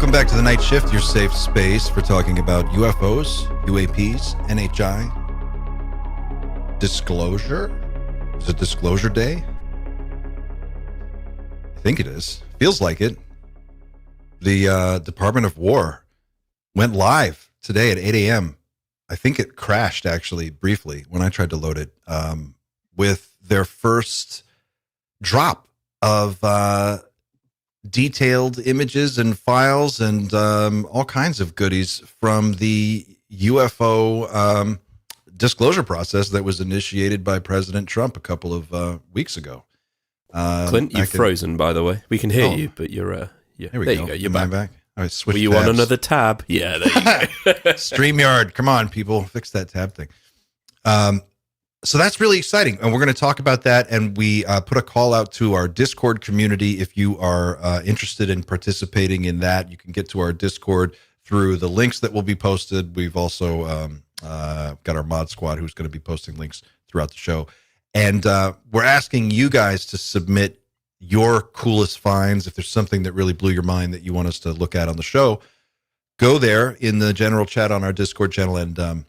Welcome back to the Night Shift, your safe space for talking about UFOs, UAPs, NHI. Disclosure? Is it Disclosure Day? I think it is. Feels like it. The Department of War went live today at 8 a.m. I think it crashed, actually, briefly, when I tried to load it, with their first drop of detailed images and files and all kinds of goodies from the UFO disclosure process that was initiated by President Trump a couple of weeks ago. Clint, you've frozen, by the way. We can hear you, but you're... yeah. There you go. You're back. All right, switch Were you tabs. on another tab? Yeah, there you go. StreamYard. Come on, people. Fix that tab thing. So that's really exciting. And we're going to talk about that. And we put a call out to our Discord community. If you are interested in participating in that, you can get to our Discord through the links that will be posted. We've also got our mod squad who's going to be posting links throughout the show. And we're asking you guys to submit your coolest finds. If there's something that really blew your mind that you want us to look at on the show, go there in the general chat on our Discord channel and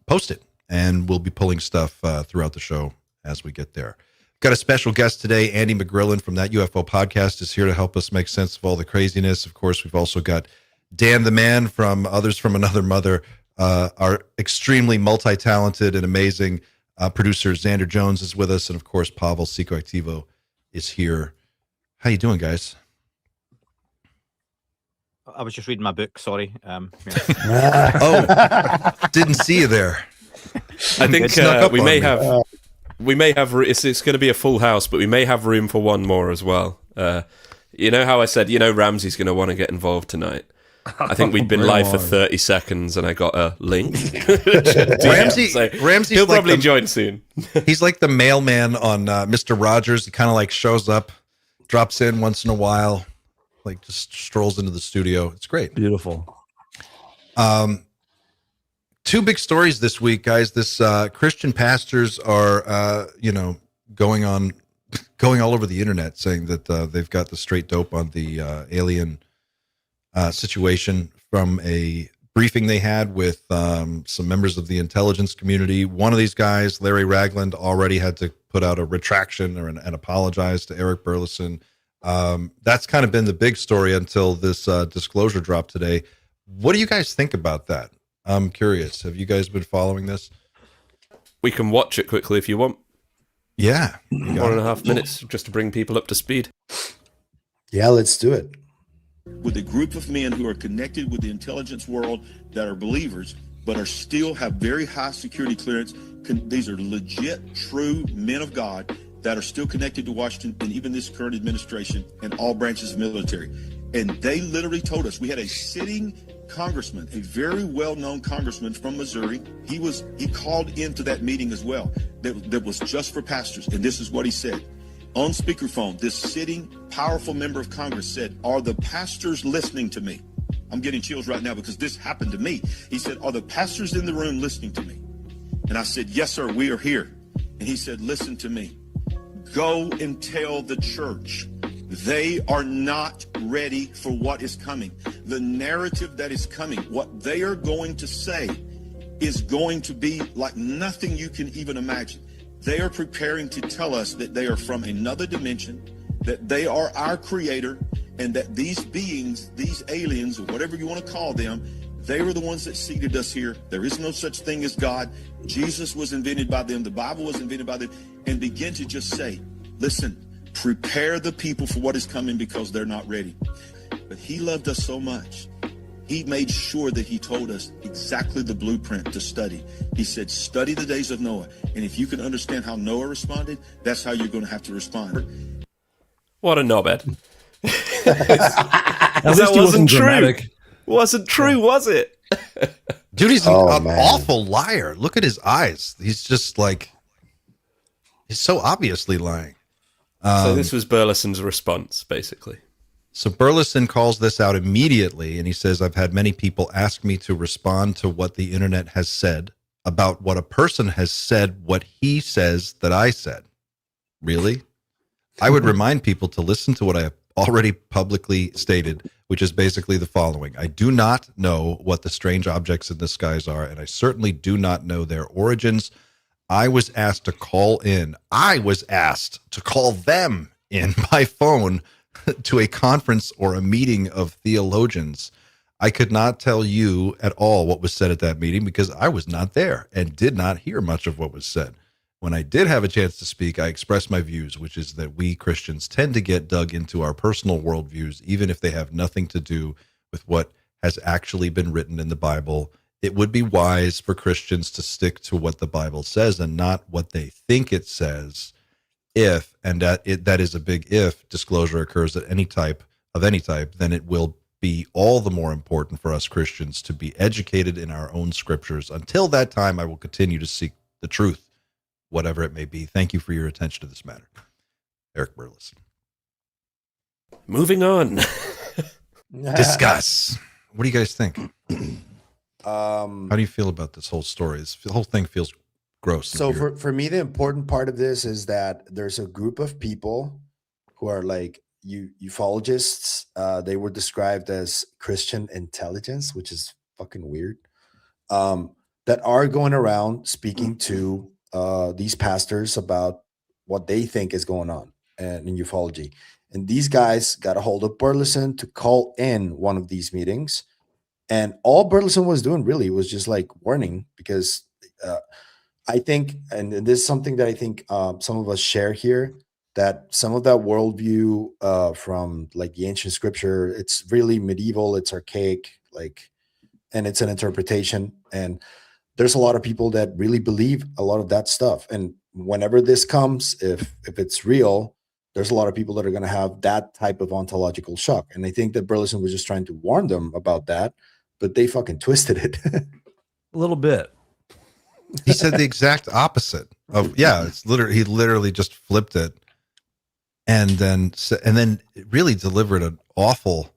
post it. And we'll be pulling stuff throughout the show as we get there. Got a special guest today. Andy McGrillen from That UFO Podcast is here to help us make sense of all the craziness. Of course, we've also got Dan the Man from Others from Another Mother, our extremely multi-talented and amazing producer Xander Jones is with us. And, of course, Pavel Psychoactivo is here. How you doing, guys? I was just reading my book, sorry. Oh, didn't see you there. I think we may have it's going to be a full house, but we may have room for one more as well. You know how I said, Ramsey's going to want to get involved tonight. I think we'd been live for 30 seconds and I got a link. Ramsey's he'll probably join soon. He's like the mailman on Mr. Rogers. He kind of like shows up, drops in once in a while, like just strolls into the studio. It's great. Beautiful. Two big stories this week, guys. This Christian pastors are, going all over the internet saying that they've got the straight dope on the alien situation from a briefing they had with some members of the intelligence community. One of these guys, Larry Ragland, already had to put out a retraction and apologize to Eric Burleson. That's kind of been the big story until this disclosure dropped today. What do you guys think about that? I'm curious. Have you guys been following this? We can watch it quickly if you want. Yeah. 1.5 minutes just to bring people up to speed. Yeah, let's do it. With a group of men who are connected with the intelligence world that are believers, but are still have very high security clearance. These are legit, true men of God that are still connected to Washington and even this current administration and all branches of military. And they literally told us, we had a sitting congressman, a very well-known congressman from Missouri. He called into that meeting as well. That was just for pastors. And this is what he said. On speakerphone, this sitting powerful member of Congress said, "Are the pastors listening to me?" I'm getting chills right now because this happened to me. He said, "Are the pastors in the room listening to me?" And I said, "Yes, sir, we are here." And he said, "Listen to me. Go and tell the church they are not ready for what is coming. The narrative that is coming, what they are going to say is going to be like nothing you can even imagine. They are preparing to tell us that they are from another dimension, that they are our creator, and that these beings, these aliens, or whatever you want to call them, they were the ones that seeded us here. There is no such thing as God. Jesus was invented by them. The Bible was invented by them." And begin to just say, listen, prepare the people for what is coming because they're not ready. But he loved us so much. He made sure that he told us exactly the blueprint to study. He said, study the days of Noah. And if you can understand how Noah responded, that's how you're going to have to respond. What a knobhead. At least he wasn't dramatic. Wasn't true, was it? Dude, he's an awful liar. Look at his eyes. He's just like, he's so obviously lying. So this was Burleson's response, basically. So Burleson calls this out immediately, and he says, "I've had many people ask me to respond to what the internet has said about what a person has said, what he says that I said." Really? I would remind people to listen to what I have already publicly stated which is basically the following. I do not know what the strange objects in the skies are, and I certainly do not know their origins. I was asked to call in. I was asked to call them in by phone to a conference or a meeting of theologians. I could not tell you at all what was said at that meeting because I was not there and did not hear much of what was said. When I did have a chance to speak, I expressed my views, which is that we Christians tend to get dug into our personal worldviews, even if they have nothing to do with what has actually been written in the Bible. It would be wise for Christians to stick to what the Bible says and not what they think it says. If, and that is a big if, disclosure occurs at any type, then it will be all the more important for us Christians to be educated in our own scriptures. Until that time, I will continue to seek the truth, whatever it may be. Thank you for your attention to this matter. Eric Burleson. Moving on. Discuss. What do you guys think? How do you feel about this whole story? The whole thing feels gross. So for me, the important part of this is that there's a group of people who are like ufologists. They were described as Christian intelligence, which is fucking weird. That are going around speaking to these pastors about what they think is going on in ufology. And these guys got a hold of Burleson to call in one of these meetings. And all Burleson was doing really was just like warning, because I think, and this is something that I think some of us share here, that some of that worldview from like the ancient scripture, it's really medieval, it's archaic, like, and it's an interpretation. And there's a lot of people that really believe a lot of that stuff. And whenever this comes, if it's real, there's a lot of people that are going to have that type of ontological shock. And I think that Burleson was just trying to warn them about that, but they fucking twisted it. A little bit. He said the exact opposite of, it's literally, he literally just flipped it and then really delivered an awful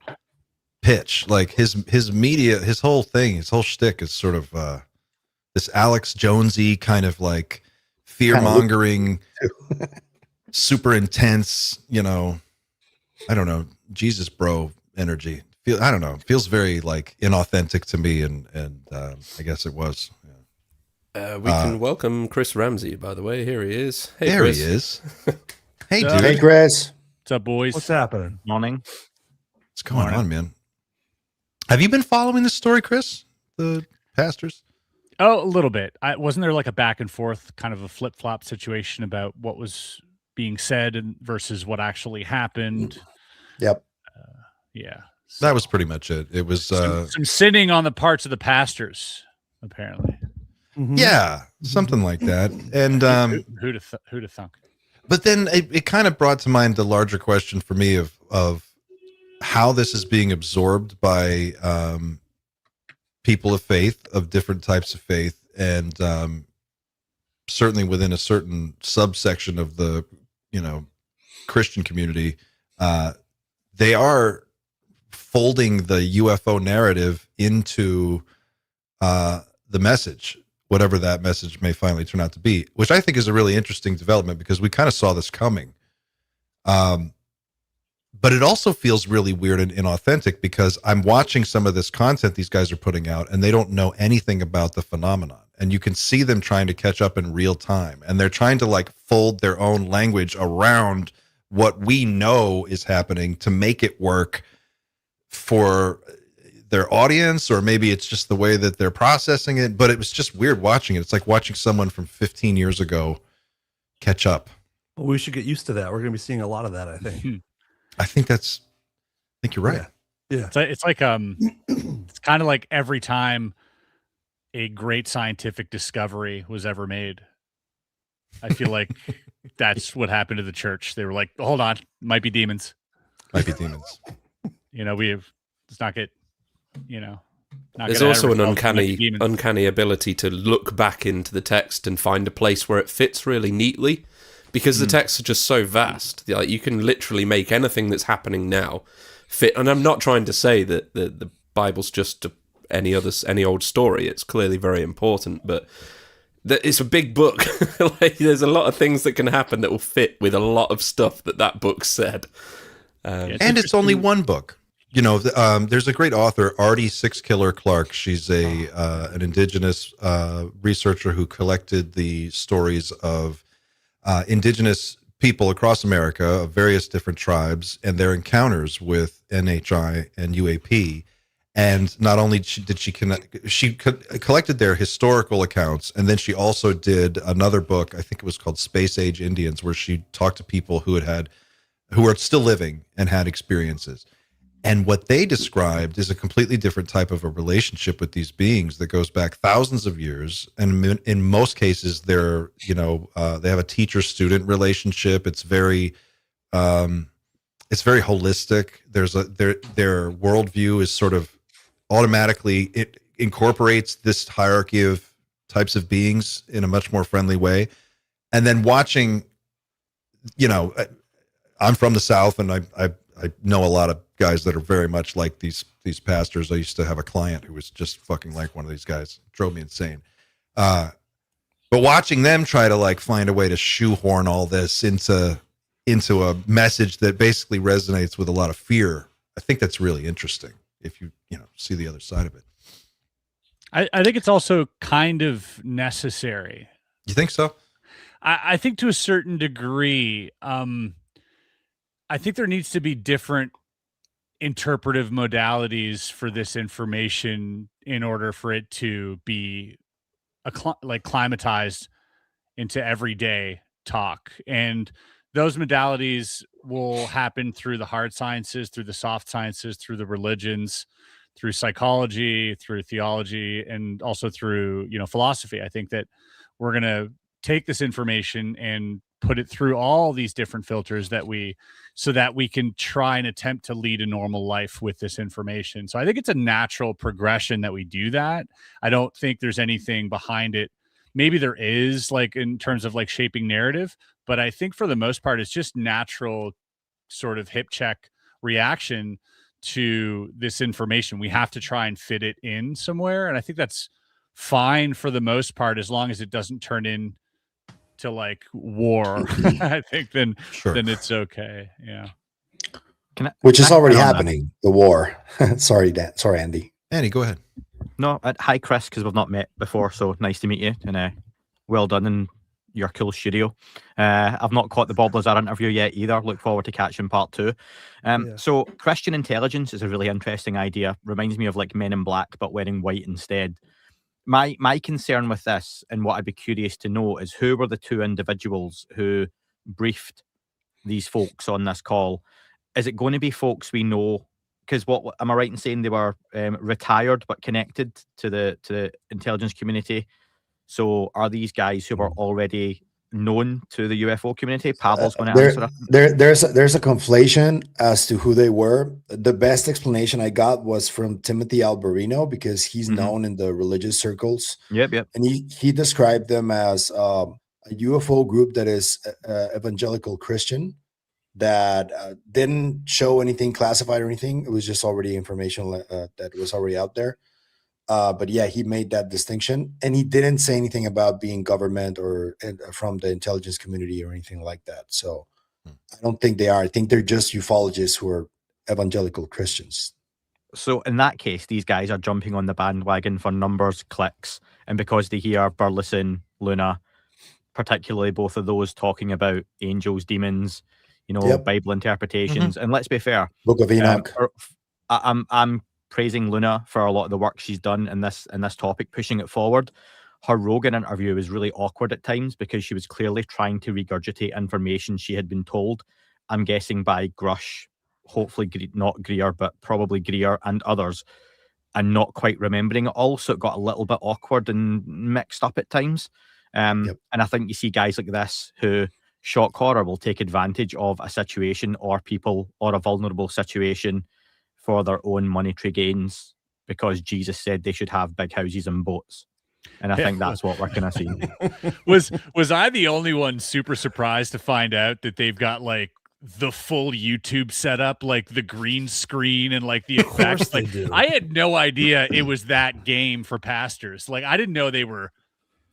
pitch. Like his media, his whole thing, his whole shtick is sort of this Alex Jonesy kind of like fear mongering, super intense, I don't know, Jesus bro energy. I don't know. Feels very like inauthentic to me, and I guess it was. Yeah. We can welcome Chris Ramsey, by the way. Here he is. Hey, there Chris. he is. Hey, dude. Hey, Chris. What's up, boys? What's happening? Morning. What's going on, man? Have you been following this story, Chris? The pastors? Oh, a little bit. Wasn't there like a back and forth, kind of a flip flop situation about what was being said and versus what actually happened? Yep. Yeah. So, that was pretty much it. It was some sinning on the parts of the pastors, apparently. Mm-hmm. Yeah, something like that. And who'd have thunk? But then it kind of brought to mind the larger question for me of how this is being absorbed by people of faith, of different types of faith, and certainly within a certain subsection of the Christian community, they are folding the UFO narrative into the message, whatever that message may finally turn out to be, which I think is a really interesting development because we kind of saw this coming. But it also feels really weird and inauthentic because I'm watching some of this content these guys are putting out and they don't know anything about the phenomenon. And you can see them trying to catch up in real time. And they're trying to like fold their own language around what we know is happening to make it work for their audience, or maybe it's just the way that they're processing it. But it was just weird watching it. It's like watching someone from 15 years ago catch up. Well, we should get used to that. We're going to be seeing a lot of that, I think. I think you're right. Yeah. It's like it's kind of like every time a great scientific discovery was ever made, I feel like that's what happened to the church. They were like, hold on, might be demons. Might be demons. Let's not get, There's also an uncanny ability to look back into the text and find a place where it fits really neatly, because the texts are just so vast. Like, you can literally make anything that's happening now fit. And I'm not trying to say that the Bible's just any old story. It's clearly very important, but it's a big book. Like, there's a lot of things that can happen that will fit with a lot of stuff that book said. And it's only one book. there's a great author, Artie Sixkiller Clark. She's an indigenous researcher who collected the stories of indigenous people across America of various different tribes and their encounters with NHI and UAP. And not only did she collected their historical accounts, and then she also did another book, I think it was called Space Age Indians, where she talked to people who are still living and had experiences. And what they described is a completely different type of a relationship with these beings that goes back thousands of years. And in most cases, they have a teacher-student relationship. It's very holistic. Their worldview is sort of automatically, it incorporates this hierarchy of types of beings in a much more friendly way. And then watching, I'm from the South, and I know a lot of guys that are very much like these pastors. I used to have a client who was just fucking like one of these guys. It drove me insane. But watching them try to like find a way to shoehorn all this into a message that basically resonates with a lot of fear, I think that's really interesting if you see the other side of it. I think it's also kind of necessary. You think so? I think to a certain degree, I think there needs to be different interpretive modalities for this information in order for it to be climatized into everyday talk. And those modalities will happen through the hard sciences, through the soft sciences, through the religions, through psychology, through theology, and also through, philosophy. I think that we're going to take this information and put it through all these different filters so that we can try and attempt to lead a normal life with this information. So I think it's a natural progression that we do that. I don't think there's anything behind it. Maybe there is, like, in terms of like shaping narrative, but I think for the most part, it's just natural sort of hip check reaction to this information. We have to try and fit it in somewhere. And I think that's fine for the most part, as long as it doesn't turn in to like war. I think then it's okay. Yeah. Which is already happening, the war. Sorry, Andy. Andy, go ahead. No, hi, Chris, because we've not met before, so nice to meet you, and well done in your cool studio. I've not caught the Bob Lazar interview yet either. Look forward to catching part 2. So Christian intelligence is a really interesting idea. Reminds me of like Men in Black, but wearing white instead. My concern with this, and what I'd be curious to know, is who were the 2 individuals who briefed these folks on this call? Is it going to be folks we know? Because what am I right in saying they were retired but connected to the intelligence community? So are these guys who were already known to the UFO community? Pavel's going to answer that. There's a conflation as to who they were. The best explanation I got was from Timothy Alberino, because he's known in the religious circles. Yep. And he described them as a UFO group that is evangelical Christian, that didn't show anything classified or anything. It was just already information that was already out there. But yeah, he made that distinction, and he didn't say anything about being government or from the intelligence community or anything like that. So I don't think they are. I think they're just ufologists who are evangelical Christians. So in that case, these guys are jumping on the bandwagon for numbers, clicks, and because they hear Burleson, Luna, particularly both of those talking about angels, demons, Bible interpretations. And let's be fair, Book of Enoch. I'm praising Luna for a lot of the work she's done in this topic, pushing it forward. Her Rogan interview was really awkward at times because she was clearly trying to regurgitate information she had been told, I'm guessing by Grush, hopefully not Greer, but probably Greer and others, and not quite remembering it all. So it got a little bit awkward and mixed up at times. And I think you see guys like this who, shock horror, will take advantage of a situation or people or a vulnerable situation for their own monetary gains, because Jesus said they should have big houses and boats. And I think that's what we're going to see. Was I the only one super surprised to find out that they've got like the full YouTube setup, like the green screen and like the effects? Like, I had no idea it was that game for pastors. Like, I didn't know they were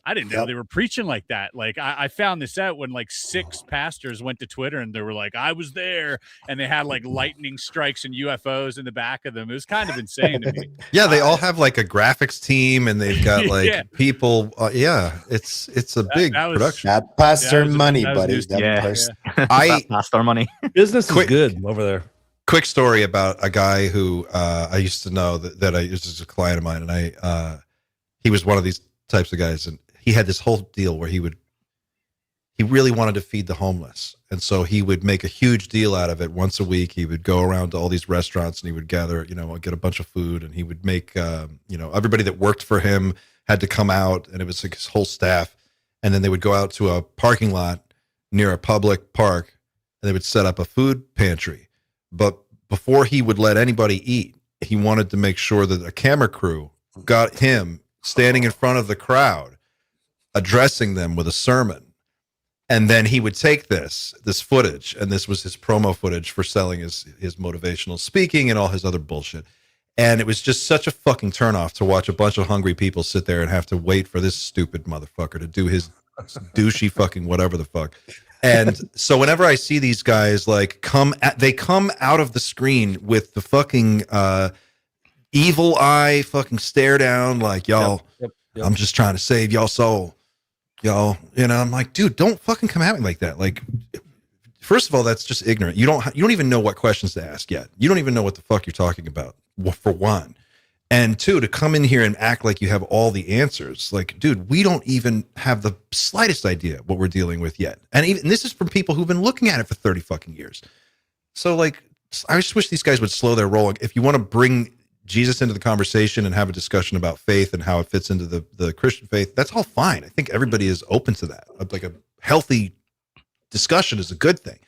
I didn't know they were preaching like that. Like I found this out when like 6 pastors went to Twitter and they were like, I was there, and they had like lightning strikes and UFOs in the back of them. It was kind of insane to me. Yeah, they all have like a graphics team, and they've got like Yeah. people. It's a big that was- production. That pastor money, that was buddy. news to That me. pers- That pastor money. Business Quick- is good over there. Quick story about a guy who I used to know that I used as a client of mine, and he was one of these types of guys, and he had this whole deal where he really wanted to feed the homeless, and so he would make a huge deal out of it. Once a week he would go around to all these restaurants and he would gather, get a bunch of food, and he would make everybody that worked for him had to come out, and it was like his whole staff, and then they would go out to a parking lot near a public park, and they would set up a food pantry. But before he would let anybody eat, he wanted to make sure that a camera crew got him standing in front of the crowd addressing them with a sermon. And then he would take this footage, and this was his promo footage for selling his motivational speaking and all his other bullshit. And it was just such a fucking turnoff to watch a bunch of hungry people sit there and have to wait for this stupid motherfucker to do his douchey fucking whatever the fuck. And so whenever I see these guys like they come out of the screen with the fucking evil eye fucking stare down like, y'all, Yep. I'm just trying to save y'all soul. Y'all, I'm like, dude, don't fucking come at me like that. Like, first of all, that's just ignorant. You don't even know what questions to ask yet. You don't even know what the fuck you're talking about, for one. And two, to come in here and act like you have all the answers. Like, dude, we don't even have the slightest idea what we're dealing with yet. And this is from people who've been looking at it for 30 fucking years. So like, I just wish these guys would slow their roll. If you want to bring Jesus into the conversation and have a discussion about faith and how it fits into the Christian faith, that's all fine. I think everybody is open to that. Like a healthy discussion is a good thing.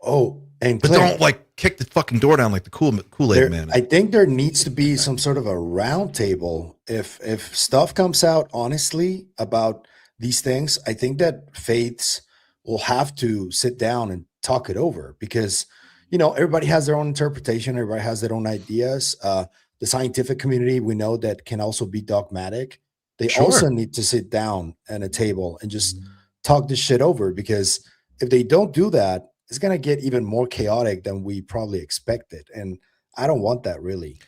Oh, and But Claire, don't like kick the fucking door down like the Kool-Aid man. I think there needs to be some sort of a round table. If stuff comes out honestly about these things, I think that faiths will have to sit down and talk it over, because everybody has their own interpretation, everybody has their own ideas. The scientific community, we know that can also be dogmatic. They Sure. also need to sit down at a table and just talk this shit over, because if they don't do that, it's going to get even more chaotic than we probably expected. And I don't want that, really.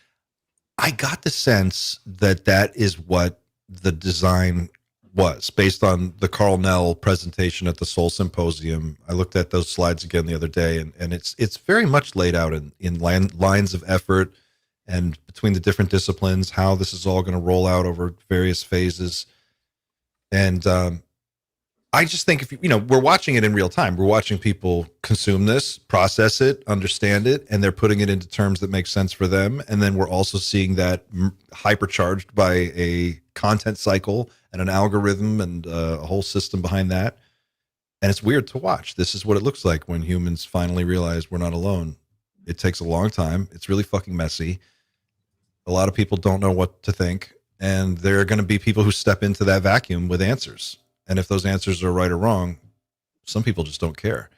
I got the sense that is what the design was, based on the Carl Nell presentation at the Soul Symposium. I looked at those slides again the other day, and it's very much laid out in lines of effort and between the different disciplines, how this is all going to roll out over various phases. And I just think if we're watching it in real time, we're watching people consume this, process it, understand it, and they're putting it into terms that make sense for them. And then we're also seeing that hypercharged by a content cycle and an algorithm and a whole system behind that. And it's weird to watch. This is what it looks like when humans finally realize we're not alone. It takes a long time. It's really fucking messy. A lot of people don't know what to think, and there are going to be people who step into that vacuum with answers. And if those answers are right or wrong, some people just don't care.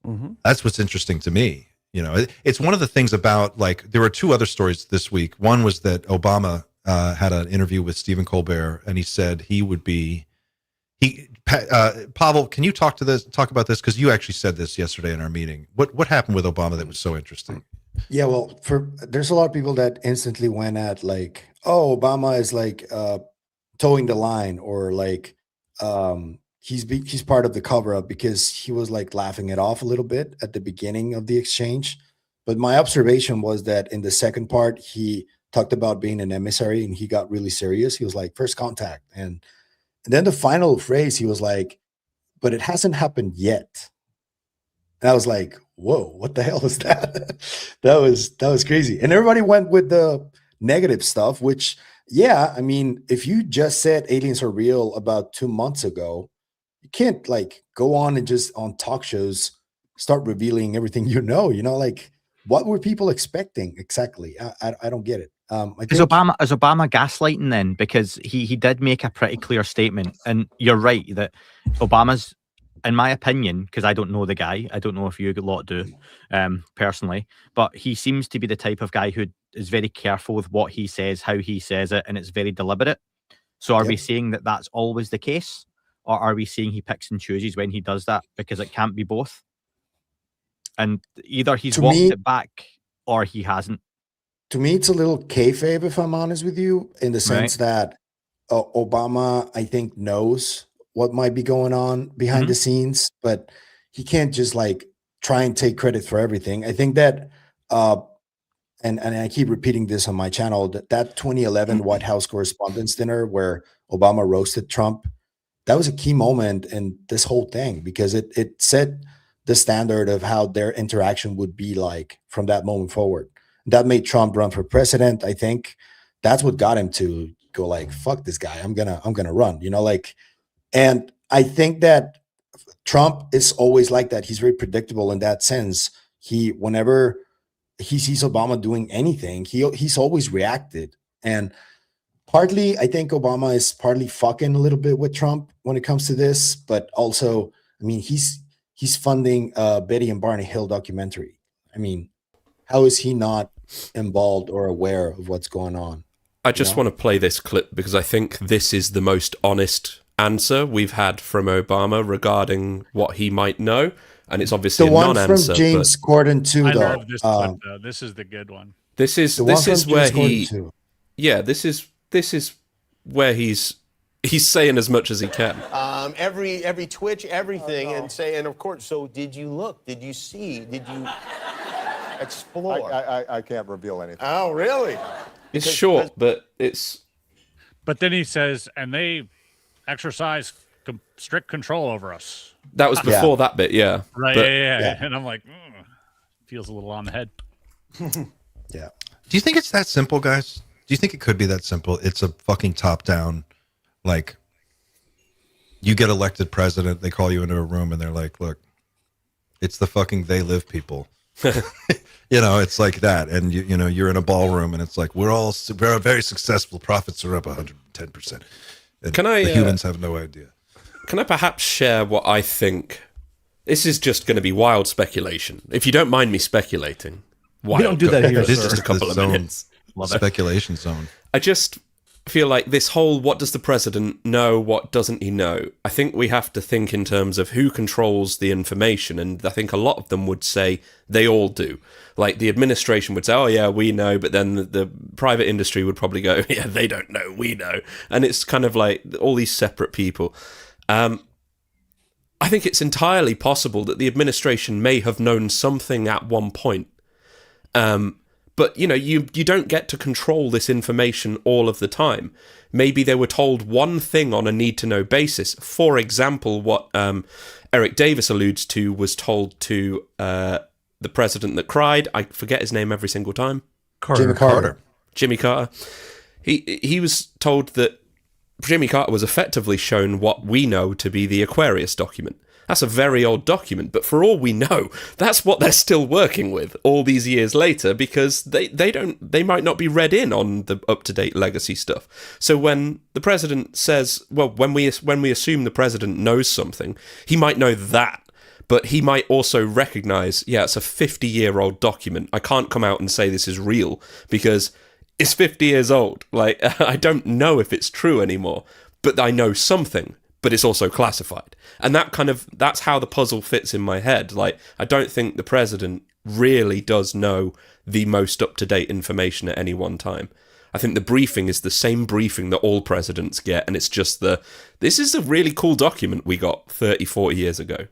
Mm-hmm. That's what's interesting to me. It's one of the things about, like, there were 2 other stories this week. One was that Obama had an interview with Stephen Colbert, and he said he would be. Pavel, can you talk about this? Because you actually said this yesterday in our meeting. What happened with Obama that was so interesting? Yeah, well, there's a lot of people that instantly went at like, oh, Obama is like towing the line, or like he's part of the cover up, because he was like laughing it off a little bit at the beginning of the exchange. But my observation was that in the second part, he talked about being an emissary, and he got really serious. He was like, first contact, and then the final phrase, he was like, but it hasn't happened yet. And I was like, whoa, what the hell is that? that was crazy. And everybody went with the negative stuff, which, yeah, I mean, if you just said aliens are real about 2 months ago, you can't like go on and just on talk shows start revealing everything like, what were people expecting exactly? I don't get it. Is Obama gaslighting then? Because he did make a pretty clear statement, and you're right that Obama's, in my opinion, because I don't know the guy, I don't know if you lot do personally, but he seems to be the type of guy who is very careful with what he says, how he says it, and it's very deliberate. So are we saying that that's always the case? Or are we saying he picks and chooses when he does that? Because it can't be both. And either he's walked it back or he hasn't. To me, it's a little kayfabe, if I'm honest with you, in the sense that Obama, I think, knows what might be going on behind the scenes, but he can't just like try and take credit for everything. I think that, and I keep repeating this on my channel, that 2011 White House Correspondents' Dinner where Obama roasted Trump, that was a key moment in this whole thing because it set the standard of how their interaction would be like from that moment forward. That made Trump run for president. I think that's what got him to go like, fuck this guy. I'm gonna run, you know, like, and I think that Trump is always like that. He's very predictable in that sense. Whenever he sees Obama doing anything, he's always reacted. And partly, I think Obama is partly fucking a little bit with Trump when it comes to this, but also, I mean, he's funding Betty and Barney Hill documentary. I mean, how is he not involved or aware of what's going on? I just want to play this clip because I think this is the most honest answer we've had from Obama regarding what he might know, and it's obviously a non-answer. The one from James Corden too, I though. love this clip, though. This is the good one. This is where he, this is where he's saying as much as he can. Every twitch, everything, and of course. So, did you look? Did you see? Did you explore? I can't reveal anything. Oh, really? It's short, but it's. But then he says, and they exercise strict control over us. That was before that bit, yeah. Right, but, yeah. And I'm like, feels a little on the head. Yeah. Do you think it's that simple, guys? Do you think it could be that simple? It's a fucking top-down, like, you get elected president, they call you into a room, and they're like, look, it's the fucking they live people. You know, it's like that. And, you know, you're in a ballroom, and it's like, we're very successful. Profits are up 110%. And the humans have no idea. Can I perhaps share what I think? This is just going to be wild speculation. If you don't mind me speculating. We don't do that here, This is just a couple of minutes. Speculation zone. I just feel like this whole what does the president know, what doesn't he know? I think we have to think in terms of who controls the information, and I think a lot of them would say they all do. Like the administration would say, oh yeah, we know, but then the private industry would probably go, yeah, they don't know, we know. And it's kind of like all these separate people. I think it's entirely possible that the administration may have known something at one point. But, you know, you don't get to control this information all of the time. Maybe they were told one thing on a need-to-know basis. For example, what Eric Davis alludes to was told to the president that cried. I forget his name every single time. Jimmy Carter. Jimmy Carter. He was told that Jimmy Carter was effectively shown what we know to be the Aquarius document. That's a very old document, but for all we know, that's what they're still working with all these years later because they might not be read in on the up-to-date legacy stuff. So when the president says, well, when we assume the president knows something, he might know that, but he might also recognize, yeah, it's a 50-year-old document. I can't come out and say this is real because it's 50 years old. Like, I don't know if it's true anymore, but I know something. But it's also classified. And that's how the puzzle fits in my head. Like, I don't think the president really does know the most up-to-date information at any one time. I think the briefing is the same briefing that all presidents get, and it's just this is a really cool document we got 30, 40 years ago.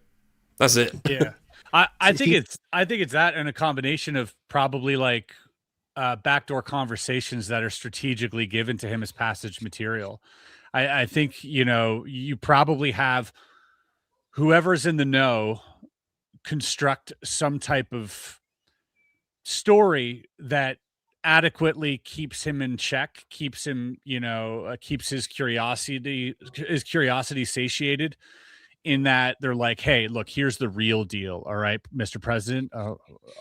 That's it. Yeah. I think it's that and a combination of probably like backdoor conversations that are strategically given to him as passage material. I think, you know, you probably have whoever's in the know construct some type of story that adequately keeps him in check, keeps him, you know, keeps his curiosity satiated, in that they're like, hey, look, here's the real deal. All right, Mr. President,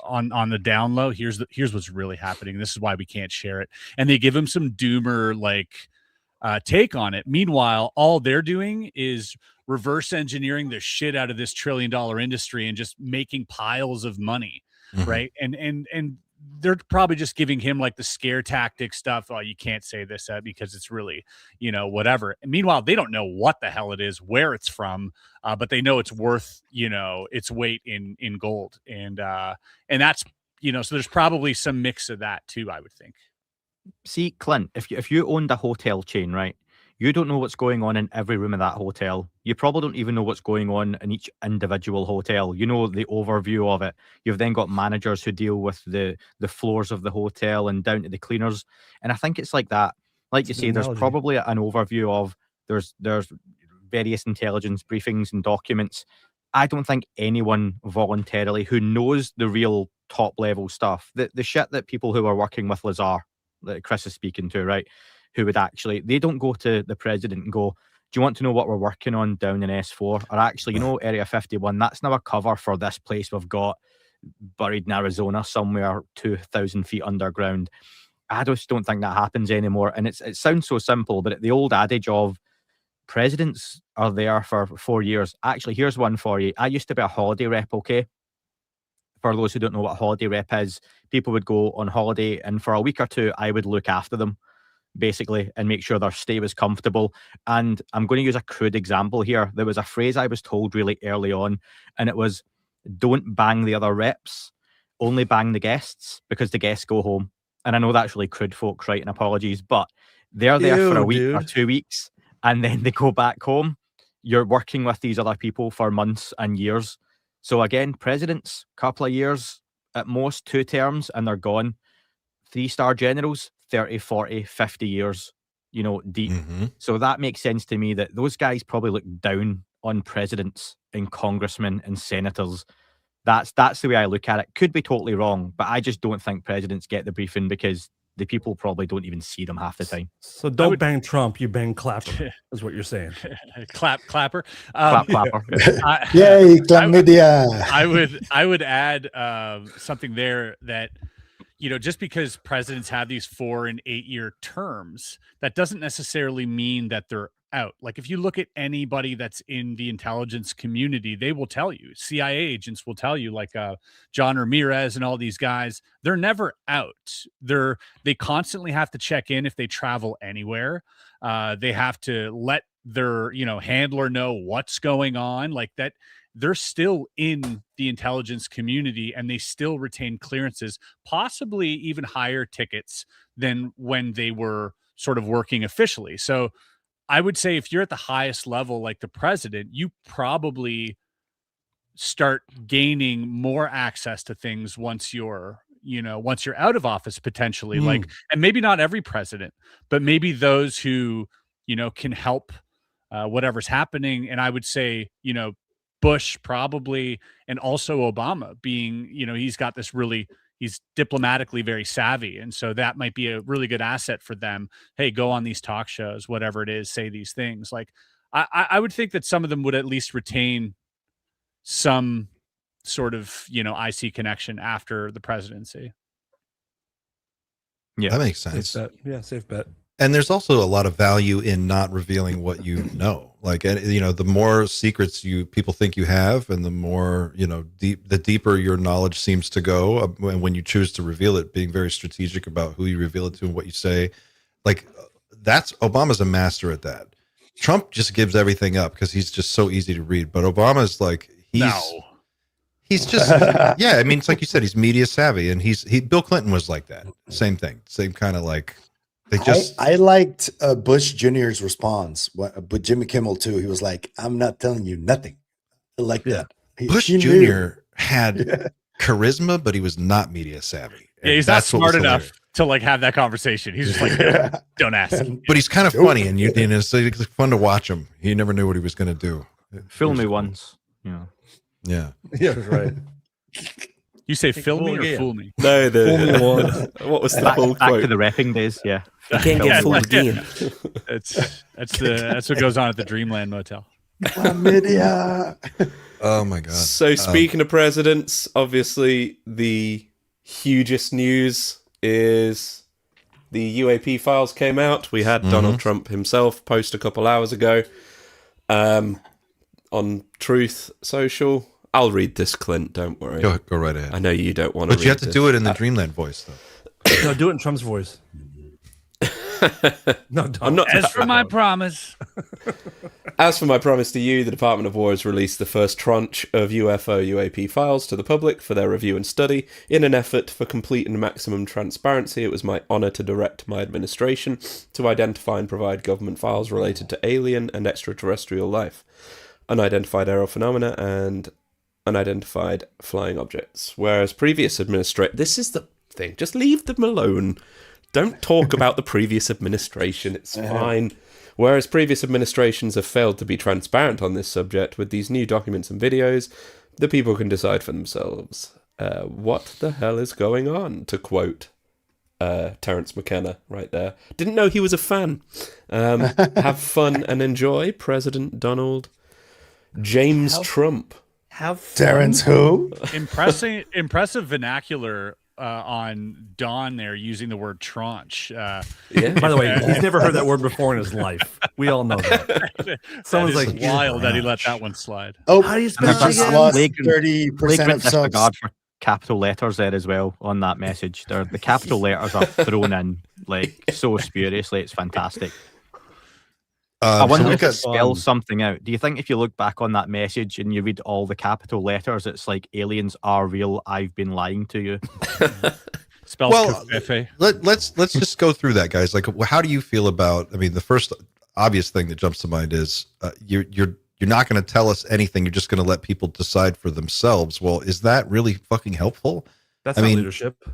on the down low, here's what's really happening. This is why we can't share it. And they give him some doomer like take on it. Meanwhile, all they're doing is reverse engineering the shit out of this $1 trillion industry and just making piles of money, right? And they're probably just giving him like the scare tactic stuff. Oh, you can't say this because it's really, whatever. And meanwhile, they don't know what the hell it is, where it's from, but they know it's worth, its weight in gold. And that's, so there's probably some mix of that too, I would think. See, Clint, if you owned a hotel chain, right, you don't know what's going on in every room of that hotel. You probably don't even know what's going on in each individual hotel. You know the overview of it. You've then got managers who deal with the floors of the hotel and down to the cleaners. And I think it's like that. Like you say, there's probably an overview of there's various intelligence briefings and documents. I don't think anyone voluntarily who knows the real top level stuff, the shit that people who are working with Lazar, that Chris is speaking to, right, who would actually, they don't go to the president and go, do you want to know what we're working on down in S4? Or actually, Area 51, that's now a cover for this place we've got buried in Arizona somewhere 2,000 feet underground. I just don't think that happens anymore. And it sounds so simple, but the old adage of presidents are there for 4 years. Actually, here's one for you. I used to be a holiday rep, okay? For those who don't know what a holiday rep is, people would go on holiday and for a week or two, I would look after them, basically, and make sure their stay was comfortable. And I'm going to use a crude example here. There was a phrase I was told really early on, and it was, don't bang the other reps, only bang the guests, because the guests go home. And I know that's really crude, folks, right? And apologies, but they're there for a week or 2 weeks, and then they go back home. You're working with these other people for months and years. So again, presidents, couple of years, at most 2 terms, and they're gone. 3-star generals, 30, 40, 50 years, deep. So that makes sense to me that those guys probably look down on presidents and congressmen and senators. That's the way I look at it. Could be totally wrong, but I just don't think presidents get the briefing because the people probably don't even see them half the time. So don't bang Trump, you bang Clapper, is what you're saying. Clapper. Clapper. Yay, chlamydia. I would add something there that, just because presidents have these 4 and 8 year terms, that doesn't necessarily mean that they're out. Like if you look at anybody that's in the intelligence community, they will tell you, CIA agents will tell you, like John Ramirez and all these guys, they're never out. They constantly have to check in if they travel anywhere. They have to let their, handler know what's going on, like that. They're still in the intelligence community and they still retain clearances, possibly even higher tickets than when they were sort of working officially. So I would say if you're at the highest level, like the president, you probably start gaining more access to things once you're out of office, potentially. Like, and maybe not every president, but maybe those who, can help whatever's happening. And I would say, Bush probably, and also Obama being, he's got this he's diplomatically very savvy. And so that might be a really good asset for them. Hey, go on these talk shows, whatever it is, say these things. Like, I would think that some of them would at least retain some sort of, IC connection after the presidency. Yeah, that makes sense. Safe bet. Yeah, safe bet. And there's also a lot of value in not revealing what you know. Like, the more secrets people think you have, and the more, the deeper your knowledge seems to go. When you choose to reveal it, being very strategic about who you reveal it to and what you say. Like, Obama's a master at that. Trump just gives everything up because he's just so easy to read. But Obama's like, he's just, yeah. I mean, it's like you said, he's media savvy, and Bill Clinton was like that. Same thing. Same kind of like. I liked Bush Jr.'s response, but Jimmy Kimmel too. He was like, "I'm not telling you nothing." I like that. Bush Jr. had charisma, but he was not media savvy. Yeah, he's not smart enough to like have that conversation. He's just like, don't ask. But he's kind of funny, and it's fun to watch him. He never knew what he was going to do. Fool me once. Yeah. Yeah, right. You say "fill me" or "fool me"? No, what was the full quote? Back to the repping days, yeah. You can't get fooled again. That's what goes on at the Dreamland Motel. Oh my god! So speaking of presidents, obviously the hugest news is the UAP files came out. We had Donald Trump himself post a couple hours ago on Truth Social. I'll read this, Clint. Don't worry. Go right ahead. I know you don't want to. But you have to do it in the Dreamland voice, though. No, do it in Trump's voice. No, don't. I'm not. As for my promise. As for my promise to you, the Department of War has released the first tranche of UFO/UAP files to the public for their review and study. In an effort for complete and maximum transparency, it was my honour to direct my administration to identify and provide government files related to alien and extraterrestrial life, unidentified aerial phenomena, and unidentified flying objects. Whereas previous this is the thing, just leave them alone. Don't talk about the previous administration, it's fine. Whereas previous administrations have failed to be transparent on this subject, with these new documents and videos, the people can decide for themselves what the hell is going on, to quote Terence McKenna right there. Didn't know he was a fan. Have fun and enjoy, President Donald James Trump. Have fun. Terrence who? Impressive vernacular on Don there, using the word tranche. Yeah. By the way, he's never heard that word before in his life. We all know that. Someone's that is like, wild that he let that one slide. Oh, how do you I spell just it lost again? 30% of subs. Disregard for capital letters there as well on that message. The capital letters are thrown in like so spuriously. It's fantastic. I wonder if it spells something out. Do you think if you look back on that message and you read all the capital letters, it's like aliens are real, I've been lying to you? Spells let's just go through that, guys. Like, how do you feel about? I mean, the first obvious thing that jumps to mind is you're not going to tell us anything. You're just going to let people decide for themselves. Well, is that really fucking helpful? That's not leadership.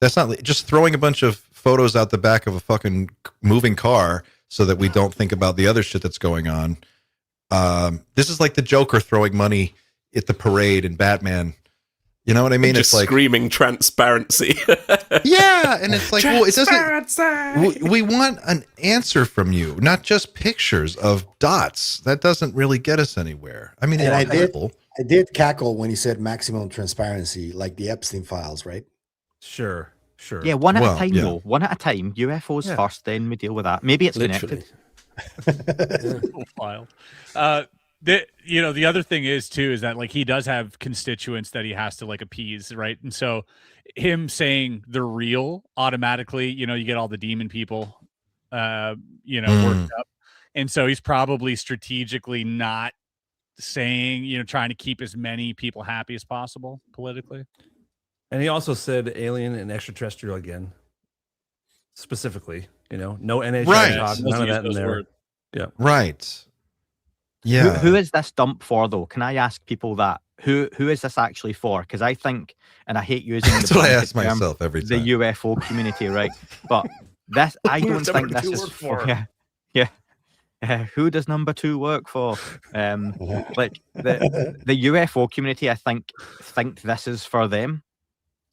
That's not just throwing a bunch of photos out the back of a fucking moving car so that we don't think about the other shit that's going on. This is like the Joker throwing money at the parade in Batman. You know what I mean? Just it's like screaming transparency. Yeah, and it's like, well, it doesn't. We want an answer from you, not just pictures of dots. That doesn't really get us anywhere. I mean, and I did cackle when he said maximum transparency, like the Epstein files, right? Sure. Yeah, one at a time, though. One at a time. UFOs first, then we deal with that. Maybe it's Literally. connected. Wild. The other thing is too is that like he does have constituents that he has to like appease, right? And so him saying they're real automatically, you get all the demon people, worked up, and so he's probably strategically not saying, trying to keep as many people happy as possible politically. And he also said alien and extraterrestrial again, specifically. No NHS talk, none of that in there. Words. Yeah, right. Yeah. Who is this dump for, though? Can I ask people that? Who is this actually for? Because I think, and I hate using that's what I ask myself every time. The UFO community, right? But this, I don't think this is for. Yeah. Who does number 2 work for? Like the UFO community, I think this is for them.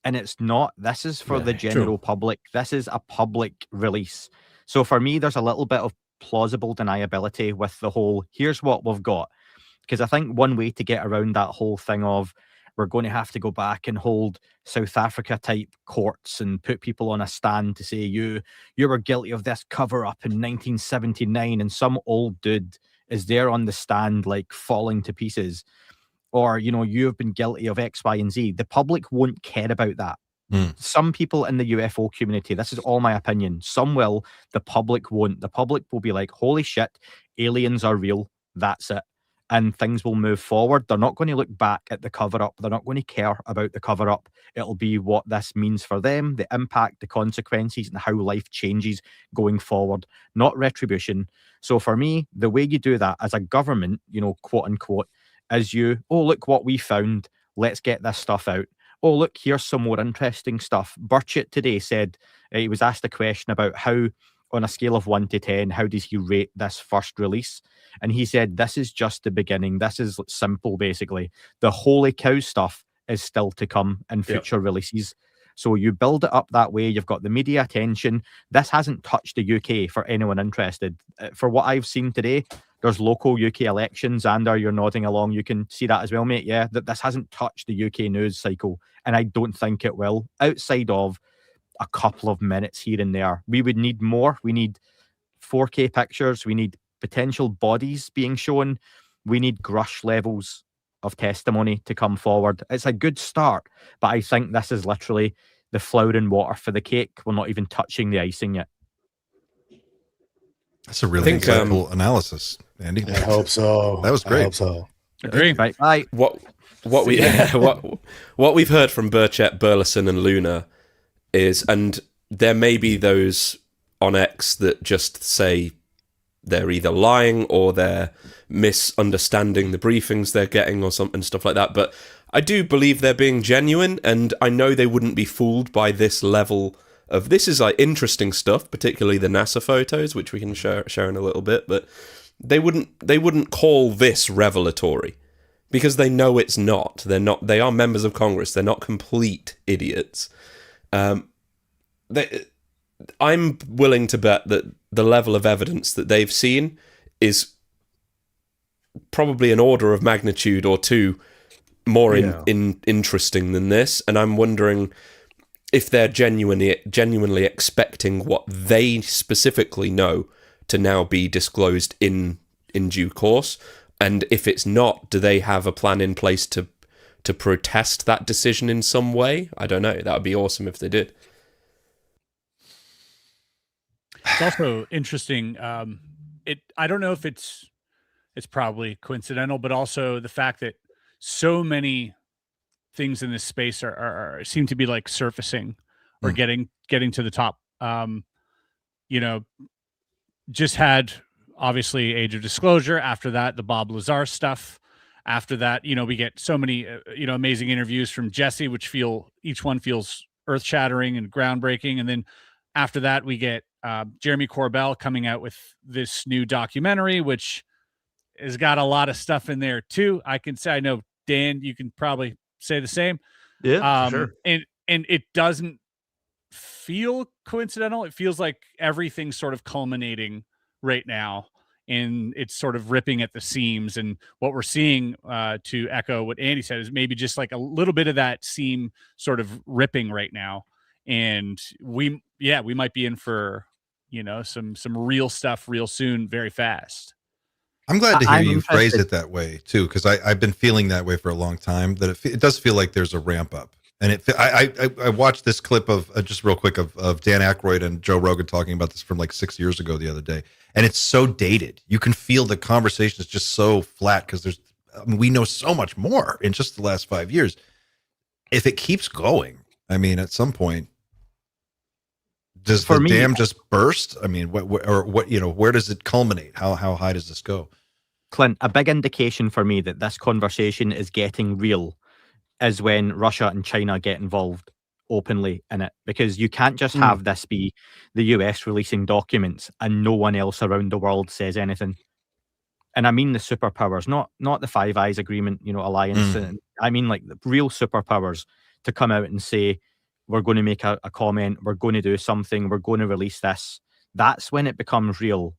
And it's not. This is for the general public. This is a public release. So for me, there's a little bit of plausible deniability with the whole, here's what we've got. Because I think one way to get around that whole thing of we're going to have to go back and hold South Africa type courts and put people on a stand to say you were guilty of this cover up in 1979, and some old dude is there on the stand like falling to pieces. Or, you've been guilty of X, Y, and Z. The public won't care about that. Some people in the UFO community, this is all my opinion, some will, the public won't. The public will be like, holy shit, aliens are real. That's it. And things will move forward. They're not going to look back at the cover-up. They're not going to care about the cover-up. It'll be what this means for them, the impact, the consequences, and how life changes going forward, not retribution. So for me, the way you do that as a government, quote unquote, is look what we found. Let's get this stuff out. Oh, look, here's some more interesting stuff. Burchett today said, he was asked a question about how, on a scale of 1 to 10, how does he rate this first release? And he said, this is just the beginning. This is simple, basically. The holy cow stuff is still to come in future releases. So you build it up that way. You've got the media attention. This hasn't touched the UK for anyone interested. For what I've seen today, there's local UK elections. Ander, you're nodding along. You can see that as well, mate. Yeah, that this hasn't touched the UK news cycle. And I don't think it will. Outside of a couple of minutes here and there, we would need more. We need 4K pictures. We need potential bodies being shown. We need grush levels of testimony to come forward. It's a good start, but I think this is literally the flour and water for the cake. We're not even touching the icing yet. That's a really insightful analysis, Andy. I hope so. That was great. I hope so. Agree. Right. What we've heard from Burchett, Burleson, and Luna is, and there may be those on X that just say they're either lying or they're misunderstanding the briefings they're getting or something, stuff like that. But I do believe they're being genuine, and I know they wouldn't be fooled by this level of, this is like interesting stuff, particularly the NASA photos, which we can share in a little bit, but they wouldn't call this revelatory because they know it's not. They are members of Congress. They're not complete idiots. I'm willing to bet that the level of evidence that they've seen is probably an order of magnitude or two more interesting than this, and I'm wondering if they're genuinely expecting what they specifically know to now be disclosed in due course, and if it's not, do they have a plan in place to protest that decision in some way? I don't know. That would be awesome if they did. It's also interesting. I don't know if it's probably coincidental, but also the fact that so many things in this space are seem to be like surfacing or getting to the top. Just had obviously Age of Disclosure. After that, the Bob Lazar stuff. After that, we get so many amazing interviews from Jesse, which each one feels earth shattering and groundbreaking. And then after that, we get Jeremy Corbell coming out with this new documentary, which has got a lot of stuff in there too. I can say, I know Dan, you can probably say the same. Yeah, sure. And it doesn't feel coincidental. It feels like everything's sort of culminating right now, and it's sort of ripping at the seams. And what we're seeing, to echo what Andy said, is maybe just like a little bit of that seam sort of ripping right now. And we might be in for, some real stuff real soon, very fast. I'm glad to hear you phrase it that way too, because I've been feeling that way for a long time. That it does feel like there's a ramp up, and I watched this clip of just real quick of Dan Aykroyd and Joe Rogan talking about this from like 6 years ago the other day, and it's so dated. You can feel the conversation is just so flat because we know so much more in just the last 5 years. If it keeps going, I mean, at some point, does the dam just burst? I mean, where does it culminate? How high does this go? Clint, a big indication for me that this conversation is getting real is when Russia and China get involved openly in it, because you can't just have this be the US releasing documents and no one else around the world says anything. And I mean the superpowers, not the Five Eyes Agreement, alliance. I mean like the real superpowers to come out and say, we're going to make a comment, we're going to do something, we're going to release this. That's when it becomes real.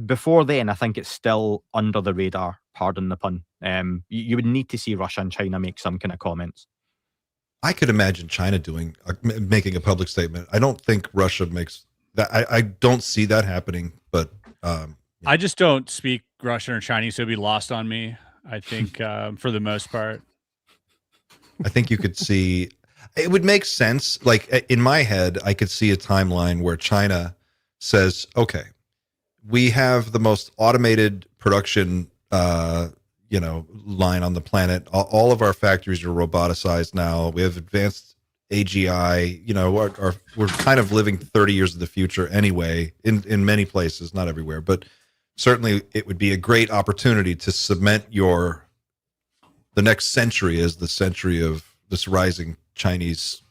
Before then, I think it's still under the radar, pardon the pun. You would need to see Russia and China make some kind of comments. I could imagine China making a public statement. I don't think Russia makes that. I don't see that happening, but I just don't speak Russian or Chinese, so it'd be lost on me, I think, for the most part. I think you could see, it would make sense. Like in my head, I could see a timeline where China says, okay, we have the most automated production, line on the planet. All of our factories are roboticized now. We have advanced AGI. We're kind of living 30 years in the future anyway, in many places, not everywhere, but certainly it would be a great opportunity to cement the next century as the century of this rising Chinese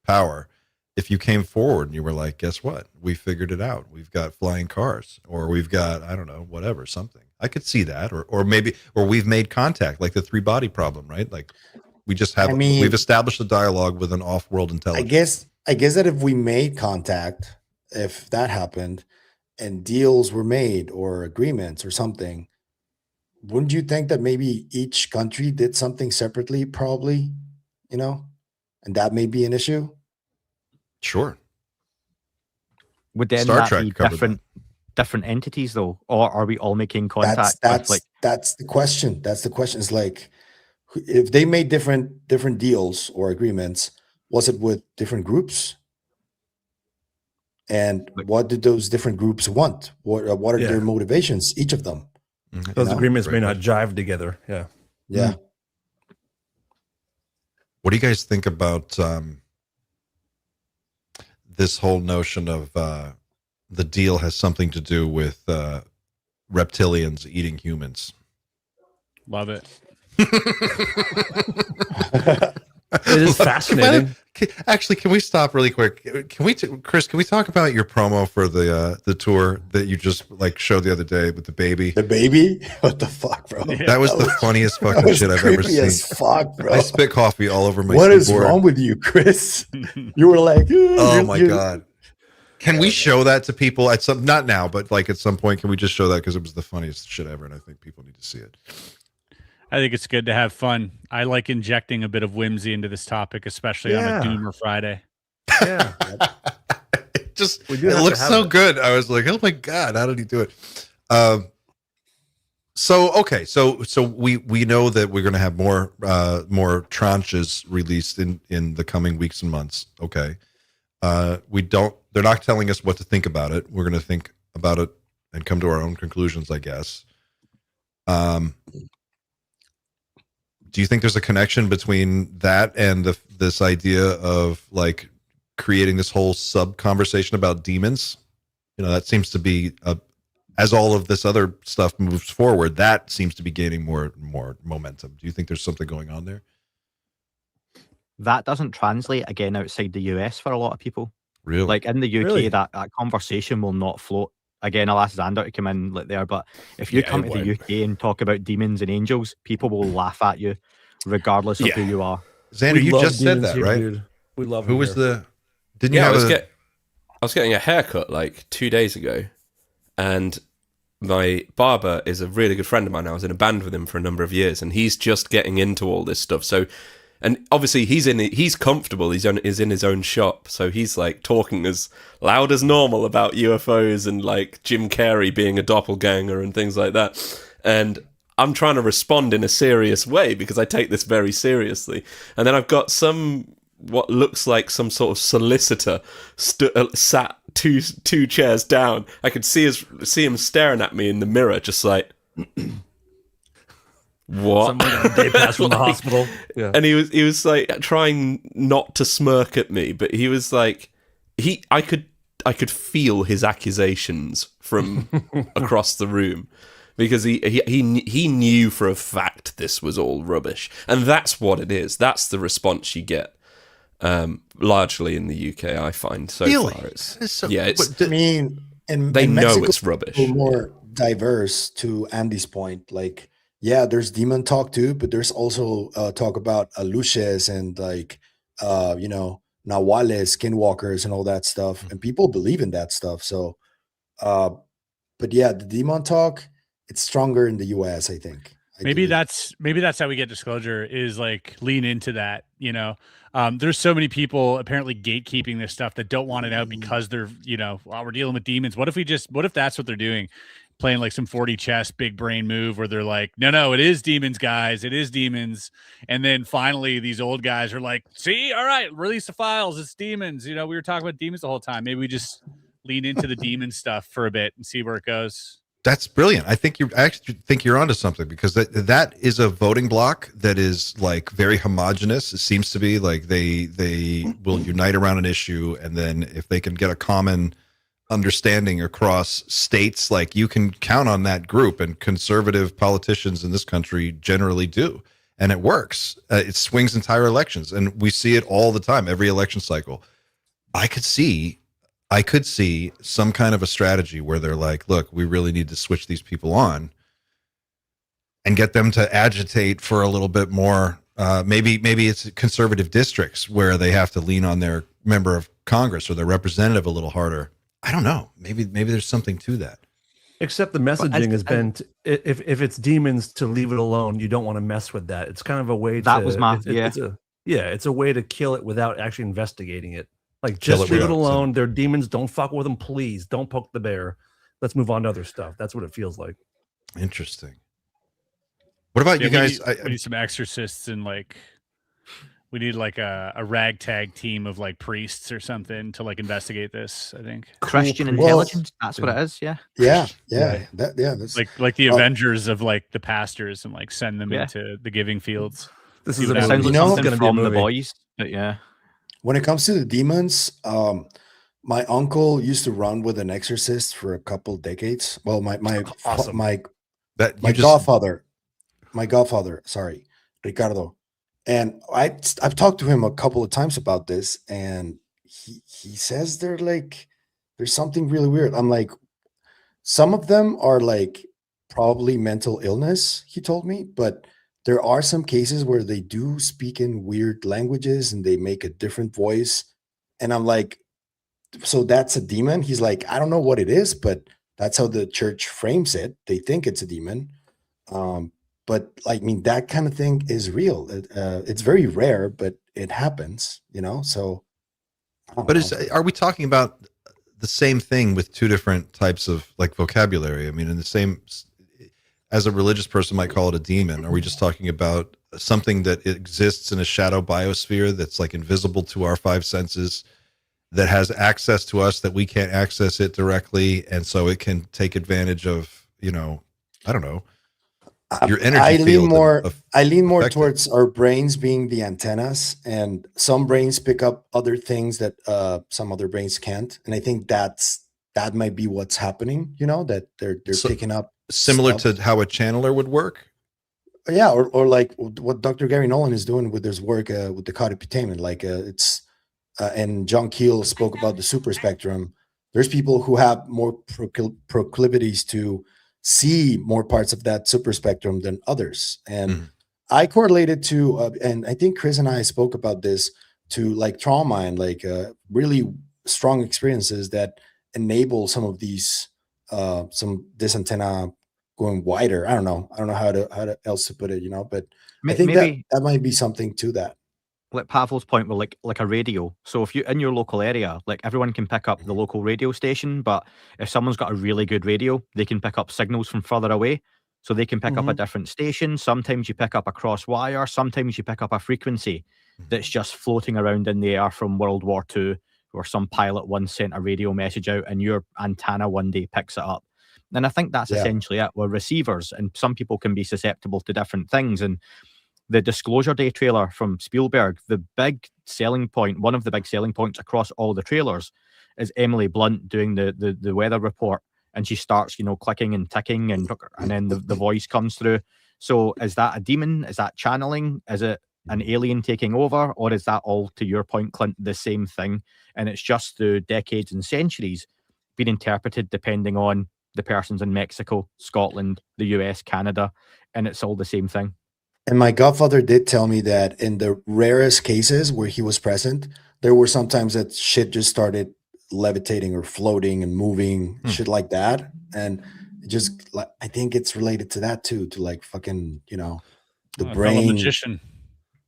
power. If you came forward and you were like, guess what? We figured it out. We've got flying cars, or we've got, I don't know, whatever, something. I could see that, or we've made contact, like the three body problem, right? Like we just have, we've established a dialogue with an off-world intelligence. I guess that if we made contact, if that happened and deals were made or agreements or something, wouldn't you think that maybe each country did something separately, probably, and that may be an issue? Sure. Would then Star that Trek be covered different entities though, or are we all making contact? That's the question. That's the question. It's like, if they made different deals or agreements, was it with different groups? And what did those different groups want? What are their motivations? Each of them. Those agreements may not jive together. Yeah. Yeah. What do you guys think about this whole notion of the deal has something to do with reptilians eating humans? Love it. It is fascinating. Actually, can we stop really quick? Can we, Chris? Can we talk about your promo for the tour that you just like showed the other day with the baby? The baby? What the fuck, bro? That was the funniest fucking shit I've ever seen. As fuck, bro. I spit coffee all over my. What is wrong with you, Chris? You were like, oh my god. Can we show that to people at some? Not now, but like at some point, can we just show that because it was the funniest shit ever, and I think people need to see it. I think it's good to have fun. I like injecting a bit of whimsy into this topic, especially on a Doomer Friday. Yeah. It looks so good. I was like, oh my god, how did he do it? So we know that we're going to have more tranches released in the coming weeks and months. Okay. They're not telling us what to think about it. We're going to think about it and come to our own conclusions, I guess. Do you think there's a connection between that and this idea of like creating this whole sub conversation about demons? You know, that seems to be as all of this other stuff moves forward, that seems to be gaining more momentum. Do you think there's something going on there? That doesn't translate again outside the US for a lot of people. Really? Like in the UK, that conversation will not float. Again, I'll ask Xander to come in there, but if you come to the UK and talk about demons and angels, people will laugh at you regardless of who you are. Xander, you just said that, right? Dude. We love who was the... Didn't you have I was getting a haircut like 2 days ago, and my barber is a really good friend of mine. I was in a band with him for a number of years, and he's just getting into all this stuff. So, and obviously he's comfortable. He's in his own shop, so he's like talking as loud as normal about UFOs and like Jim Carrey being a doppelganger and things like that. And I'm trying to respond in a serious way because I take this very seriously. And then I've got what looks like some sort of solicitor sat two chairs down. I could see him staring at me in the mirror, just like, what? Somebody on a day pass from the hospital. Yeah. And he was like trying not to smirk at me, but he was like, I could feel his accusations from across the room. Because he knew for a fact this was all rubbish, and that's what it is. That's the response you get, largely in the UK. I find so far. I mean, they know it's rubbish. More diverse, to Andy's point. Like, yeah, there's demon talk too, but there's also talk about aluches and like nahuales, skinwalkers, and all that stuff, and people believe in that stuff. So, but yeah, the demon talk. It's stronger in the US, I think. Maybe that's how we get disclosure, is like lean into that, you know. There's so many people apparently gatekeeping this stuff that don't want it out because they're, we're dealing with demons. What if that's what they're doing? Playing like some 40 chess big brain move where they're like, no, it is demons, guys. It is demons. And then finally these old guys are like, see, all right, release the files. It's demons. We were talking about demons the whole time. Maybe we just lean into the demon stuff for a bit and see where it goes. That's brilliant. I actually think you're onto something, because that is a voting block that is like very homogenous. It seems to be like they will unite around an issue, and then if they can get a common understanding across states, like you can count on that group, and conservative politicians in this country generally do, and it works. It swings entire elections, and we see it all the time, every election cycle. I could see some kind of a strategy where they're like, look, we really need to switch these people on and get them to agitate for a little bit more. Maybe it's conservative districts where they have to lean on their member of Congress or their representative a little harder. I don't know. Maybe there's something to that. Except the messaging has been, if it's demons, to leave it alone. You don't want to mess with that. It's kind of a way it's a way to kill it without actually investigating it. Like, just leave it alone. They're demons. Don't fuck with them, please. Don't poke the bear. Let's move on to other stuff. That's what it feels like. Interesting. What about you guys? We need some exorcists and like we need like a ragtag team of like priests or something to like investigate this. I think Christian intelligence. That's what it is. Yeah. Yeah. That's like the Avengers of like the pastors and like send them into the giving fields. This is it sounds like something from The Boys. But yeah. When it comes to the demons, my uncle used to run with an exorcist for a couple decades. Well, my godfather, sorry, Ricardo. And I've talked to him a couple of times about this, and he says there's something really weird. I'm like, some of them are like probably mental illness, he told me, but there are some cases where they do speak in weird languages and they make a different voice. And I'm like, so that's a demon? He's like, I don't know what it is, but that's how the church frames it. They think it's a demon. But like, I mean, that kind of thing is real. It's very rare, but it happens, you know? So, are we talking about the same thing with two different types of like vocabulary? I mean, in the same, as a religious person might call it a demon. Are we just talking about something that exists in a shadow biosphere that's like invisible to our five senses, that has access to us, that we can't access it directly, and so it can take advantage of, you know, I don't know, your energy I lean more towards our brains being the antennas, and some brains pick up other things that some other brains can't. And I think that might be what's happening, you know, that they're picking up similar stuff. to how a channeler would work. Yeah, or like what Dr. Gary Nolan is doing with his work with the codeputainment. Like it's and John Keel spoke about the super spectrum. There's people who have more proclivities to see more parts of that super spectrum than others. And I correlated to, and I think Chris and I spoke about this, to like trauma and like really strong experiences that enable some of these, this antenna going wider. I don't know how else to put it, you know, but I think that might be something to that. Like Pavlo's point with like a radio. So if you're in your local area, like everyone can pick up the local radio station, but if someone's got a really good radio, they can pick up signals from further away. So they can pick up a different station. Sometimes you pick up a cross wire. Sometimes you pick up a frequency that's just floating around in the air from World War II, where some pilot once sent a radio message out and your antenna one day picks it up. And I think that's essentially it. We're receivers, and some people can be susceptible to different things. And the Disclosure Day trailer from Spielberg, the big selling point, one of the big selling points across all the trailers, is Emily Blunt doing the weather report, and she starts, you know, clicking and ticking, and then the voice comes through. So is that a demon? Is that channeling? Is it an alien taking over? Or is that all, to your point, Clint, the same thing? And it's just through decades and centuries been interpreted depending on the person's in Mexico, Scotland, the US, Canada, and it's all the same thing. And my godfather did tell me that in the rarest cases where he was present, there were sometimes that shit just started levitating or floating and moving, shit like that. And it just, like, I think it's related to that too, to like fucking, you know, the brain. Magician.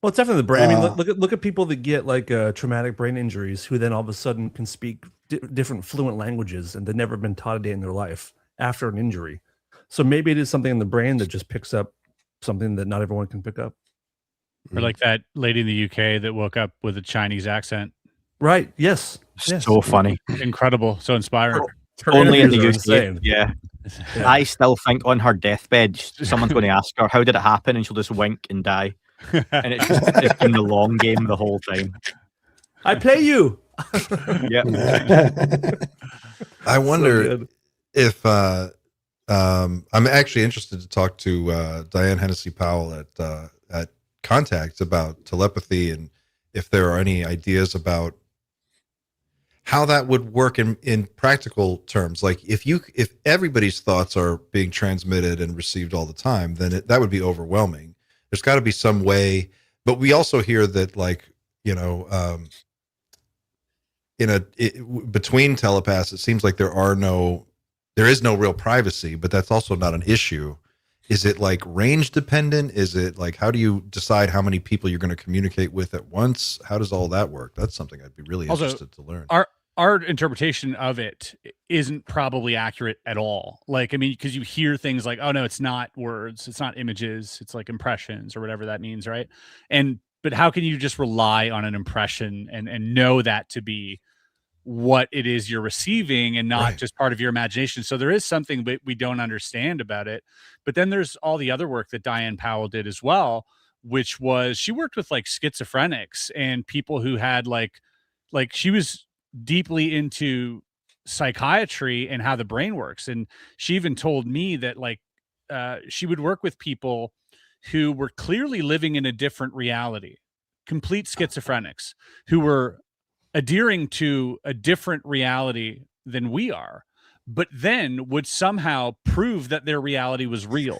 Well, it's definitely the brain. I mean, look at people that get like traumatic brain injuries who then all of a sudden can speak different fluent languages and they've never been taught a day in their life after an injury. So maybe it is something in the brain that just picks up something that not everyone can pick up. Or like that lady in the UK that woke up with a Chinese accent. Right. Yes. So funny. Incredible. So inspiring. Only in the UK. Yeah. I still think on her deathbed, someone's going to ask her, how did it happen? And she'll just wink and die. And it's been the long game the whole time. I play you. Yeah. I wonder if I'm actually interested to talk to Diane Hennessy Powell at Contact about telepathy, and if there are any ideas about how that would work in practical terms. Like if everybody's thoughts are being transmitted and received all the time, then that would be overwhelming. There's got to be some way, but we also hear that, like, you know, between telepaths, it seems like there is no real privacy, but that's also not an issue. Is it like range dependent? Is it like, how do you decide how many people you're going to communicate with at once? How does all that work? That's something I'd be really interested to learn. our interpretation of it isn't probably accurate at all. Like, I mean, because you hear things like, oh no, it's not words, it's not images, it's like impressions or whatever that means, right? But how can you just rely on an impression and know that to be what it is you're receiving and not just part of your imagination? So there is something that we don't understand about it. But then there's all the other work that Diane Powell did as well, which was she worked with like schizophrenics and people who had like she was deeply into psychiatry and how the brain works. And she even told me that like she would work with people who were clearly living in a different reality, complete schizophrenics who were adhering to a different reality than we are, but then would somehow prove that their reality was real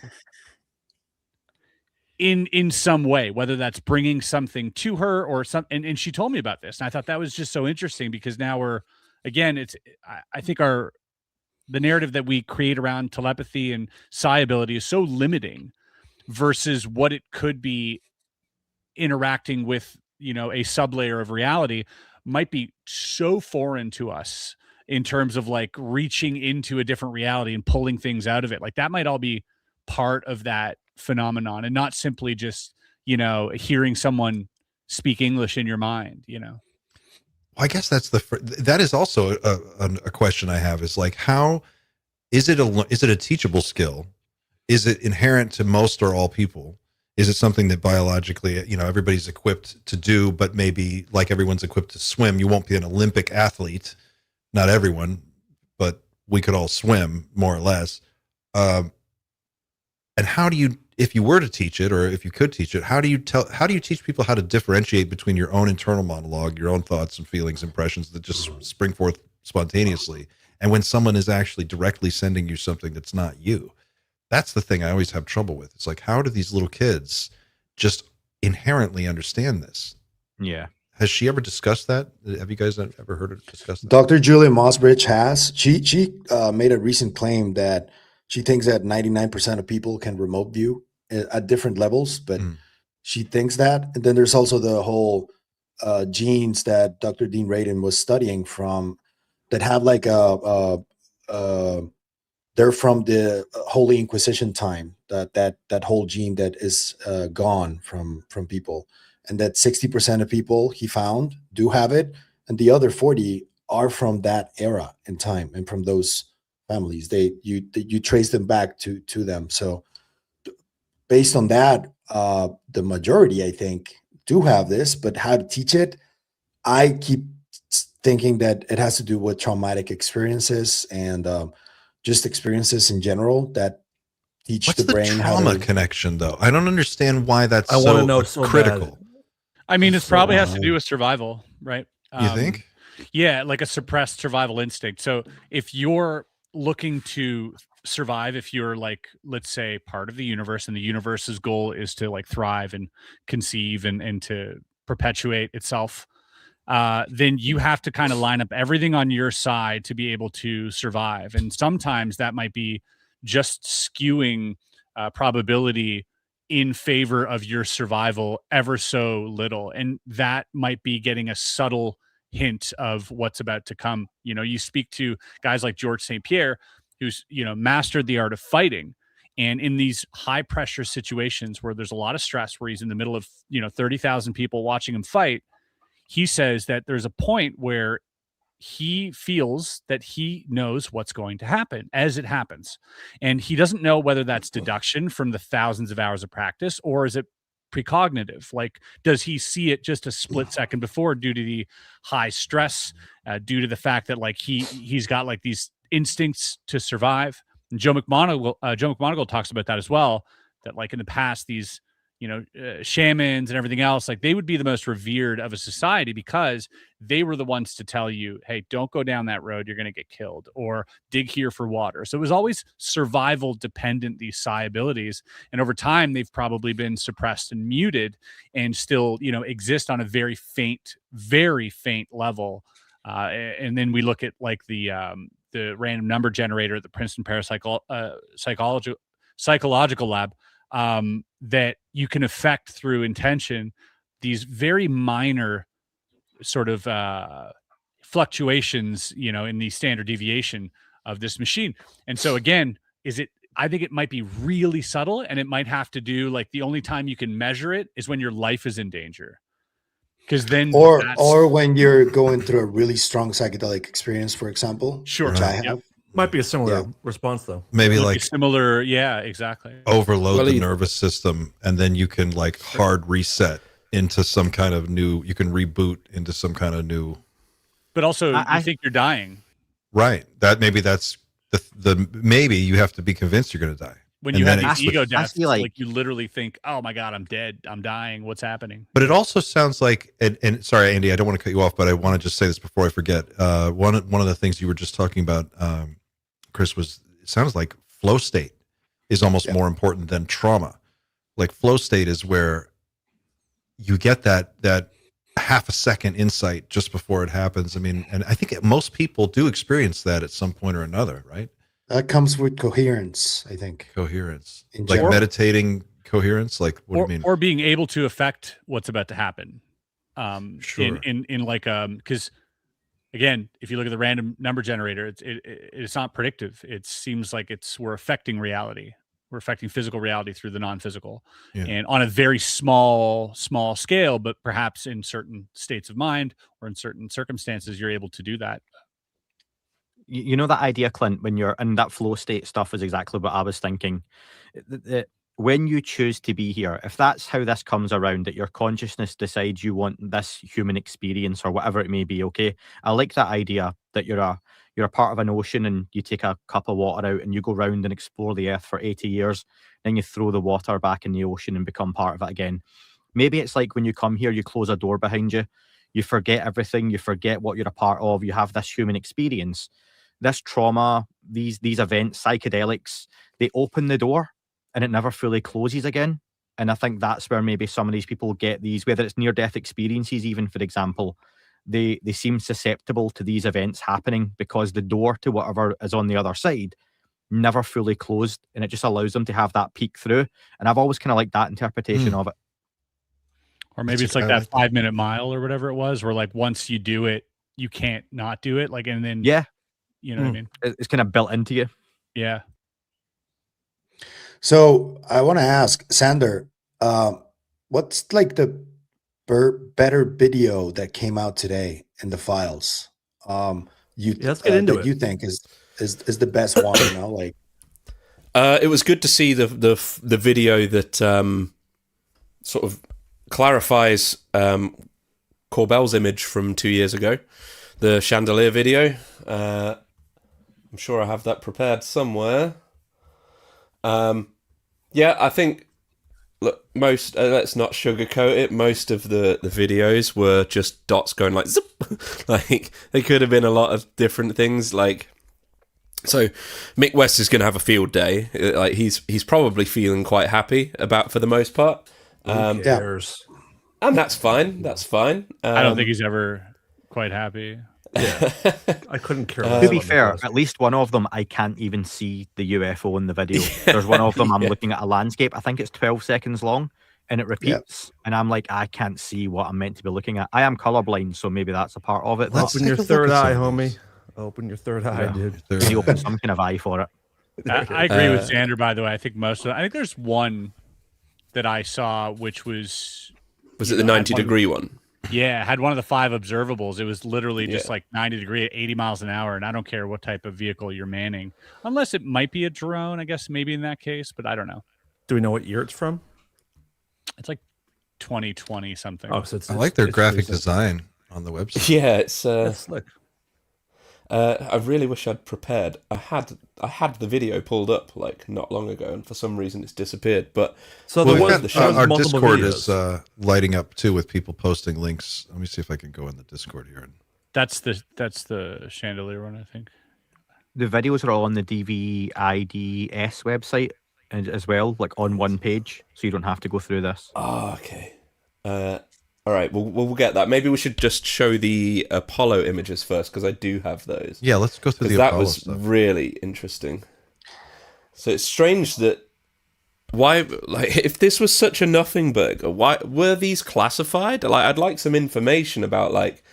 in some way, whether that's bringing something to her or something. And she told me about this, and I thought that was just so interesting, because now we're, again, I think the narrative that we create around telepathy and psi ability is so limiting versus what it could be interacting with, you know, a sublayer of reality might be so foreign to us in terms of like reaching into a different reality and pulling things out of it. Like that might all be part of that phenomenon and not simply just, you know, hearing someone speak English in your mind, you know? Well, I guess that is also a question I have, is like, how is it a teachable skill? Is it inherent to most or all people? Is it something that biologically, you know, everybody's equipped to do, but maybe like everyone's equipped to swim? You won't be an Olympic athlete, not everyone, but we could all swim more or less. And how do you, if you were to teach it, or if you could teach it, how do you teach people how to differentiate between your own internal monologue, your own thoughts and feelings, impressions that just spring forth spontaneously, and when someone is actually directly sending you something that's not you? That's the thing I always have trouble with. It's like, how do these little kids just inherently understand this? Yeah. Has she ever discussed that? Have you guys ever heard her discuss that? Dr. Julia Mossbridge has. She made a recent claim that she thinks that 99% of people can remote view at different levels, but she thinks that. And then there's also the whole genes that Dr. Dean Radin was studying from, that have like they're from the Holy Inquisition time, that whole gene that is gone from people, and that 60% of people he found do have it, and the other 40 are from that era in time and from those families. You trace them back to them. So based on that, the majority, I think, do have this, but how to teach it, I keep thinking that it has to do with traumatic experiences and just experiences in general that teach the brain how to. What's the trauma connection, though? I don't understand why that's so critical. Bad. I mean, it probably has to do with survival, right? You think? Yeah, like a suppressed survival instinct. So if you're looking to survive, if you're like, let's say, part of the universe, and the universe's goal is to like thrive and conceive and to perpetuate itself, then you have to kind of line up everything on your side to be able to survive. And sometimes that might be just skewing probability in favor of your survival ever so little. And that might be getting a subtle hint of what's about to come. You know, you speak to guys like George St. Pierre, who's, you know, mastered the art of fighting. And in these high pressure situations where there's a lot of stress, where he's in the middle of, you know, 30,000 people watching him fight, he says that there's a point where he feels that he knows what's going to happen as it happens. And he doesn't know whether that's deduction from the thousands of hours of practice, or is it precognitive? Like, does he see it just a split second before due to the high stress, due to the fact that like he's got like these instincts to survive? And Joe McMoneagle talks about that as well, that like in the past, these, you know, shamans and everything else, like they would be the most revered of a society because they were the ones to tell you, hey, don't go down that road, you're going to get killed, or dig here for water. So it was always survival dependent, these psi abilities. And over time, they've probably been suppressed and muted and still, you know, exist on a very faint level. And then we look at like the random number generator at the Princeton Psychological Lab, that you can affect through intention these very minor sort of fluctuations, in the standard deviation of this machine. And so again, I think it might be really subtle, and it might have to do, like, the only time you can measure it is when your life is in danger. Because then, or when you're going through a really strong psychedelic experience, for example, sure, which I have. Yep. Might be a similar response, though. Maybe like similar, yeah, exactly. Overload the nervous system, and then you can like hard reset into some kind of new. You can reboot into some kind of new. But also, I think you're dying. Right. That's the maybe you have to be convinced you're going to die. When you have these ego deaths, like you literally think, "Oh my God, I'm dead. I'm dying. What's happening?" But it also sounds like, and sorry, Andy, I don't want to cut you off, but I want to just say this before I forget. One of the things you were just talking about, Chris, it sounds like flow state is almost more important than trauma. Like flow state is where you get that half a second insight just before it happens. I mean, and I think most people do experience that at some point or another, right? That comes with coherence, I think. Coherence. Like meditating coherence? Like, what do you mean? Or being able to affect what's about to happen. Sure. In like, because again, if you look at the random number generator, it's not predictive. It seems like we're affecting reality. We're affecting physical reality through the non-physical, and on a very small scale, but perhaps in certain states of mind or in certain circumstances, you're able to do that. You know that idea, Clint, when you're in that flow state stuff is exactly what I was thinking. When you choose to be here, if that's how this comes around, that your consciousness decides you want this human experience or whatever it may be, okay? I like that idea that you're a part of an ocean and you take a cup of water out and you go round and explore the earth for 80 years, then you throw the water back in the ocean and become part of it again. Maybe it's like when you come here, you close a door behind you, you forget everything, you forget what you're a part of, you have this human experience. This trauma, these events, psychedelics, they open the door and it never fully closes again. And I think that's where maybe some of these people get these, whether it's near-death experiences, even, for example, they seem susceptible to these events happening because the door to whatever is on the other side never fully closed, and it just allows them to have that peek through. And I've always kind of liked that interpretation of it. Or maybe it's like that 5 minute mile or whatever it was, where like once you do it, you can't not do it. Like, and then you know what I mean? It's kind of built into you. Yeah. So I want to ask Sander, what's like the better video that came out today in the files? Let's get into it. You think is the best one? Like it was good to see the video that sort of clarifies Corbell's image from 2 years ago, the chandelier video. I'm sure I have that prepared somewhere. I think, look, most, let's not sugarcoat it, most of the videos were just dots going like zip. Like, they could have been a lot of different things. Like, so Mick West is going to have a field day. Like, he's probably feeling quite happy for the most part. Who cares? And that's fine. That's fine. I don't think he's ever quite happy. Yeah, I couldn't care. To be fair, at least one of them I can't even see the UFO in the video. There's one of them I'm looking at a landscape. I think it's 12 seconds long, and it repeats, and I'm like, I can't see what I'm meant to be looking at. I am colorblind, so maybe that's a part of it. Open your third eye, homie. Open your third eye, dude. You open some kind of eye for it. I agree with Sander, by the way. I think I think there's one that I saw, which was it the 90-degree one? Yeah, had one of the 5 observables. It was literally just like 90 degree at 80 miles an hour. And I don't care what type of vehicle you're manning, unless it might be a drone, I guess, maybe in that case, but I don't know. Do we know what year it's from? It's like 2020 something. Oh, so I like their graphic design on the website. Yeah, it's slick. I really wish I'd prepared. I had the video pulled up like not long ago, and for some reason it's disappeared. But so our Discord is lighting up too with people posting links. Let me see if I can go in the Discord here. That's the chandelier one, I think. The videos are all on the DVIDS website as well, like on one page, so you don't have to go through this. Oh, okay. All right, we'll get that. Maybe we should just show the Apollo images first, because I do have those. Yeah, let's go through the Apollo stuff. That was stuff. really interesting. So it's strange that if this was such a nothing burger, why were these classified? Like, I'd like some information about like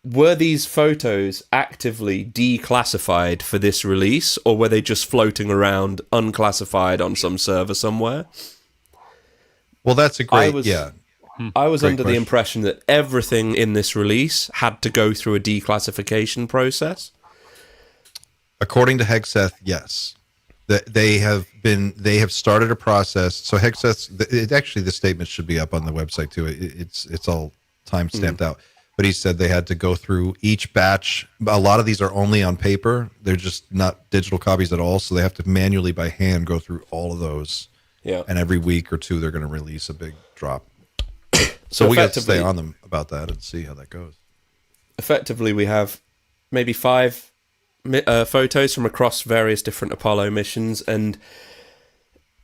were these photos actively declassified for this release, or were they just floating around unclassified on some server somewhere? Well, that's a great, I was great under question. the impression that everything in this release had to go through a declassification process. According to Hegseth, yes. They have started a process. So Hegseth, actually the statement should be up on the website too. It's all time stamped out. But he said they had to go through each batch. A lot of these are only on paper. They're just not digital copies at all. So they have to manually by hand go through all of those. Yeah. And every week or two, they're going to release a big drop. So we got to stay on them about that and see how that goes. Effectively, we have maybe 5 photos from across various different Apollo missions, and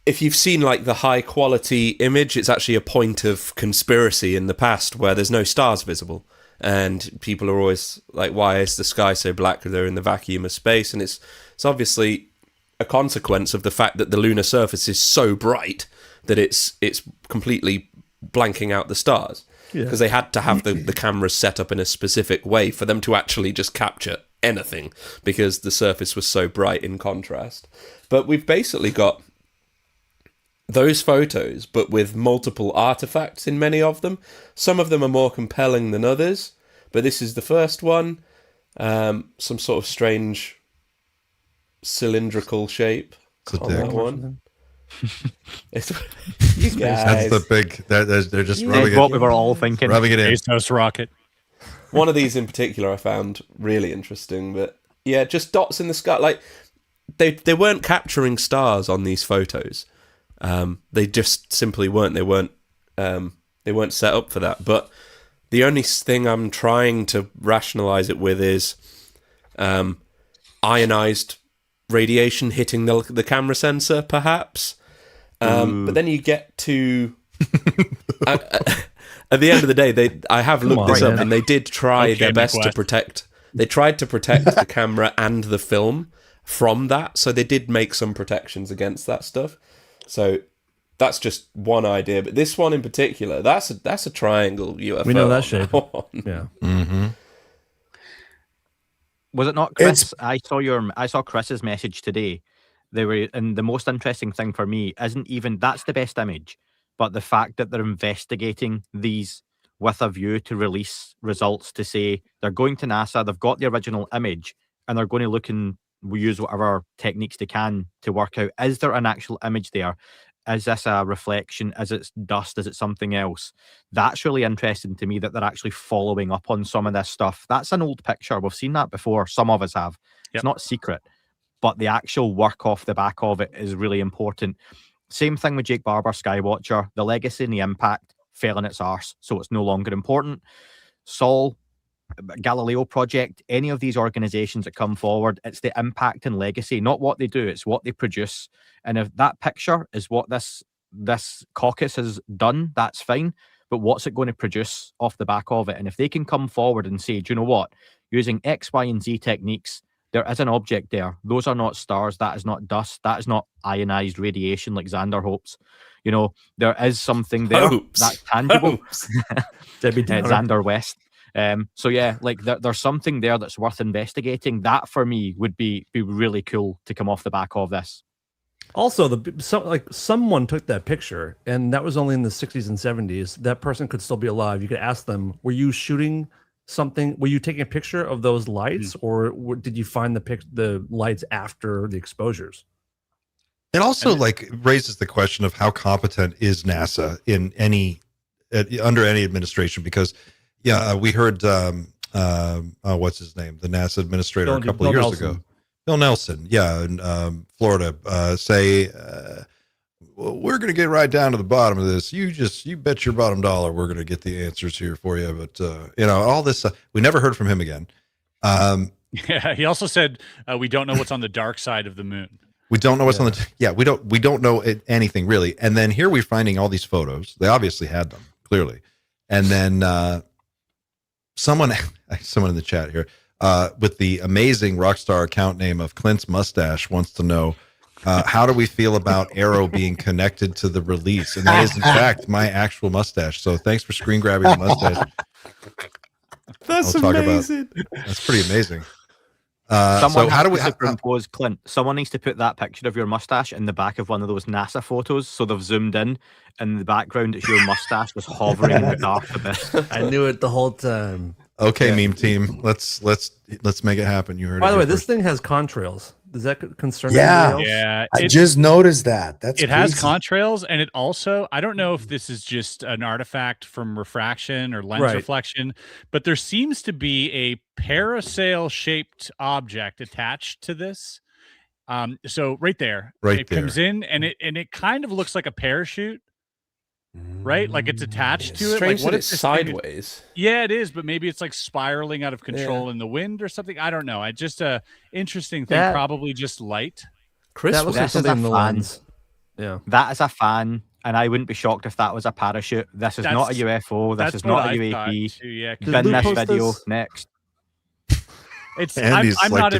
if you've seen like the high quality image, it's actually a point of conspiracy in the past where there's no stars visible, and people are always like, why is the sky so black? They're in the vacuum of space, and it's obviously a consequence of the fact that the lunar surface is so bright that it's completely blanking out the stars, because they had to have the cameras set up in a specific way for them to actually just capture anything, because the surface was so bright in contrast. But we've basically got those photos, but with multiple artifacts in many of them. Some of them are more compelling than others, but this is the first one. Some sort of strange cylindrical shape on that one. You guys. That's the big. They're just rubbing what it. we were all thinking. Rubbing it in. ASOS rocket. One of these in particular I found really interesting, but yeah, just dots in the sky. Like they weren't capturing stars on these photos. They just simply weren't. They weren't set up for that. But the only thing I'm trying to rationalize it with is ionized radiation hitting the camera sensor, perhaps. But then you get to at the end of the day, I have looked this up, and they did try their best to protect. They tried to protect the camera and the film from that, so they did make some protections against that stuff. So that's just one idea, but this one in particular, that's a triangle UFO. We know that shape. Yeah. Mm-hmm. Was it not, Chris? I saw Chris's message today. They were, and the most interesting thing for me isn't even that's the best image, but the fact that they're investigating these with a view to release results to say they're going to NASA, they've got the original image, and they're going to look and use whatever techniques they can to work out, is there an actual image there? Is this a reflection? Is it dust? Is it something else? That's really interesting to me that they're actually following up on some of this stuff. That's an old picture. We've seen that before. Some of us have. It's not secret, but the actual work off the back of it is really important. Same thing with Jake Barber, Skywatcher. The legacy and the impact fell in its arse, so it's no longer important. Sol, Galileo Project, any of these organizations that come forward, it's the impact and legacy, not what they do, it's what they produce. And if that picture is what this caucus has done, that's fine. But what's it going to produce off the back of it? And if they can come forward and say, do you know what? Using X, Y, and Z techniques, there is an object there. Those are not stars. That is not dust. That is not ionized radiation like Xander hopes. You know, there is something there that's tangible. Xander West. So yeah, like there's something there that's worth investigating. That for me would be really cool to come off the back of this. Also, someone took that picture, and that was only in the 60s and 70s. That person could still be alive. You could ask them, were you shooting something? Were you taking a picture of those lights, or did you find the lights after the exposures? It also raises the question of how competent is NASA in under any administration, because we heard what's his name, the NASA administrator a couple of years ago, Bill Nelson, in Florida, say we're going to get right down to the bottom of this. You bet your bottom dollar we're going to get the answers here for you. But all this we never heard from him again. Yeah, he also said we don't know what's on the dark side of the moon. We don't know what's on the we don't know anything really. And then here we're finding all these photos. They obviously had them clearly. And then someone in the chat here with the amazing rockstar account name of Clint's Mustache wants to know how do we feel about Arrow being connected to the release? And that is in fact my actual mustache. So thanks for screen grabbing the mustache. That's amazing. That's pretty amazing. Someone how do we superimpose Clint? Someone needs to put that picture of your mustache in the back of one of those NASA photos, so they've zoomed in, and in the background it's your mustache just hovering in the dark abyss. I knew it the whole time. Okay, meme team, let's make it happen. You heard. By the way, this thing has contrails. Does that concern Yeah, anybody else? Yeah, I just noticed that. It has contrails, and it also, I don't know if this is just an artifact from refraction or lens reflection, but there seems to be a parasail shaped object attached to this. So right there, it comes in, and it kind of looks like a parachute. Right, like it's attached to it. Strange like what that it's sideways. Yeah, it is, but maybe it's like spiraling out of control in the wind or something. I don't know. I just interesting thing. Probably just light. Chris, that looks like something in the lens. Yeah, that is a fan, and I wouldn't be shocked if that was a parachute. This is not a UFO. This is not a UAP. Yeah, bin this video next. It's I'm not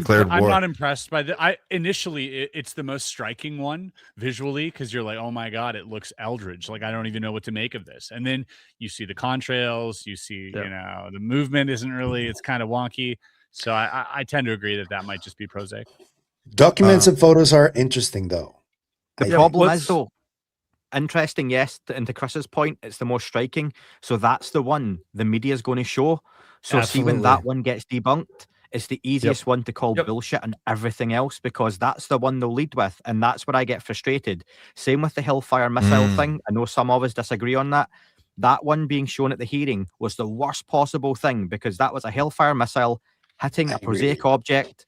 impressed by the initially it's the most striking one visually because you're like, oh my god, it looks eldritch. Like I don't even know what to make of this. And then you see the contrails, you see, you know, the movement isn't really, it's kind of wonky. So I tend to agree that might just be prosaic. Documents and photos are interesting though. The problem is though, interesting, yes, and to Chris's point, it's the most striking. So that's the one the media is going to show. So see when that one gets debunked, it's the easiest one to call bullshit and everything else because that's the one they'll lead with. And that's where I get frustrated. Same with the Hellfire missile thing. I know some of us disagree on that. That one being shown at the hearing was the worst possible thing because that was a Hellfire missile hitting a prosaic object,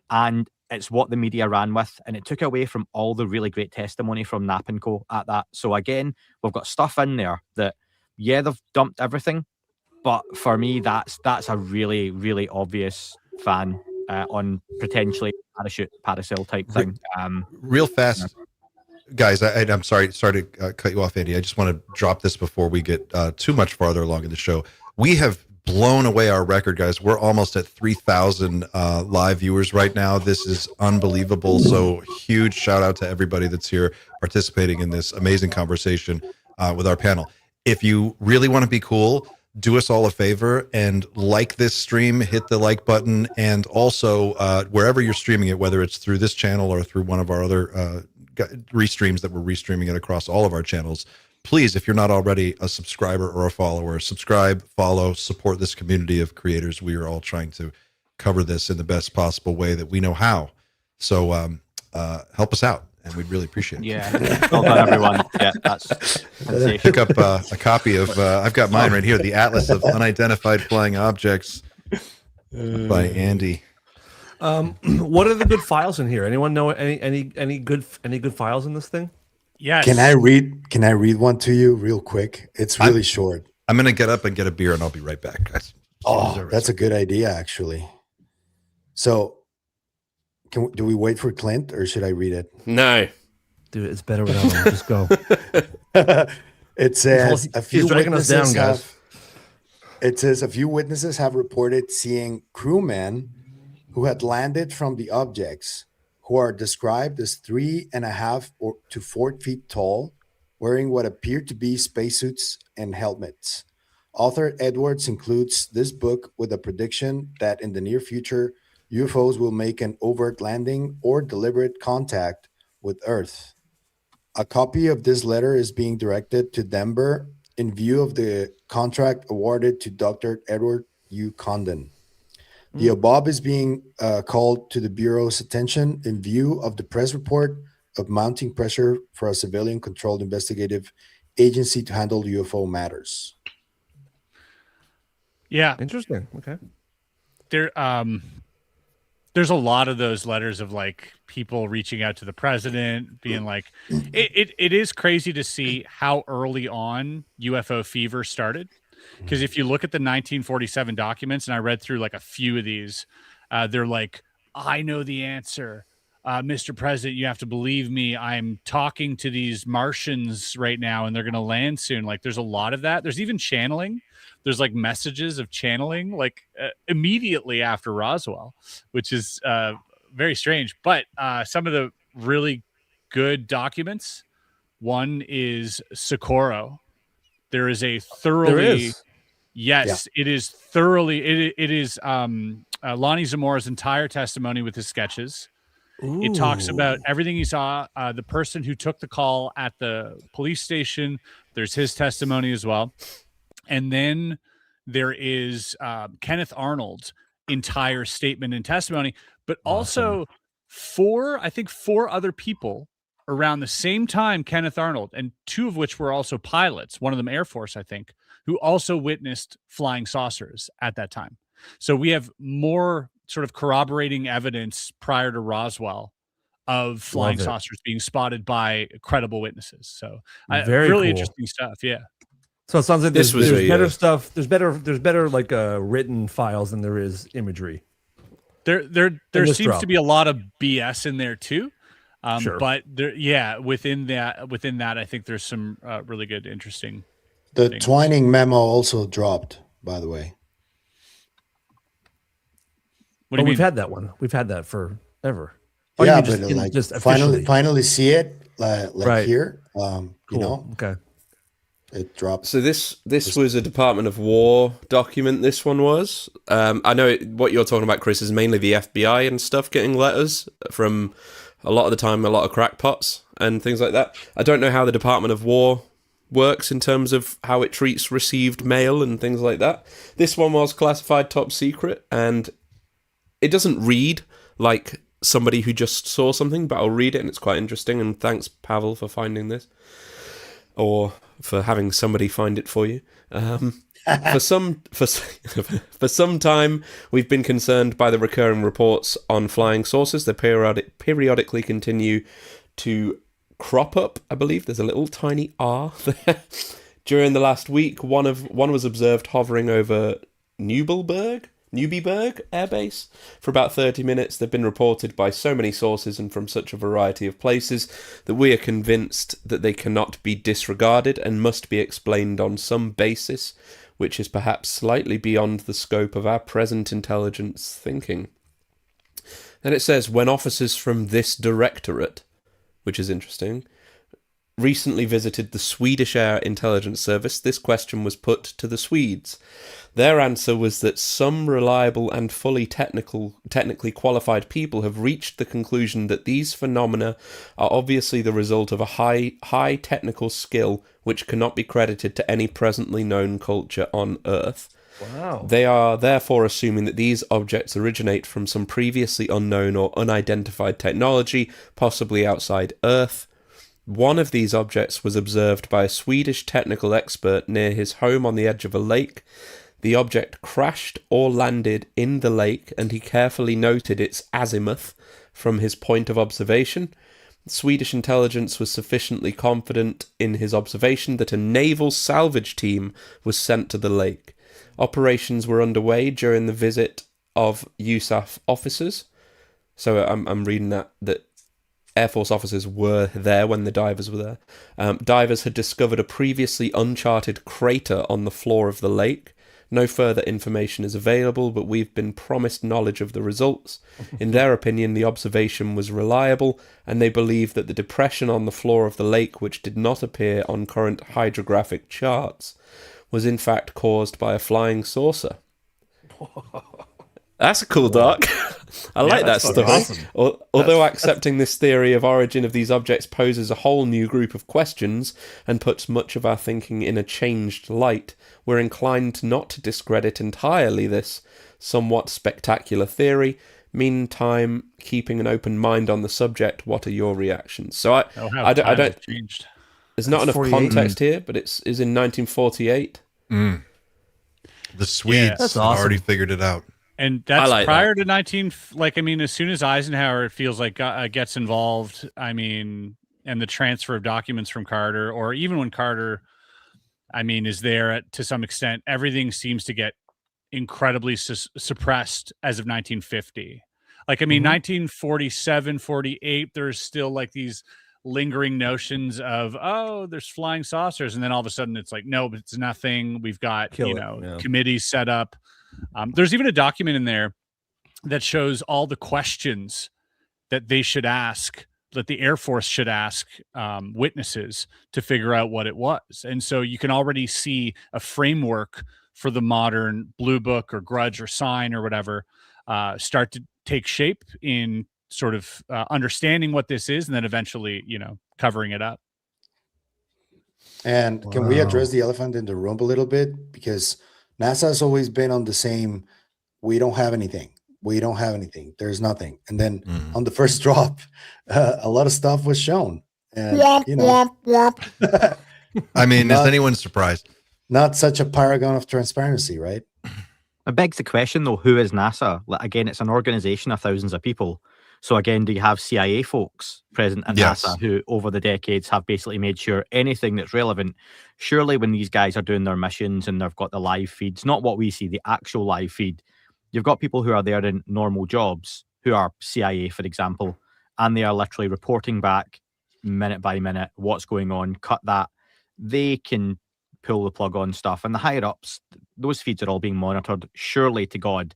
and it's what the media ran with. And it took away from all the really great testimony from Knapp and Co. at that. So again, we've got stuff in there that, yeah, they've dumped everything. But for me, that's a really, really obvious fan on potentially parasail type thing. Real fast, guys. I'm sorry to cut you off, Andy. I just want to drop this before we get too much farther along in the show. We have blown away our record, guys. We're almost at 3,000 live viewers right now. This is unbelievable. So huge shout out to everybody that's here participating in this amazing conversation with our panel. If you really want to be cool, do us all a favor and like this stream, hit the like button, and also wherever you're streaming it, whether it's through this channel or through one of our other restreams that we're restreaming it across all of our channels, please, if you're not already a subscriber or a follower, subscribe, follow, support this community of creators. We are all trying to cover this in the best possible way that we know how. So help us out. And we'd really appreciate it. Yeah, well done, everyone. Yeah, that's pick up a copy of. I've got mine right here, the Atlas of Unidentified Flying Objects by Andy. What are the good files in here? Anyone know any good files in this thing? Yes. Can I read one to you real quick? It's really short. I'm gonna get up and get a beer, and I'll be right back, guys. Oh, that's a good idea, actually. So. Do we wait for Clint or should I read it? No. Dude, it's better without him. Just go. It says a few witnesses have reported seeing crewmen who had landed from the objects who are described as 3.5 to 4 feet tall, wearing what appear to be spacesuits and helmets. Author Edwards includes this book with a prediction that in the near future, UFOs will make an overt landing or deliberate contact with Earth. A copy of this letter is being directed to Denver in view of the contract awarded to Dr. Edward U. Condon. The above is being called to the Bureau's attention in view of the press report of mounting pressure for a civilian-controlled investigative agency to handle UFO matters. Yeah. Interesting. Okay. There's a lot of those letters of like people reaching out to the president being like, it is crazy to see how early on UFO fever started. Because if you look at the 1947 documents, and I read through like a few of these, they're like, I know the answer. Mr. President, you have to believe me. I'm talking to these Martians right now and they're going to land soon. Like there's a lot of that. There's even channeling. There's like messages of channeling like immediately after Roswell, which is very strange. But some of the really good documents, one is Socorro. There is a thoroughly Yes, it is thoroughly. It is Lonnie Zamora's entire testimony with his sketches. Ooh. It talks about everything he saw. The person who took the call at the police station. There's his testimony as well, and then there is Kenneth Arnold's entire statement and testimony, but also four other people around the same time, Kenneth Arnold, and two of which were also pilots, one of them Air Force, I think, who also witnessed flying saucers at that time. So we have more sort of corroborating evidence prior to Roswell of flying saucers being spotted by credible witnesses. So very really cool. Interesting stuff. Yeah. So it sounds like there's better stuff. There's better like written files than there is imagery. There seems to be a lot of BS in there too. Sure. But within that, I think there's some really good, interesting. The things. Twining memo also dropped, by the way. What do you mean? We've had that one. We've had that forever. Yeah, but like just finally see it right here. Cool. You know, okay. It dropped. So this was a Department of War document. This one was. I know what you're talking about, Chris, is mainly the FBI and stuff getting letters from a lot of the time, a lot of crackpots and things like that. I don't know how the Department of War works in terms of how it treats received mail and things like that. This one was classified top secret, and it doesn't read like somebody who just saw something, but I'll read it and it's quite interesting. And thanks, Pavel, for finding this, or for having somebody find it for you. For some time, we've been concerned by the recurring reports on flying saucers. They periodically continue to crop up. I believe there's a little tiny R there. During the last week, one was observed hovering over Newbyberg Air Base for about 30 minutes. They've been reported by so many sources and from such a variety of places that we are convinced that they cannot be disregarded and must be explained on some basis, which is perhaps slightly beyond the scope of our present intelligence thinking. Then it says, when officers from this directorate, which is interesting, recently visited the Swedish Air Intelligence Service, this question was put to the Swedes. Their answer was that some reliable and fully technically qualified people have reached the conclusion that these phenomena are obviously the result of a high technical skill which cannot be credited to any presently known culture on Earth. Wow. They are therefore assuming that these objects originate from some previously unknown or unidentified technology, possibly outside Earth. One of these objects was observed by a Swedish technical expert near his home on the edge of a lake. The object crashed or landed in the lake, and he carefully noted its azimuth from his point of observation. Swedish intelligence was sufficiently confident in his observation that a naval salvage team was sent to the lake. Operations were underway during the visit of USAF officers. So I'm reading that Air Force officers were there when the divers were there. Divers had discovered a previously uncharted crater on the floor of the lake. No further information is available, but we've been promised knowledge of the results. In their opinion, the observation was reliable, and they believe that the depression on the floor of the lake, which did not appear on current hydrographic charts, was in fact caused by a flying saucer. That's a cool dark. I like that stuff. Awesome. Although accepting this theory of origin of these objects poses a whole new group of questions and puts much of our thinking in a changed light, we're inclined not to discredit entirely this somewhat spectacular theory. Meantime, keeping an open mind on the subject, what are your reactions? So I don't changed. There's not enough context here, but is in 1948. The Swedes had already figured it out. And that's prior to 19. Like, I mean, as soon as Eisenhower, it feels like gets involved. I mean, and the transfer of documents from Carter, or even when Carter, I mean, is there to some extent, everything seems to get incredibly suppressed as of 1950. Like, I mean, 1947, 48, there's still like these lingering notions of, oh, there's flying saucers. And then all of a sudden it's like, no, but it's nothing. We've got, committees set up. There's even a document in there that shows all the questions that they should ask, that the Air Force should ask witnesses to figure out what it was. And so you can already see a framework for the modern Blue Book or Grudge or Sign or whatever start to take shape in sort of understanding what this is, and then eventually, covering it up. And can we address the elephant in the room a little bit? Because NASA has always been on the same, we don't have anything. We don't have anything. There's nothing. And then on the first drop, a lot of stuff was shown. And, I mean, is anyone surprised? Not such a paragon of transparency, right? It begs the question, though, who is NASA? Again, it's an organization of thousands of people. So again, do you have CIA folks present at NASA who over the decades have basically made sure anything that's relevant, surely when these guys are doing their missions and they've got the live feeds, not what we see, the actual live feed, you've got people who are there in normal jobs, who are CIA, for example, and they are literally reporting back minute by minute what's going on, cut that. They can pull the plug on stuff. And the higher-ups, those feeds are all being monitored, surely to God,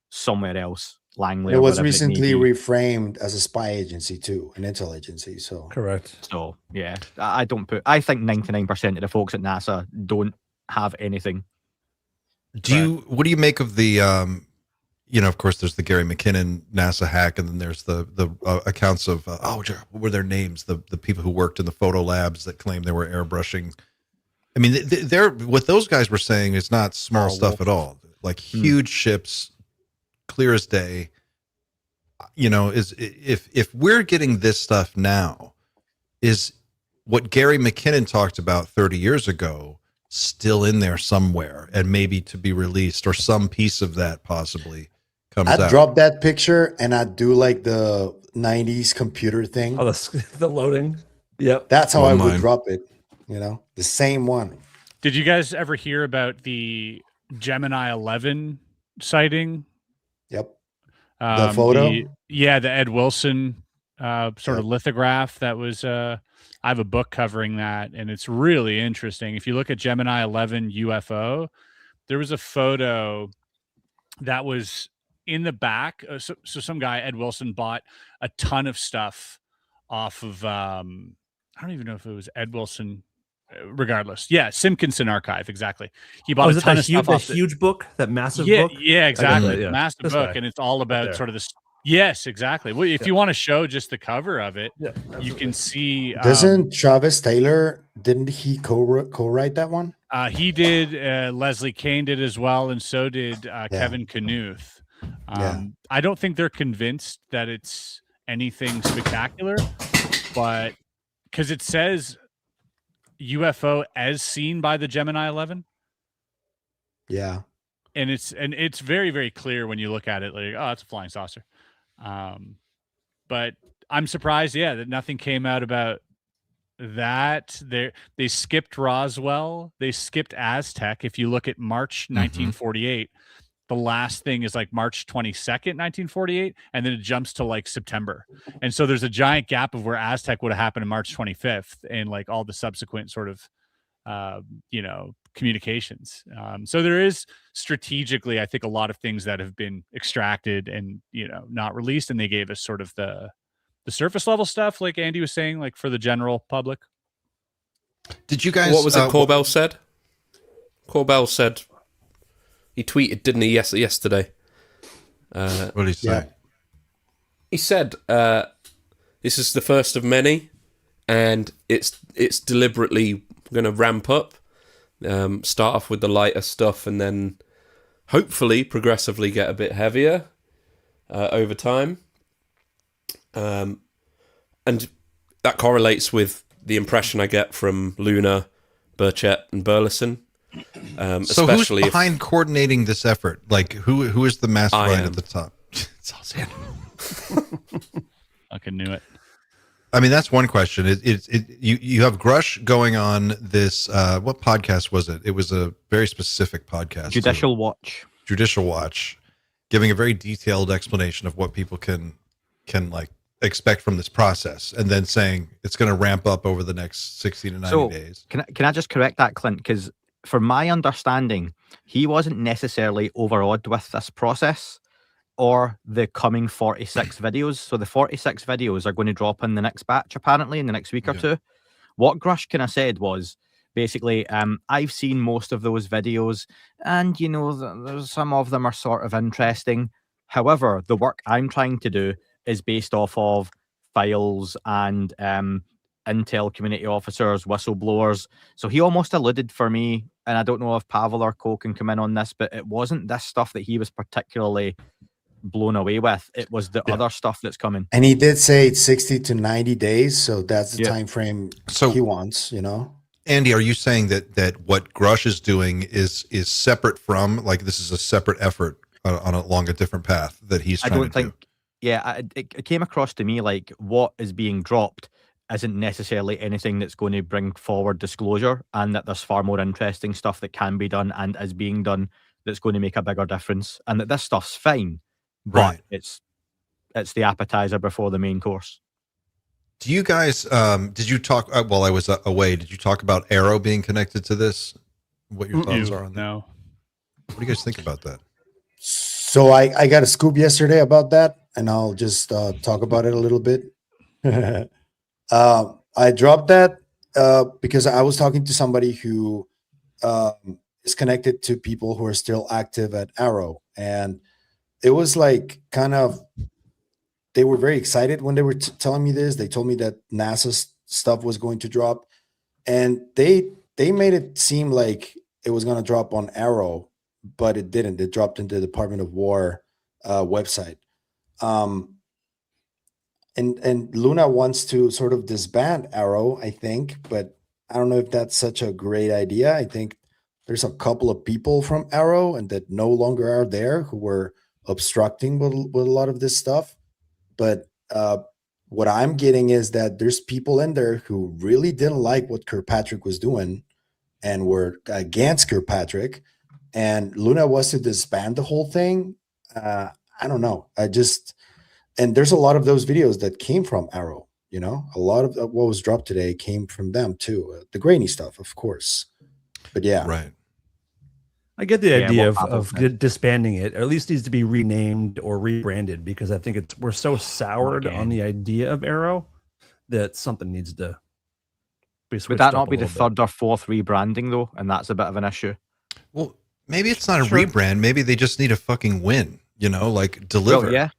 somewhere else. Langley. It was recently reframed as a spy agency too, an intel agency. So correct. So yeah, I think 99% of the folks at NASA don't have anything. What do you make of the of course there's the Gary McKinnon NASA hack, and then there's the accounts of what were their names, the people who worked in the photo labs that claimed they were airbrushing. I mean, they're what those guys were saying is not small stuff at all. Like huge ships, clear as day. Is if we're getting this stuff now, is what Gary McKinnon talked about 30 years ago still in there somewhere, and maybe to be released, or some piece of that possibly comes out? I'd drop that picture and I'd do like the 90s computer thing. Oh, the loading. Yep. That's how I would drop it. The same one. Did you guys ever hear about the Gemini 11 sighting? Yep. The photo? The Ed Wilson sort of lithograph that was I have a book covering that, and it's really interesting. If you look at Gemini 11 UFO, there was a photo that was in the back. So some guy, Ed Wilson, bought a ton of stuff off of I don't even know if it was Ed Wilson. Regardless, Simpkinson Archive, exactly. He bought a ton of stuff off that huge book, that massive book. Yeah, exactly. Massive book, and it's all about sort of this. Yes, exactly. Well, if you want to show just the cover of it, you can see. Doesn't Travis Taylor? Didn't he co-write that one? He did. Leslie Kane did as well, and so did Kevin Knuth. I don't think they're convinced that it's anything spectacular, but because it says UFO as seen by the Gemini 11. Yeah. And it's very, very clear when you look at it, like, oh, it's a flying saucer. But I'm surprised, that nothing came out about that. They skipped Roswell. They skipped Aztec. If you look at March 1948, the last thing is like March 22nd, 1948, and then it jumps to like September. And so there's a giant gap of where Aztec would have happened on March 25th and like all the subsequent sort of, communications. So there is strategically, I think, a lot of things that have been extracted and, not released. And they gave us sort of the surface level stuff, like Andy was saying, like for the general public. Did you guys... What was it Corbell said? Corbell said... He tweeted, didn't he, yesterday? What did he say? Yeah. He said, this is the first of many, and it's deliberately going to ramp up, start off with the lighter stuff, and then hopefully progressively get a bit heavier over time. And that correlates with the impression I get from Luna, Burchett, and Burleson. So who's behind coordinating this effort? Like who is the mastermind at the top? It's all Xander. I knew it. I mean, that's one question. You have Grush going on this. What podcast was it? It was a very specific podcast. Judicial Watch, giving a very detailed explanation of what people can like expect from this process, and then saying it's going to ramp up over the next 60 to 90 days. Can I just correct that, Clint? Because from my understanding, he wasn't necessarily overawed with this process or the coming 46 videos. So the 46 videos are going to drop in the next batch, apparently, in the next week or two. What Grush kind of said was, Basically, I've seen most of those videos, and there's some of them are sort of interesting. However, the work I'm trying to do is based off of files and intel community officers, whistleblowers. So he almost alluded for me, and I don't know if Pavel or Cole can come in on this, but it wasn't this stuff that he was particularly blown away with. It was the other stuff that's coming. And he did say it's 60 to 90 days, so that's the time frame he wants, Andy, are you saying that what Grush is doing is separate from, like, this is a separate effort along a different path that he's trying to do? Yeah, it came across to me like what is being dropped isn't necessarily anything that's going to bring forward disclosure, and that there's far more interesting stuff that can be done and is being done that's going to make a bigger difference, and that this stuff's fine, but it's the appetizer before the main course. Do you guys, did you talk, while I was away, did you talk about Arrow being connected to this? What your thoughts are on that? No. What do you guys think about that? So I got a scoop yesterday about that, and I'll just talk about it a little bit. I dropped that because I was talking to somebody who is connected to people who are still active at Arrow, and it was like kind of, they were very excited when they were telling me this. They told me that NASA stuff was going to drop, and they made it seem like it was going to drop on Arrow, but it didn't. It dropped into the Department of War website. And Luna wants to sort of disband Arrow, I think, but I don't know if that's such a great idea. I think there's a couple of people from Arrow and that no longer are there who were obstructing with a lot of this stuff. But what I'm getting is that there's people in there who really didn't like what Kirkpatrick was doing and were against Kirkpatrick, and Luna wants to disband the whole thing. I don't know. And there's a lot of those videos that came from Arrow, a lot of what was dropped today came from them too. The grainy stuff, of course, but yeah. Right. I get the idea of disbanding it, or at least needs to be renamed or rebranded, because I think we're so soured on the idea of Arrow that something needs to be switched. Would that not be the third or fourth rebranding though? And that's a bit of an issue. Well, maybe it's not a rebrand. Maybe they just need a fucking win, like deliver. Well, yeah.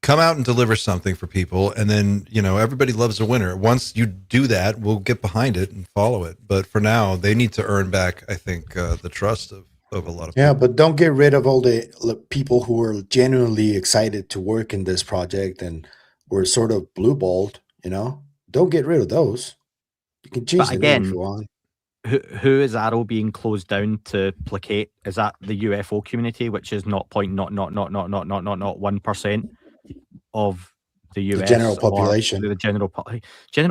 Come out and deliver something for people, and then everybody loves a winner. Once you do that, we'll get behind it and follow it. But for now, they need to earn back, I think, the trust of a lot of people. Yeah, but don't get rid of all the people who were genuinely excited to work in this project and were sort of blue-balled. Don't get rid of those. You can change the name if you want. Who is Arrow being closed down to placate? Is that the UFO community, which is 0.00001% of the US, the general population? The general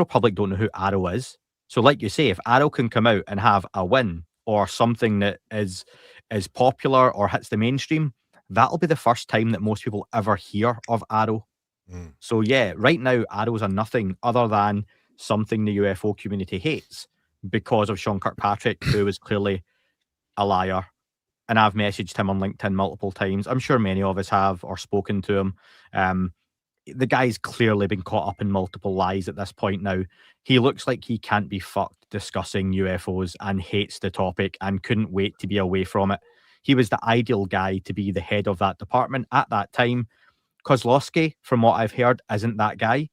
public don't know who Arrow is. So, like you say, if Arrow can come out and have a win or something that is popular or hits the mainstream, that'll be the first time that most people ever hear of Arrow. So, yeah, right now Arrow's are nothing other than something the UFO community hates because of Sean Kirkpatrick, who is clearly a liar. And I've messaged him on LinkedIn multiple times. I'm sure many of us have, or spoken to him. The guy's clearly been caught up in multiple lies at this point now. He looks like he can't be fucked discussing UFOs and hates the topic and couldn't wait to be away from it. He was the ideal guy to be the head of that department at that time. Kozlowski, from what I've heard, isn't that guy.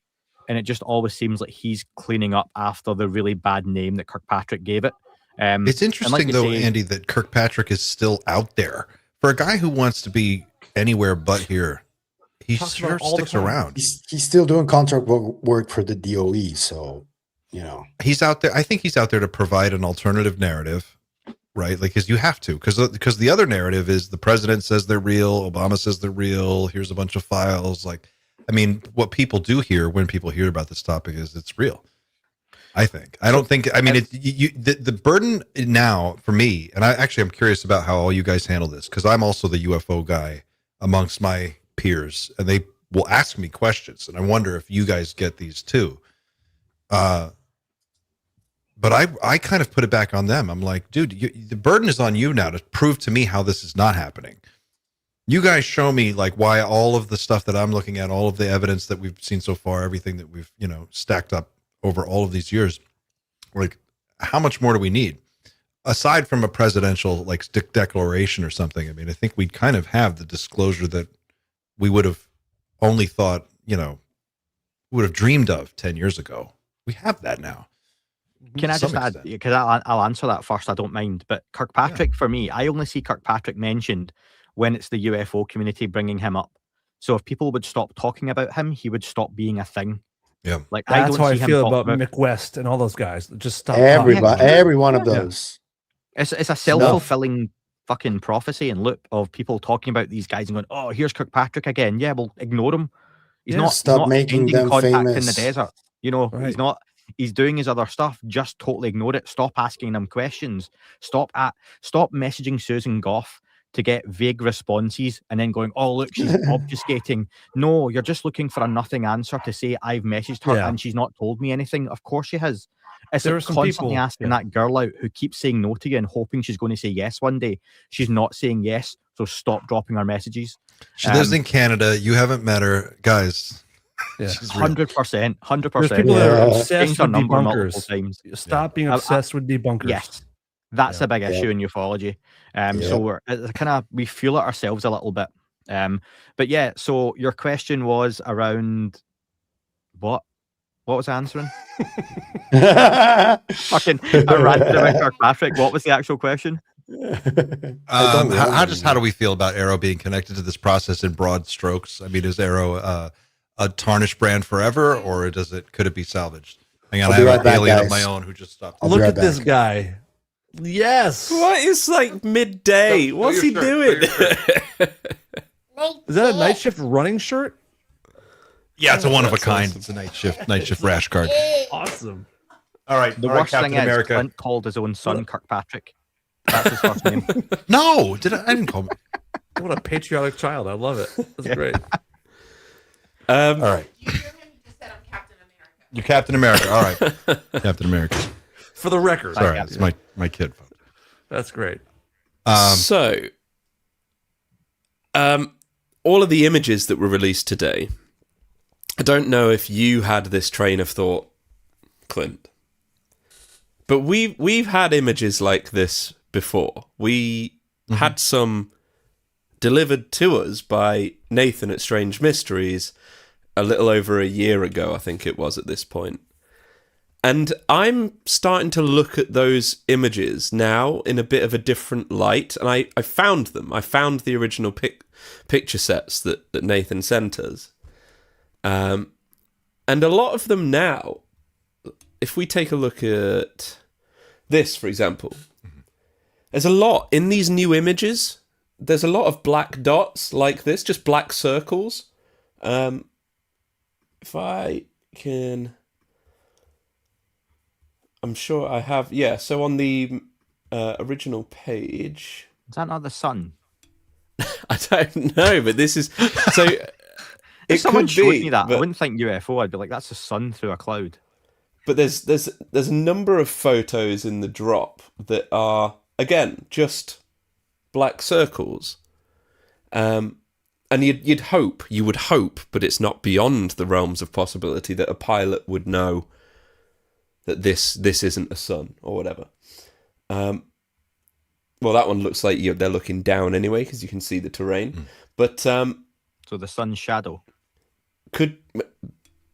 And it just always seems like he's cleaning up after the really bad name that Kirkpatrick gave it. It's interesting, though, Andy, that Kirkpatrick is still out there. For a guy who wants to be anywhere but here, he sure sticks around. He's still doing contract work for the DOE, so, He's out there. I think he's out there to provide an alternative narrative, right? Like, because you have to. Because the other narrative is the president says they're real, Obama says they're real, here's a bunch of files. Like, I mean, what people do here when people hear about this topic is it's real. I think. I don't think. I mean, the burden now for me, and I'm curious about how all you guys handle this, because I'm also the UFO guy amongst my peers, and they will ask me questions, and I wonder if you guys get these too. But I kind of put it back on them. I'm like, dude, the burden is on you now to prove to me how this is not happening. You guys show me like why all of the stuff that I'm looking at, all of the evidence that we've seen so far, everything that we've stacked up over all of these years, like how much more do we need? Aside from a presidential like declaration or something, I mean, I think we kind of have the disclosure that we would have only thought, would have dreamed of 10 years ago. We have that now. Can I just add, because I'll answer that first, I don't mind, but Kirkpatrick, for me, I only see Kirkpatrick mentioned when it's the UFO community bringing him up. So if people would stop talking about him, he would stop being a thing. Yeah, like that's how I feel about Mick West and all those guys. Just stop. Every one of those. It's a self-fulfilling fucking prophecy and loop of people talking about these guys and going, "Oh, here's Kirkpatrick again." Yeah, well, ignore him. He's not making them famous in the desert. He's not. He's doing his other stuff. Just totally ignore it. Stop asking them questions. Stop messaging Susan Goff to get vague responses and then going, "Oh, look, she's obfuscating." No, you're just looking for a nothing answer to say I've messaged her and she's not told me anything. Of course she has. It's constantly asking that girl out who keeps saying no to you and hoping she's going to say yes one day. She's not saying yes, so stop dropping her messages. She lives in Canada. You haven't met her, guys. Yeah, 100%. There's people that are obsessed with debunkers. Stop being obsessed with debunkers. Yes, that's a big issue in ufology. So we feel it ourselves a little bit. But yeah, so your question was around what? What was I answering? Fucking a random about Kirkpatrick. What was the actual question? How do we feel about Arrow being connected to this process in broad strokes? I mean, is Arrow a tarnished brand forever, or could it be salvaged? Hang on, I have an alien of my own who just stopped. Look at this guy. Yes. What is like midday? What's he doing? Is that a night shift running shirt? Yeah, it's a one of a kind. It's a night shift rash card. Awesome. All right. The worst thing is Clint called his own son Kirkpatrick. That's his first name. No, I didn't call him. What a patriotic child. I love it. That's great. All right. You hear him? He just said I'm Captain America. You're Captain America. All right. Captain America. For the record. Sorry, it's my kid. That's great. All of the images that were released today, I don't know if you had this train of thought, Clint, but we've had images like this before. We had some delivered to us by Nathan at Strange Mysteries a little over a year ago, I think it was at this point. And I'm starting to look at those images now in a bit of a different light. And I found them. I found the original picture sets that Nathan sent us. And a lot of them now, if we take a look at this, for example, there's a lot in these new images. There's a lot of black dots like this, just black circles. If I can... I'm sure I have... Yeah, so on the original page... Is that not the sun? I don't know, but this is... So... If someone showed me that, I wouldn't think UFO. I'd be like, that's the sun through a cloud. But there's a number of photos in the drop that are, again, just black circles. And you would hope, but it's not beyond the realms of possibility that a pilot would know that this isn't a sun or whatever. Well, that one looks like they're looking down anyway, because you can see the terrain. But so the sun's shadow. Could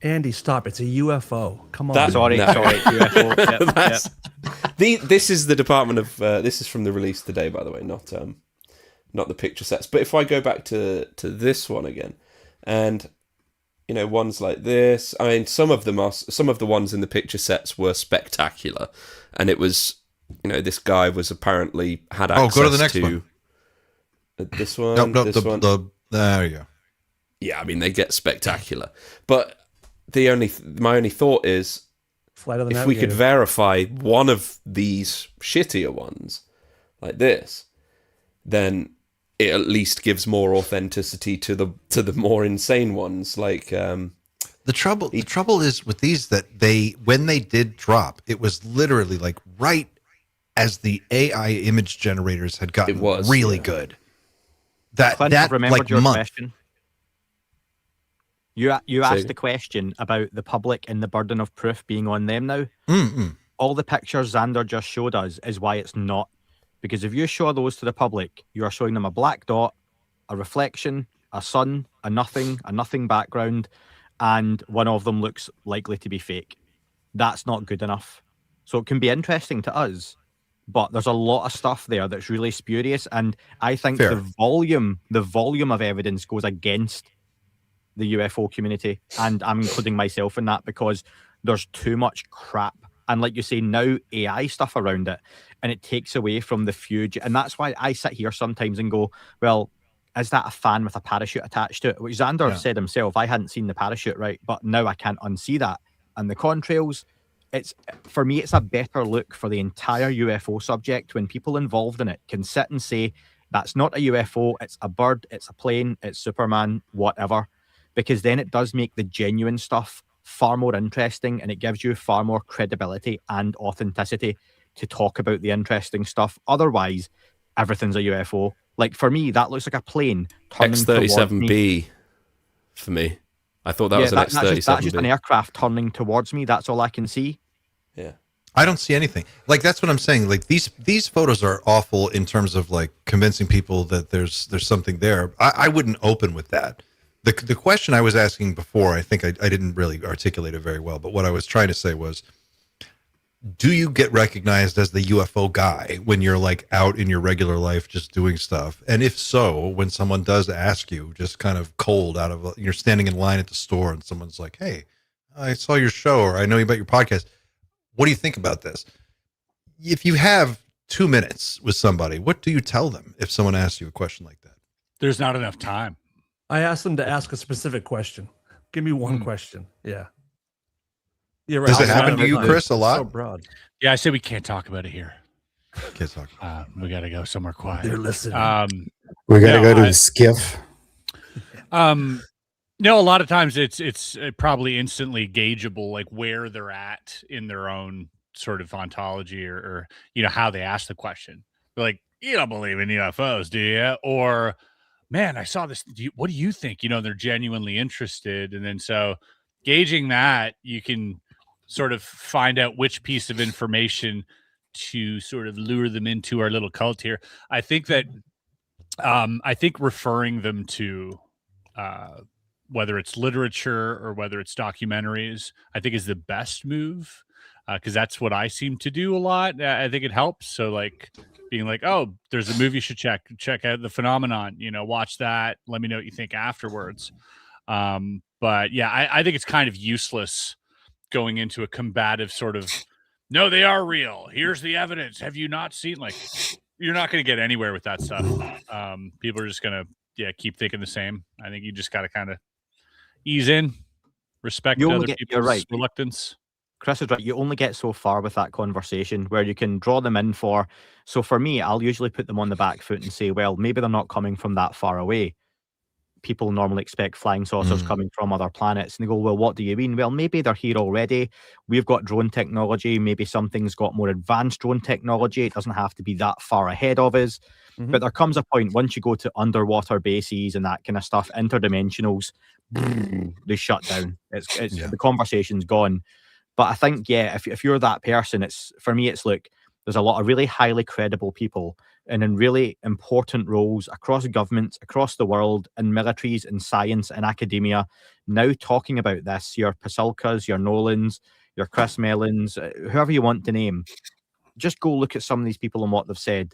Andy stop? It's a UFO. Come on. Sorry, UFO. This is the Department of. This is from the release today, by the way, not the picture sets. But if I go back to this one again, and ones like this. I mean, some of the ones in the picture sets were spectacular, and it was this guy was apparently had access go to the next one. This one. This one. There you go. Yeah, I mean, they get spectacular. But my only thought is, if we could verify one of these shittier ones, like this, then it at least gives more authenticity to the more insane ones. Like the trouble is with these that when they did drop, it was literally like right as the AI image generators had gotten really good. That remembered your month. Question. You asked the question about the public and the burden of proof being on them now. Mm-mm. all the pictures Xander just showed us is why it's not. Because if you show those to the public, you are showing them a black dot, a reflection, a sun, a nothing background, and one of them looks likely to be fake. That's not good enough. So it can be interesting to us, but there's a lot of stuff there that's really spurious, and I think Fair. the volume of evidence goes against the UFO community, and I'm including myself in that, because there's too much crap. And like you say, now AI stuff around it, and it takes away from the few. And that's why I sit here sometimes and go, well, is that a fan with a parachute attached to it? Which Xander said himself, I hadn't seen the parachute, right? But now I can't unsee that. And the contrails, for me, it's a better look for the entire UFO subject when people involved in it can sit and say, that's not a UFO, it's a bird, it's a plane, it's Superman, whatever. Because then it does make the genuine stuff far more interesting, and it gives you far more credibility and authenticity to talk about the interesting stuff. Otherwise, everything's a UFO. Like, for me, that looks like a plane turning X-37B for me. I thought that was an X-37B. That's just an aircraft turning towards me. That's all I can see. Yeah. I don't see anything. Like, that's what I'm saying. Like, these photos are awful in terms of like convincing people that there's something there. I wouldn't open with that. The question I was asking before, I think I didn't really articulate it very well, but what I was trying to say was, do you get recognized as the UFO guy when you're like out in your regular life just doing stuff? And if so, when someone does ask you, just kind of cold out of, you're standing in line at the store and someone's like, hey, I saw your show, or I know about your podcast. What do you think about this? If you have 2 minutes with somebody, what do you tell them if someone asks you a question like that? There's not enough time. I asked them to ask a specific question. Give me one question. Yeah. Right. Does it happen to you, Chris, a lot? So broad. Yeah, I say we can't talk about it here. Can't talk. We got to go somewhere quiet. They're listening. We got to go to the skiff. No, a lot of times it's probably instantly gaugeable, like where they're at in their own sort of ontology, or how they ask the question. They're like, you don't believe in UFOs, do you? Or, man, I saw this. What do you think? They're genuinely interested. And then so gauging that, you can sort of find out which piece of information to sort of lure them into our little cult here. I think that referring them to whether it's literature or whether it's documentaries, I think is the best move, because that's what I seem to do a lot. I think it helps. So like being like, oh, there's a movie you should check out, The Phenomenon, watch that. Let me know what you think afterwards. But yeah, I think it's kind of useless going into a combative sort of, no, they are real. Here's the evidence. Have you not seen? Like, you're not going to get anywhere with that stuff. People are just going to keep thinking the same. I think you just got to kind of ease in, respect other people's reluctance. Chris is right. You only get so far with that conversation where you can draw them in for. So for me, I'll usually put them on the back foot and say, well, maybe they're not coming from that far away. People normally expect flying saucers coming from other planets. And they go, well, what do you mean? Well, maybe they're here already. We've got drone technology. Maybe something's got more advanced drone technology. It doesn't have to be that far ahead of us. But there comes a point once you go to underwater bases and that kind of stuff, interdimensionals, they shut down. The conversation's gone. But I think, if you're that person, for me, look, there's a lot of really highly credible people and in really important roles across governments, across the world, in militaries, in science, and academia, now talking about this. Your Pasulkas, your Nolans, your Chris Mellons, whoever you want to name. Just go look at some of these people and what they've said.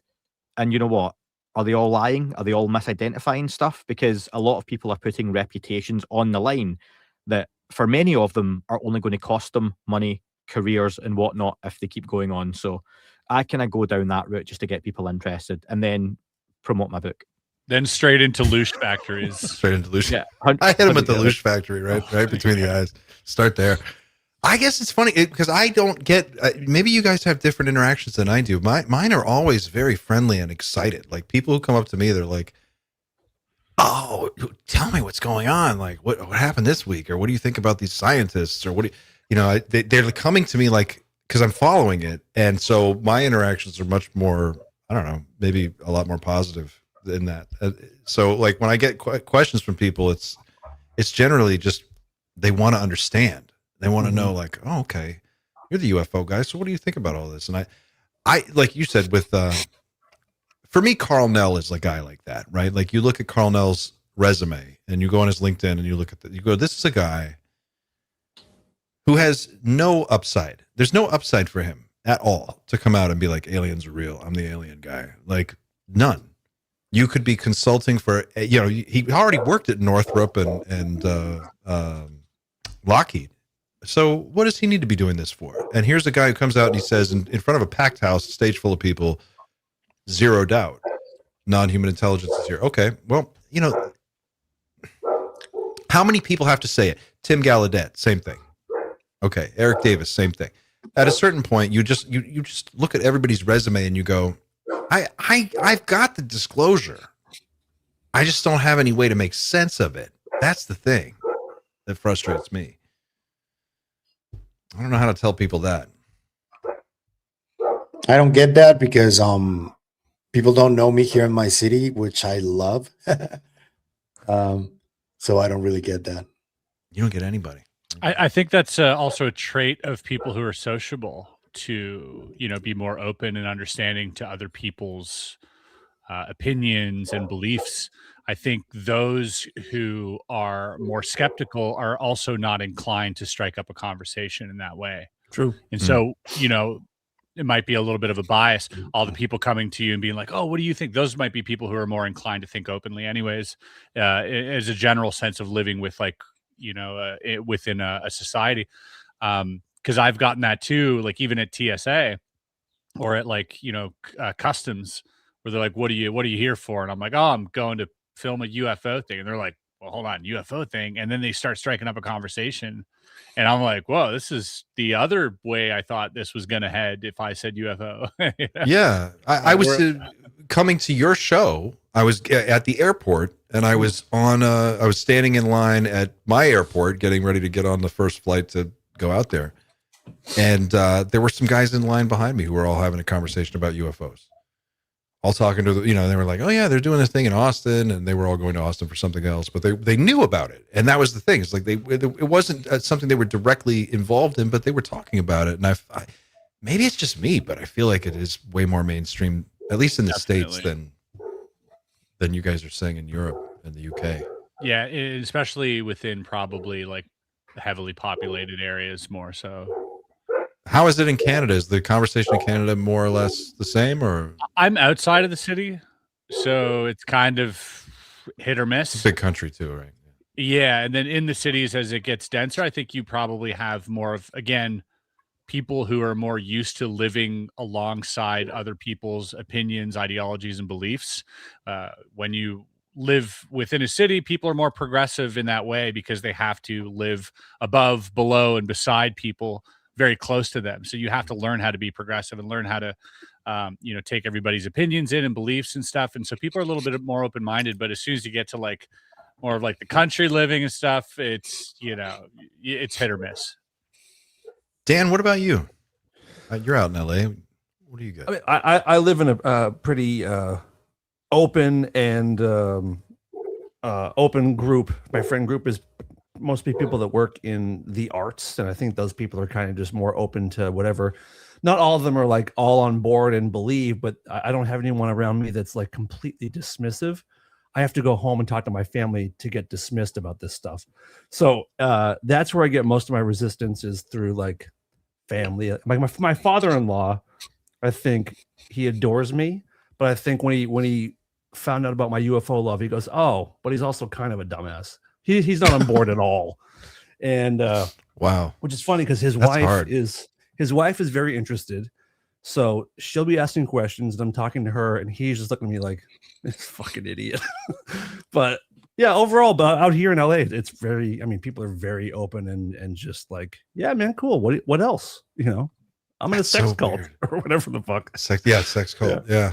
And you know what? Are they all lying? Are they all misidentifying stuff? Because a lot of people are putting reputations on the line that, for many of them, are only going to cost them money, careers, and whatnot if they keep going on. So I kind of go down that route just to get people interested and then promote my book. Then straight into Loosh factories. Straight into Loosh. Yeah, I hit him at the Loosh factory, right between the eyes. Start there. I guess it's funny because I don't get. Maybe you guys have different interactions than I do. Mine are always very friendly and excited. Like people who come up to me, they're like, "Oh, tell me what's going on. Like what happened this week, or what do you think about these scientists, or what do you, they're coming to me like." Because I'm following it, and so my interactions are much more, I don't know, maybe a lot more positive than that. So like when I get questions from people, it's generally just they want to understand. They want to know like, oh, okay, You're the UFO guy. So what do you think about all this? And I like you said with, for me, Carl Nell is a guy like that, right? Like you look at Carl Nell's resume and you go on his LinkedIn and you look at you go, this is a guy who has no upside. There's no upside for him at all to come out and be like, aliens are real. I'm the alien guy. Like none. You could be consulting for, he already worked at Northrop and Lockheed. So what does he need to be doing this for? And here's a guy who comes out and he says in front of a packed house, a stage full of people, zero doubt, non-human intelligence is here. Okay, well, how many people have to say it? Tim Gallaudet, same thing. Okay, Eric Davis, same thing. At a certain point, you just look at everybody's resume and you go, I've got the disclosure. I just don't have any way to make sense of it. That's the thing that frustrates me. I don't know how to tell people that. I don't get that because people don't know me here in my city, which I love. So I don't really get that. You don't get anybody. I think that's also a trait of people who are sociable to, be more open and understanding to other people's opinions and beliefs. I think those who are more skeptical are also not inclined to strike up a conversation in that way. True. And so, it might be a little bit of a bias. All the people coming to you and being like, oh, what do you think? Those might be people who are more inclined to think openly anyways, as a general sense of living with within a society. Because I've gotten that too, like even at TSA or at customs where they're like, what are you here for? And I'm like, oh, I'm going to film a UFO thing. And they're like, well, hold on, UFO thing. And then they start striking up a conversation. And I'm like, whoa, this is the other way I thought this was going to head if I said UFO. Yeah. I was coming to your show. I was at the airport and I was I was standing in line at my airport getting ready to get on the first flight to go out there. And there were some guys in line behind me who were all having a conversation about UFOs. All talking to they were like, oh yeah, they're doing this thing in Austin, and they were all going to Austin for something else, but they knew about it, and that was the thing. It's like it wasn't something they were directly involved in, but they were talking about it. And I maybe it's just me, but I feel like it is way more mainstream, at least in the States, than you guys are saying in Europe and the UK. Yeah, especially within probably like heavily populated areas more so. How is it in Canada? Is the conversation in Canada more or less the same, or? I'm outside of the city, so it's kind of hit or miss. It's a big country too, right? Yeah, and then in the cities, as it gets denser, I think you probably have more of, again, people who are more used to living alongside other people's opinions, ideologies, and beliefs. When you live within a city, people are more progressive in that way because they have to live above, below, and beside people very close to them. So you have to learn how to be progressive and learn how to, take everybody's opinions in and beliefs and stuff. And so people are a little bit more open-minded, but as soon as you get to like more of like the country living and stuff, it's, it's hit or miss. Dan, what about you? You're out in LA. What do you got? I mean, I live in a pretty open and open group. My friend group is mostly people that work in the arts, and I think those people are kind of just more open to whatever. Not all of them are like all on board and believe, but I don't have anyone around me that's like completely dismissive. I have to go home and talk to my family to get dismissed about this stuff. So that's where I get most of my resistance, is through like family. Like my father-in-law, I think he adores me, but I think when he found out about my UFO love, he goes, oh, but he's also kind of a dumbass. He's not on board at all. And wow, which is funny because his wife is very interested. So she'll be asking questions and I'm talking to her and he's just looking at me like, this fucking idiot. But yeah, overall, but out here in LA, it's very, people are very open and just like, yeah, man, cool. What else? I'm in a sex cult or whatever the fuck. Sex cult. Yeah.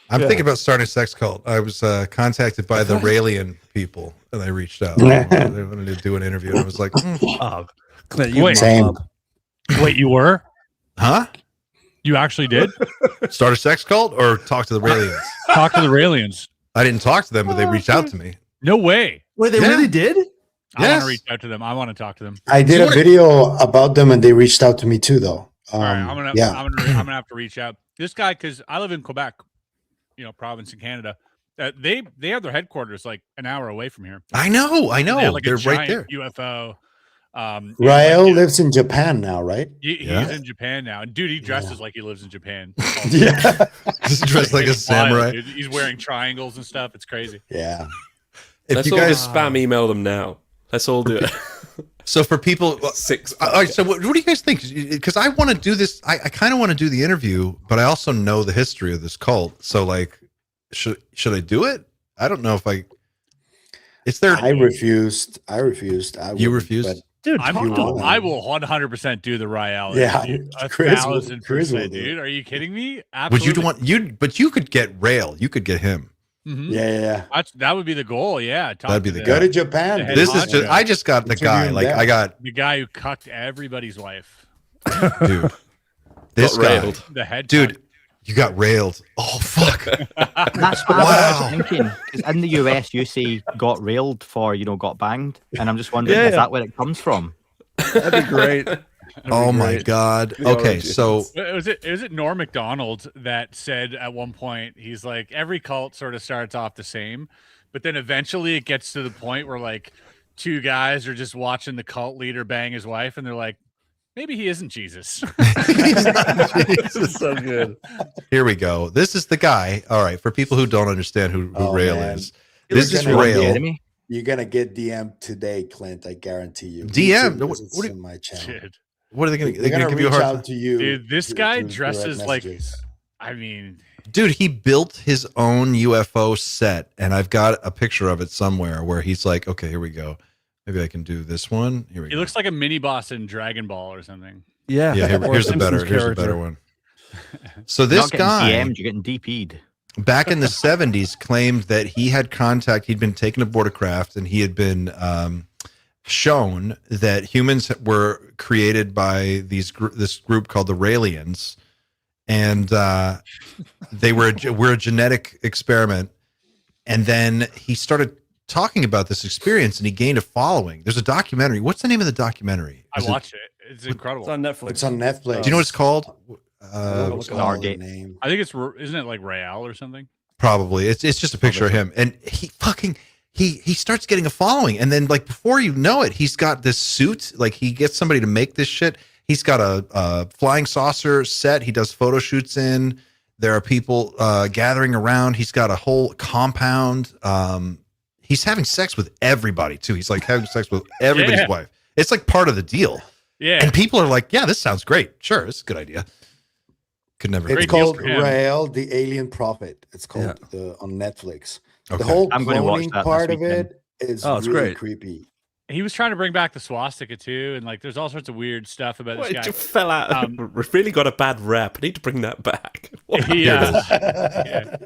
I'm thinking about starting a sex cult. I was contacted by the Raelian people and they reached out. They wanted to do an interview. And I was like, Clint, wait, you were? Huh? You actually did? Start a sex cult or talk to the Raelians? Talk to the Raelians. I didn't talk to them, but they reached out to me. No way. Wait, they really did? I want to reach out to them. I want to talk to them. I did a video about them and they reached out to me too, though. All right, I'm gonna have to reach out. This guy, because I live in Quebec, province in Canada. They have their headquarters like an hour away from here. I know. They have, like, They're a right giant there. UFO. Rael lives in Japan now, right? He's in Japan now, and dude, he dresses like he lives in Japan. Yeah, he's dressed like a samurai. Dude. He's wearing triangles and stuff. It's crazy. Yeah. Let's all just spam email them now. Let's all do it. So for people, six. All right. So what do you guys think? Because I want to do this. I kind of want to do the interview, but I also know the history of this cult. So like, should I do it? I don't know if I. It's there. I refused. You refused? Dude, I will 100% do the Rael. Yeah, Chris 1,000%, dude. Are you kidding me? Absolutely. Would you want But you could get Rael. You could get him. Mm-hmm. Yeah. That would be the goal. Yeah, that'd be the go to Japan. This is just. I just got the guy. Like I got the guy who cucked everybody's wife. Dude, this guy. Railed. The head. Dude. You got railed. Oh fuck! That's what I was thinking. Because in the US, you say "got railed" for got banged, and I'm just wondering, is that where it comes from? That'd be great. Oh my god. Okay, so was it Norm Macdonald that said at one point, he's like, every cult sort of starts off the same, but then eventually it gets to the point where like two guys are just watching the cult leader bang his wife, and they're like, maybe he isn't Jesus. This is so good. Here we go. This is the guy. All right, for people who don't understand who Rail is, this is Rail. You're gonna get DM today, Clint. I guarantee you. DM? What in my channel? Dude. What are they going to? They're gonna give you a reach hard out to you. Dude, this guy dresses like. messages. I mean, dude, he built his own UFO set, and I've got a picture of it somewhere where he's like, "Okay, here we go. Maybe I can do this one. Here we go." He looks like a mini boss in Dragon Ball or something. Yeah. Here's a better one. So this guy, DM'd, you're getting DP'd. Back in the 70s, claimed that he had contact. He'd been taken aboard a craft, and he had been shown that humans were created by this group called the Raelians, and they were a genetic experiment. And then he started talking about this experience, and he gained a following. There's a documentary. What's the name of the documentary? I watched it. It's incredible. It's on Netflix. It's on Netflix. Do you know what it's called? What's the name? I think isn't it like Rael or something? Probably. It's just a picture of him, and he starts getting a following, and then like before you know it, he's got this suit. Like he gets somebody to make this shit. He's got a flying saucer set. He does photo shoots in. There are people gathering around. He's got a whole compound. He's having sex with everybody too. He's like having sex with everybody's wife. It's like part of the deal. Yeah. And people are like, yeah, this sounds great. Sure, it's a good idea. Could never. It's called Rael, the Alien Prophet. It's called on Netflix. Okay. The whole I'm going to watch cloning that part this of weekend. it is it's really great. creepy. He was trying to bring back the swastika too, and like there's all sorts of weird stuff about this It guy. just fell out. We've really got a bad rep. I need to bring that back. Yeah.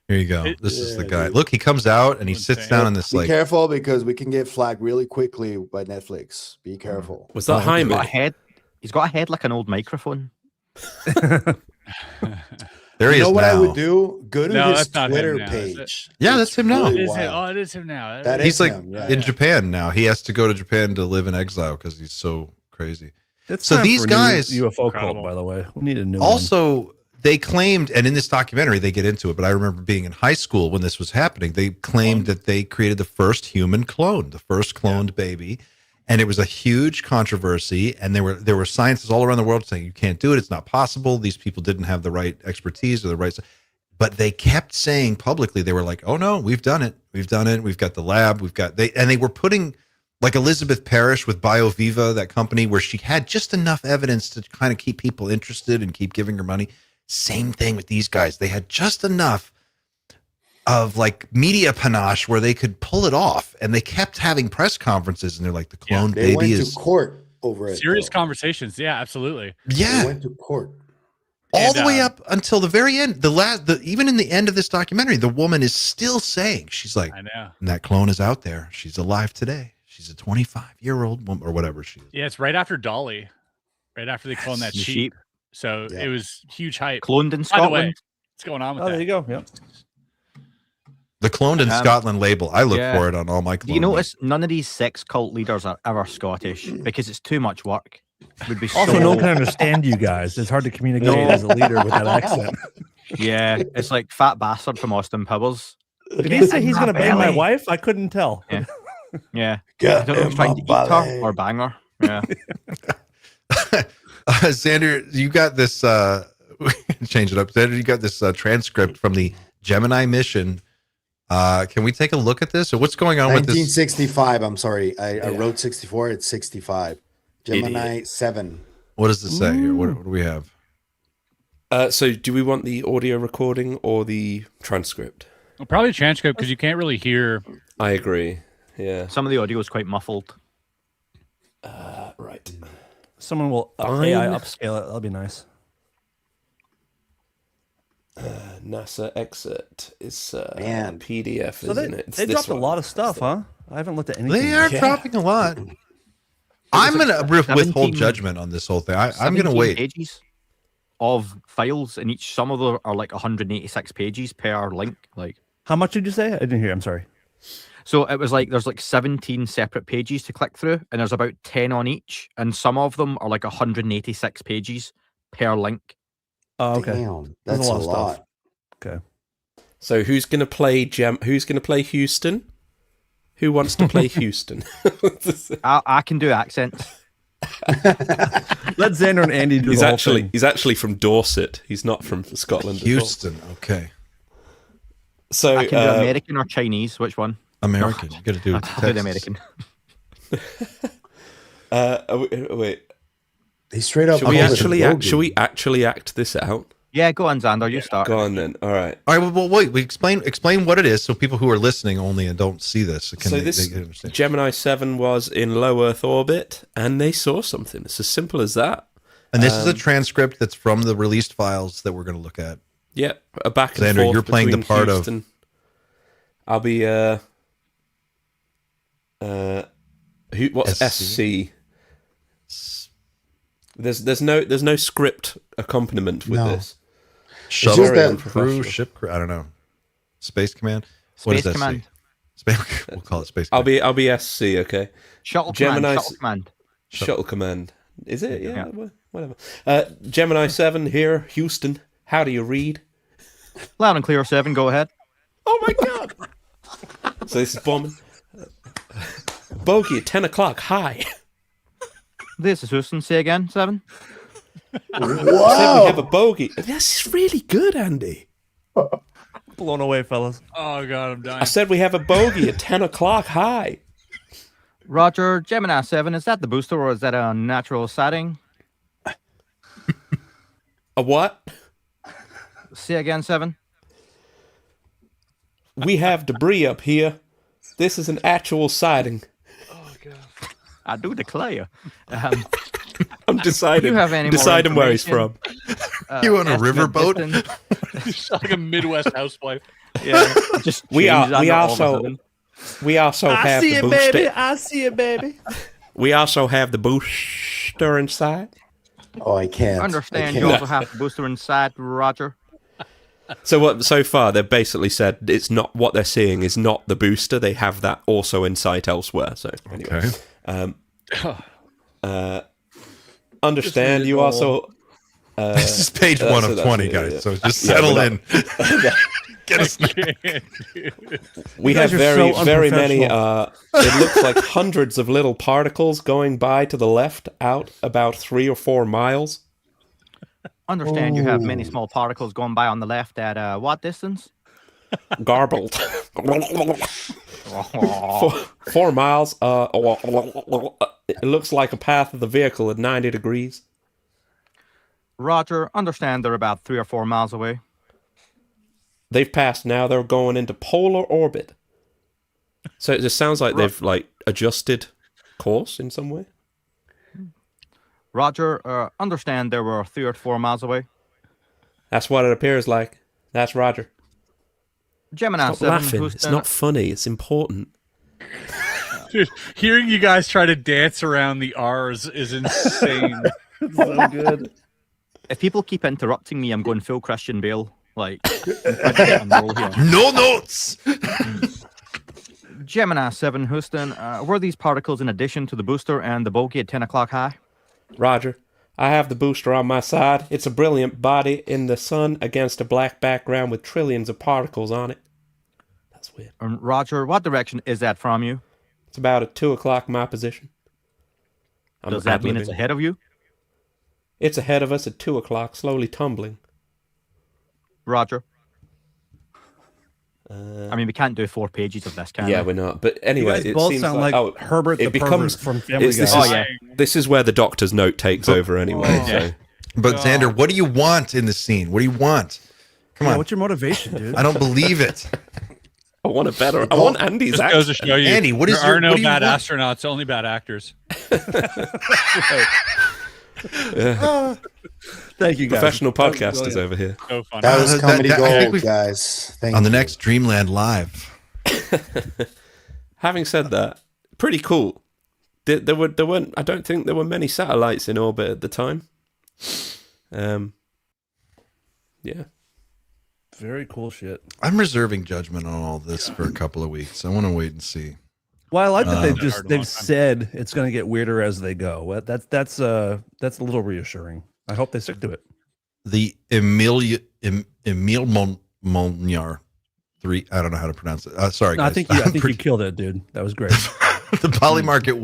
Here you go. This is the guy. Look, he comes out and he sits down in this Be like. careful because we can get flagged really quickly by Netflix. Be careful. Was that Jaime? He's got a head like an old microphone. There he is You know what now. I would do? Go to his that's not him Twitter now, is page. Yeah, that's him now. really It is him. wild. Oh, it is him now. That He's is like him, yeah. in Japan now. He has to go to Japan to live in exile because he's so crazy. It's So time these for a new guys- UFO Incredible. cult, by the way. We need a new one. Also, they claimed, and in this documentary, they get into it, but I remember being in high school when this was happening. They claimed that they created the first human clone, the first cloned baby. And it was a huge controversy. And there were scientists all around the world saying, you can't do it. It's not possible. These people didn't have the right expertise or the right. But they kept saying publicly, they were like, oh no, we've done it. We've done it. We've got the lab. And they were putting like Elizabeth Parrish with BioViva, that company where she had just enough evidence to kind of keep people interested and keep giving her money. Same thing with these guys. They had just enough of like media panache where they could pull it off, and they kept having press conferences, and they're like, the clone They baby went is to court over it. Serious though. conversations. Yeah, absolutely. yeah, They went to court. all And, the way up until the very end. Even in the end of this documentary, the woman is still saying, she's like, I know. and that clone is out there. She's alive today. She's a 25-year-old woman or whatever she is. Yeah, it's right after Dolly, right after they cloned that The sheep. sheep. So Yeah. it was huge hype. Cloned in By the way, Scotland. what's going on with Oh, that? there you go. Yep. The cloned in Scotland label. I look yeah. for it on all my clones. Do you notice none of these sex cult leaders are ever Scottish because it's too much work? would be Also, so... no one can understand you guys. It's hard to communicate as a leader with that accent. Yeah, it's like fat bastard from Austin Powers. Did he say he's going to bang my wife? I couldn't tell. Yeah. Yeah. Get I don't know if he's trying to eat her or bang her. Yeah. Xander, you got this. Change it up. Xander, you got this transcript from the Gemini mission. Can we take a look at this, or what's going on with this? 1965. I'm sorry, I wrote 64. It's 65. Gemini 7. What does it say here? What do we have? So, do we want the audio recording or the transcript? Well, probably transcript because you can't really hear. I agree. Yeah. Some of the audio is quite muffled. Right. Someone will AI upscale it. That'll be nice. NASA exit is Man. PDF, So isn't it? It's they this dropped a one. lot of stuff, huh? I haven't looked at anything. They are yet. dropping a lot. I'm gonna withhold judgment on this whole thing. I'm gonna wait. Pages of files, and each some of them are like 186 pages per link. Like, How much did you say? I didn't hear. I'm sorry. so it was like there's like 17 separate pages to click through, and there's about 10 on each, and some of them are like 186 pages per link. Oh, okay. Damn, that's a lot. Stuff. Okay. So who's gonna play Who's gonna play Houston? Who wants to play Houston? I can do accents. Let Xander and Andy do the whole thing. He's actually from Dorset. He's not from Scotland. Houston. Okay. So I can do American or Chinese. Which one? American. You got to do it. I'll do the American. Wait. They straight up. Should we actually act this out? Yeah, go on, Xander. You start. Go on then. All right. All right. Well, wait. We explain what it is, so people who are listening only and don't see this can this understand. Gemini 7 was in low Earth orbit, and they saw something. It's as simple as that. And this is a transcript that's from the released files that we're going to look at. Yeah, a back and Xander, forth. you're playing the between part Houston. I'll be what's SC? There's no script accompaniment with this. Shuttle crew, ship crew. I don't know. Space command. What does that command. say? We'll call it space command. I'll be SC. Okay. Shuttle Gemini command. Shuttle command. Is it? Yeah. Whatever. Gemini 7 here, Houston. How do you read? Loud and clear, 7. Go ahead. Oh my god. So this is bombing. Bogey at 10 o'clock. Hi. This is Houston. Say again, 7. I said we have a bogey. This is really good, Andy. Blown away, fellas. Oh god, I'm dying. I said we have a bogey at 10 o'clock. Hi. Roger, Gemini 7. Is that the booster or is that a natural sighting? A what? Say again, 7. We have debris up here. This is an actual sighting. Oh god. I do declare. I'm deciding. You have any more deciding where he's from. You on a riverboat? It's like a Midwest housewife. Yeah. Just We also I have see the it, booster. baby. I see it, baby. We also have the booster inside. Oh, I can't. Understand I you can't. also have the booster inside, Roger. So far they've basically said it's not what they're seeing is not the booster. They have that also in sight elsewhere. So anyway, understand you also. This is page 1 of 20, guys. So just settle in. Get us. We have very many. It looks like hundreds of little particles going by to the left, out about 3 or 4 miles. Understand you have many small particles going by on the left at what distance? Garbled. 4 miles. It looks like a path of the vehicle at 90 degrees. Roger, understand they're about 3 or 4 miles away. They've passed now. They're going into polar orbit. So it just sounds like they've adjusted course in some way. Roger, understand they were 3 or 4 miles away. That's what it appears like. That's Roger. Gemini Stop 7, laughing. Houston. It's not funny. It's important. Dude, hearing you guys try to dance around the R's is insane. So good. If people keep interrupting me, I'm going full Christian Bale. Like, I'm trying to get on the roll here. No notes. Gemini 7, Houston. Were these particles in addition to the booster and the bogey at 10 o'clock high? Roger. I have the booster on my side. It's a brilliant body in the sun against a black background with trillions of particles on it. That's weird. Roger, what direction is that from you? It's about at 2 o'clock my position. Does that mean it's ahead of you? It's ahead of us at 2 o'clock, slowly tumbling. Roger. I mean, we can't do 4 pages of this, can we? Yeah, we're not. But anyway, it both seems sound like Herbert the pervert from Family Guy. This is where the doctor's note takes over anyway. So. But Xander, what do you want in the scene? What do you want? Come on. What's your motivation, dude? I don't believe it. I want a better. I want Andy's Just goes to show you, Andy, what is there are no what do you bad want? astronauts, only bad actors. Thank you, guys. Professional podcasters over here. So funny. That was comedy gold, we- guys. Thank On the you. next Dreamland Live. Having said that, pretty cool. There weren't. I don't think there were many satellites in orbit at the time. Yeah. Very cool shit. I'm reserving judgment on all this for a couple of weeks. I want to wait and see. Well, I like that Hard they've long time. said it's going to get weirder as they go. Well, that's a little reassuring. I hope they stick to it. The Emile Molnar 3. I don't know how to pronounce it. Sorry, No, guys. I think you killed it, dude. That was great. The poly market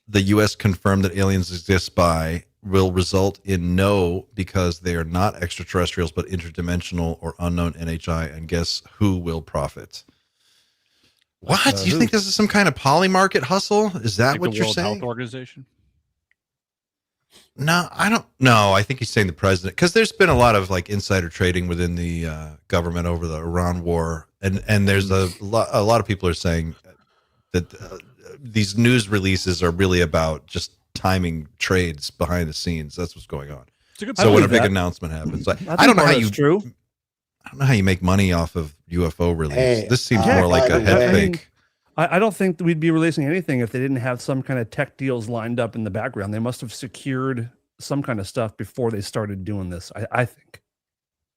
the U.S. confirm that aliens exist by will result in no, because they are not extraterrestrials but interdimensional or unknown NHI, and guess who will profit? What? You think this is some kind of poly market hustle? Is that Like what the you're World saying? Health Organization? No, I don't know. I think he's saying the president, because there's been a lot of like insider trading within the government over the Iran war, and there's a lot of people are saying that these news releases are really about just timing trades behind the scenes. That's what's going on. It's a good So when a big announcement happens, I don't know how you true. I don't know how you make money off of UFO release. Hey, this seems yeah, more like by a the head way- fake. I don't think we'd be releasing anything if they didn't have some kind of tech deals lined up in the background. They must have secured some kind of stuff before they started doing this. I think.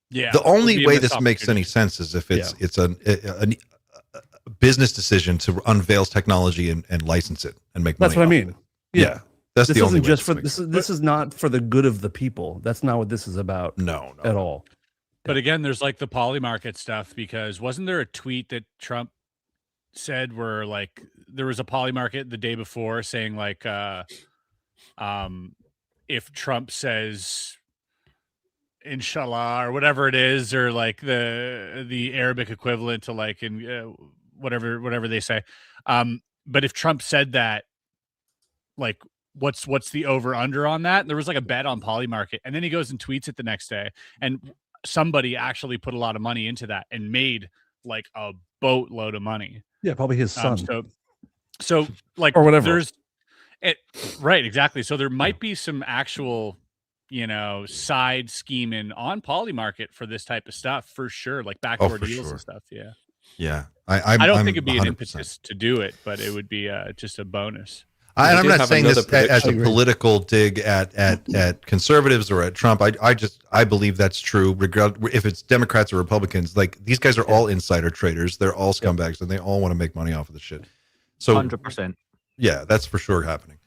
Yeah. The only It'd be a way missed this makes any opportunity. sense is if it's a business decision to unveil technology and license it and make money. That's what I off mean. it. Yeah. That's This the only isn't way just for this is not for the good of the people. That's not what this is about. No, at all. But again, there's like the poly market stuff, because wasn't there a tweet that Trump said where like there was a poly market the day before saying like if Trump says inshallah or whatever it is, or like the Arabic equivalent to like in whatever they say, but if Trump said that, like what's the over under on that? And there was like a bet on poly market, and then he goes and tweets it the next day, and somebody actually put a lot of money into that and made like a boatload of money. Yeah, probably his son. So like or whatever. There's it right, exactly. So there might be some actual, side scheming on poly market for this type of stuff for sure, like backdoor deals and stuff. Yeah. Yeah. I don't think it'd be 100%. an impetus to do it, but it would be just a bonus. And I'm not saying this as a political dig at conservatives or at Trump. I believe that's true. If it's Democrats or Republicans, like these guys are all insider traders. They're all scumbags, and they all want to make money off of the shit. So 100%. Yeah, that's for sure happening.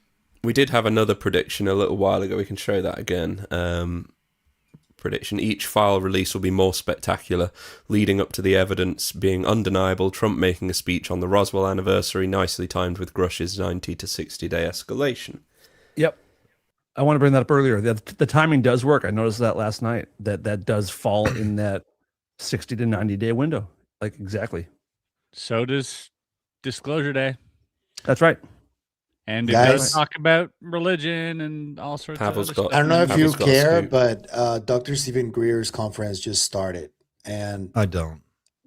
We did have another prediction a little while ago. We can show that again. Prediction: each file release will be more spectacular, leading up to the evidence being undeniable. Trump making a speech on the Roswell anniversary, nicely timed with Grush's 90 to 60-day escalation. Yep. I want to bring that up earlier. The timing does work. I noticed that last night. That does fall in that 60 to 90-day window. Like exactly. So does Disclosure Day. That's right. And it Guys, does talk about religion and all sorts Pavel's of other got- stuff. I don't know if you Pavel's got a care, scoop. but Dr. Stephen Greer's conference just started. And I don't.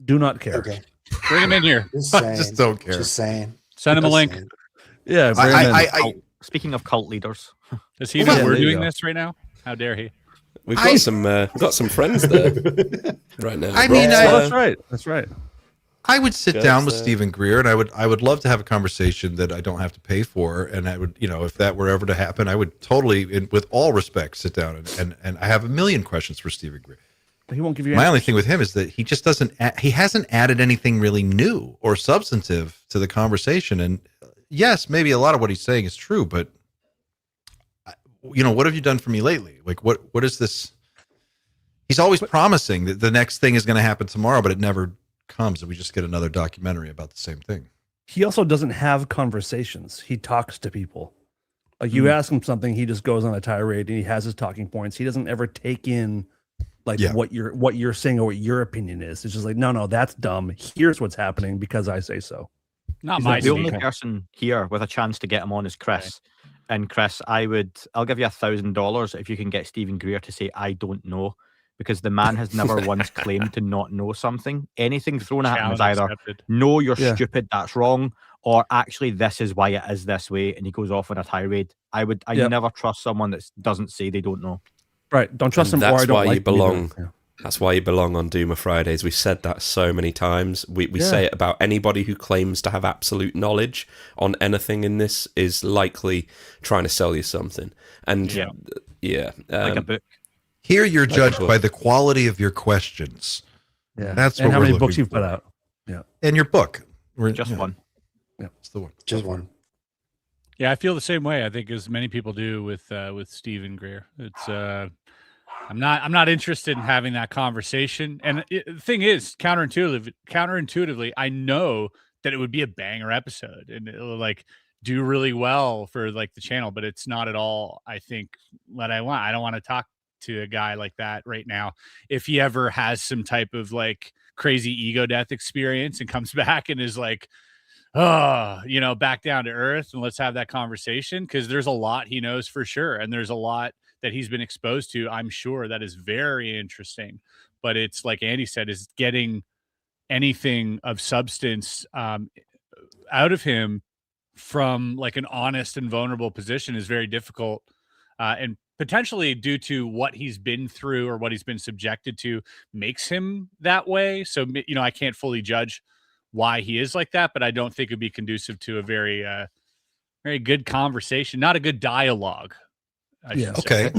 Do not care. okay, Bring him in here. just I saying. just don't care. Just saying. Send him a Just link. saying. Yeah. I Speaking of cult leaders, Does he Well, know we're there you doing go. this right now? How dare he? We've got some friends there right now. I mean, Oh, that's right. That's right. I would sit Guys, down with Stephen Greer, and I would love to have a conversation that I don't have to pay for, and I would, if that were ever to happen, I would totally, with all respect, sit down and I have a million questions for Stephen Greer. But he won't give you My only answers. thing with him is that he just he hasn't added anything really new or substantive to the conversation. And yes, maybe a lot of what he's saying is true, but what have you done for me lately? Like, what is this? He's always promising that the next thing is going to happen tomorrow, but it never comes. And we just get another documentary about the same thing. He also doesn't have conversations. He talks to people. Like you ask him something, he just goes on a tirade and he has his talking points. He doesn't ever take in like what you're saying or what your opinion is. It's just like, no, that's dumb. Here's what's happening because I say so. The only person here with a chance to get him on is Chris. Okay. And Chris, I'll give you $1,000 if you can get Stephen Greer to say I don't know, because the man has never once claimed to not know something. Anything thrown at him is either no, you're stupid, that's wrong, or actually this is why it is this way, and he goes off on a tirade. I never trust someone that doesn't say they don't know. Right, don't trust him. That's why you belong. That's why you belong on Doomer Fridays. We've said that so many times. We say it about anybody who claims to have absolute knowledge on anything in this is likely trying to sell you something. And like a book. Here you're judged by the quality of your questions. Yeah, that's and what how we're many books you've for. put out. Yeah, and your book. Just one. Yeah, it's the one. Just one. Yeah, I feel the same way. I think as many people do with Stephen Greer. It's I'm not interested in having that conversation. And the thing is, counterintuitively, I know that it would be a banger episode and it'll like do really well for like the channel, but it's not at all, I think, what I want. I don't want to talk to a guy like that right now. If he ever has some type of like crazy ego death experience and comes back and is like, back down to earth and let's have that conversation, because there's a lot he knows for sure. And there's a lot that he's been exposed to, I'm sure, that is very interesting. But it's like Andy said, is getting anything of substance out of him from like an honest and vulnerable position is very difficult. And potentially due to what he's been through or what he's been subjected to makes him that way. So, I can't fully judge why he is like that, but I don't think it'd be conducive to a very, very good conversation, not a good dialogue. Okay.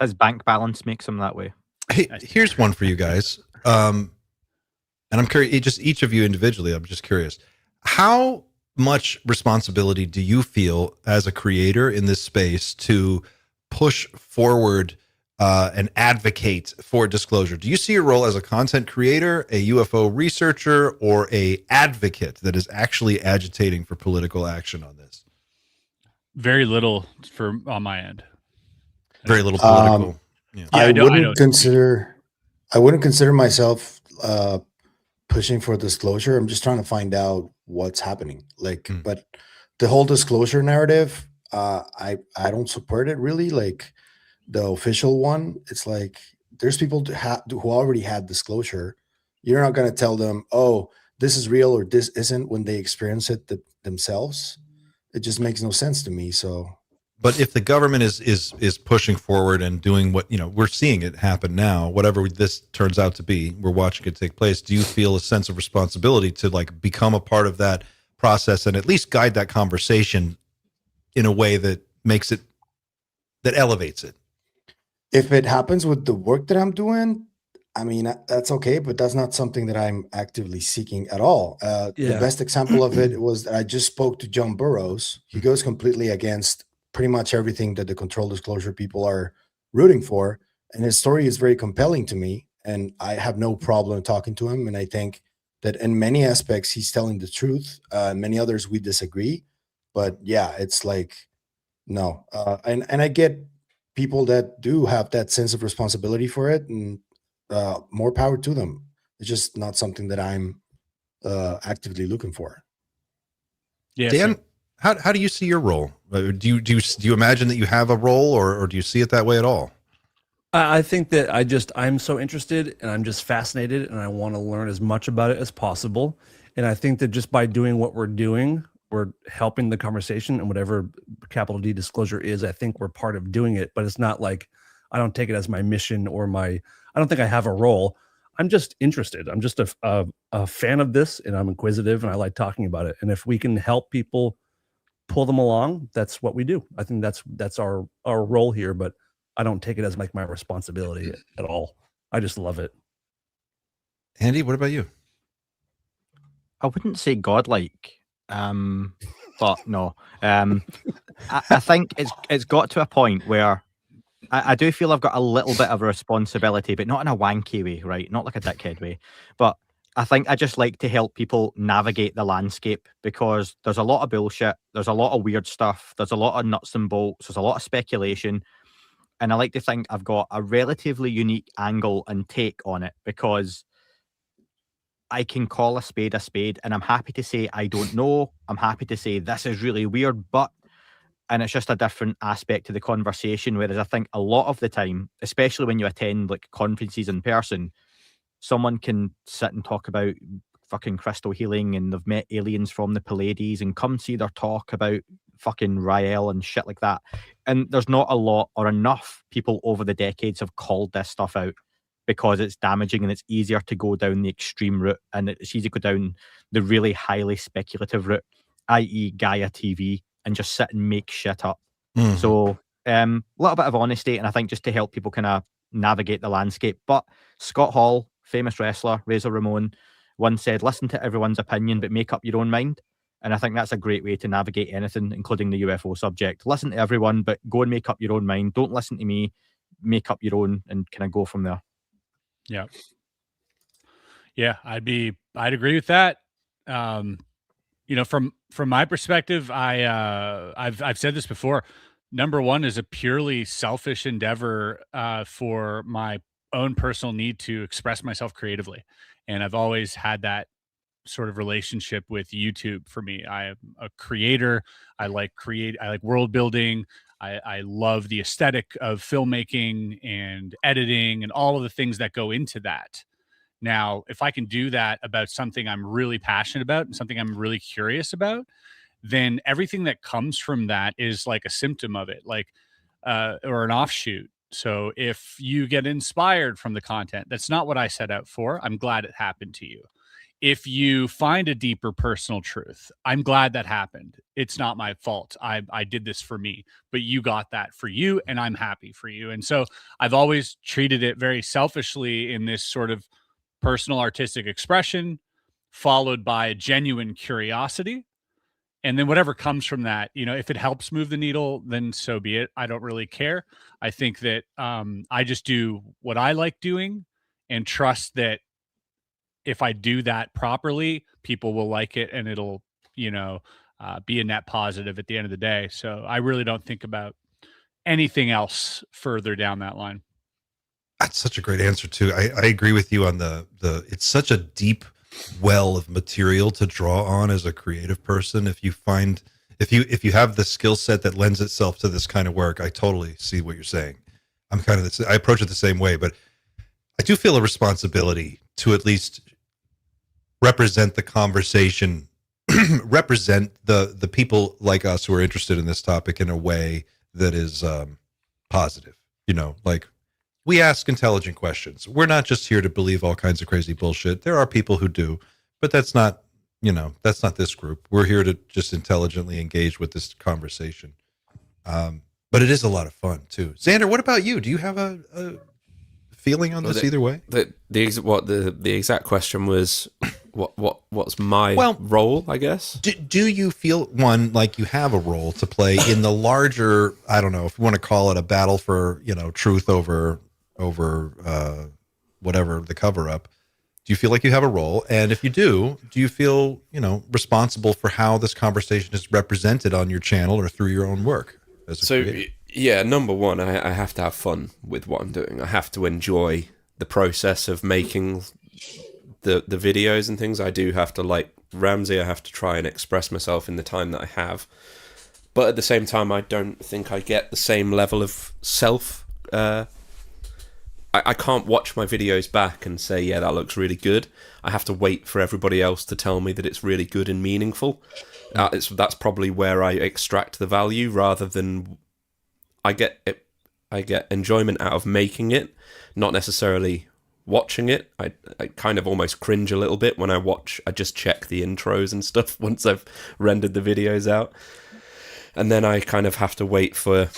His bank balance makes him that way. Hey, here's one for you guys. And I'm curious, just each of you individually, I'm just curious. How much responsibility do you feel as a creator in this space to push forward and advocate for disclosure? Do you see your role as a content creator, a UFO researcher, or a advocate that is actually agitating for political action on this? Very little on my end. Very little political. I wouldn't consider myself pushing for disclosure. I'm just trying to find out what's happening. But the whole disclosure narrative, I don't support it really. Like the official one, it's like there's people who already had disclosure. You're not going to tell them, oh, this is real or this isn't when they experience it themselves. It just makes no sense to me. So. But if the government is pushing forward and doing what, we're seeing it happen now, whatever this turns out to be, we're watching it take place. Do you feel a sense of responsibility to like become a part of that process and at least guide that conversation in a way that makes it, that elevates it? If it happens with the work that I'm doing, I mean, that's okay, but that's not something that I'm actively seeking at all. The best example of it was that I just spoke to John Burroughs. He goes completely against pretty much everything that the control disclosure people are rooting for. And his story is very compelling to me. And I have no problem talking to him. And I think that in many aspects, he's telling the truth. Many others, we disagree. But yeah, it's like, no. And I get people that do have that sense of responsibility for it, and more power to them. It's just not something that I'm actively looking for. Yeah, Dan, how do you see your role? Do you imagine that you have a role, or do you see it that way at all? I think that I'm so interested and I'm just fascinated and I want to learn as much about it as possible. And I think that just by doing what we're doing, we're helping the conversation, and whatever capital D disclosure is, I think we're part of doing it, but it's not like, I don't take it as my mission or I don't think I have a role. I'm just interested. I'm just a fan of this, and I'm inquisitive and I like talking about it. And if we can help people pull them along, that's what we do. I think that's our role here, but I don't take it as like my responsibility at all. I just love it. Andy, what about you? I wouldn't say godlike, but no. I think it's got to a point where I do feel I've got a little bit of a responsibility, but not in a wanky way, right? Not like a dickhead way. But I think I just like to help people navigate the landscape, because there's a lot of bullshit. There's a lot of weird stuff. There's a lot of nuts and bolts. There's a lot of speculation. And I like to think I've got a relatively unique angle and take on it, because I can call a spade, and I'm happy to say I don't know. I'm happy to say this is really weird, but, and it's just a different aspect to the conversation. Whereas I think a lot of the time, especially when you attend like conferences in person, someone can sit and talk about fucking crystal healing and they've met aliens from the Pleiades and come see their talk about fucking Rael and shit like that. And there's not a lot or enough people over the decades have called this stuff out, because it's damaging and it's easier to go down the extreme route, and it's easy to go down the really highly speculative route, i.e. Gaia TV, and just sit and make shit up. Mm-hmm. So a little bit of honesty, and I think just to help people kind of navigate the landscape. But Scott Hall, famous wrestler, Razor Ramon, once said, listen to everyone's opinion, but make up your own mind. And I think that's a great way to navigate anything, including the UFO subject. Listen to everyone, but go and make up your own mind. Don't listen to me. Make up your own and kind of go from there. Yeah. Yeah, I'd agree with that. You know, from my perspective, I've said this before. Number one is a purely selfish endeavor for my own personal need to express myself creatively. And I've always had that sort of relationship with YouTube. For me, I am a creator. I like world building. I love the aesthetic of filmmaking and editing and all of the things that go into that. Now, if I can do that about something I'm really passionate about and something I'm really curious about, then everything that comes from that is like a symptom of it, like or an offshoot. So if you get inspired from the content, that's not what I set out for. I'm glad it happened to you. If you find a deeper personal truth, I'm glad that happened. It's not my fault. I did this for me, but you got that for you, and I'm happy for you. And so I've always treated it very selfishly in this sort of personal artistic expression, followed by a genuine curiosity. And then whatever comes from that, you know, if it helps move the needle, then so be it. I don't really care. I think that I just do what I like doing and trust that if I do that properly, people will like it, and it'll, you know, be a net positive at the end of the day. So I really don't think about anything else further down that line. That's such a great answer too. I agree with you on the it's such a deep well of material to draw on as a creative person. If you have the skill set that lends itself to this kind of work, I totally see what you're saying. I approach it the same way, but I do feel a responsibility to at least represent the conversation, represent the people like us who are interested in this topic in a way that is positive. You know, like, we ask intelligent questions. We're not just here to believe all kinds of crazy bullshit. There are people who do, but that's not this group. We're here to just intelligently engage with this conversation. But it is a lot of fun too. Xander, what about you? Do you have a feeling on this either way? The exact question was what's my role, I guess? Do you feel, one, like you have a role to play in the larger, I don't know if you want to call it a battle for, you know, truth over whatever the cover up? Do you feel like you have a role? And if you do you feel, you know, responsible for how this conversation is represented on your channel or through your own work as a creator? Yeah, number one, I have to have fun with what I'm doing. I have to enjoy the process of making the videos and things. I do have to, like Ramsey, I have to try and express myself in the time that I have. But at the same time, I don't think I get the same level of self. I can't watch my videos back and say, yeah, that looks really good. I have to wait for everybody else to tell me that it's really good and meaningful. That's probably where I extract the value, rather than I get enjoyment out of making it, not necessarily watching it. I kind of almost cringe a little bit when I watch. I just check the intros and stuff once I've rendered the videos out. And then I kind of have to wait for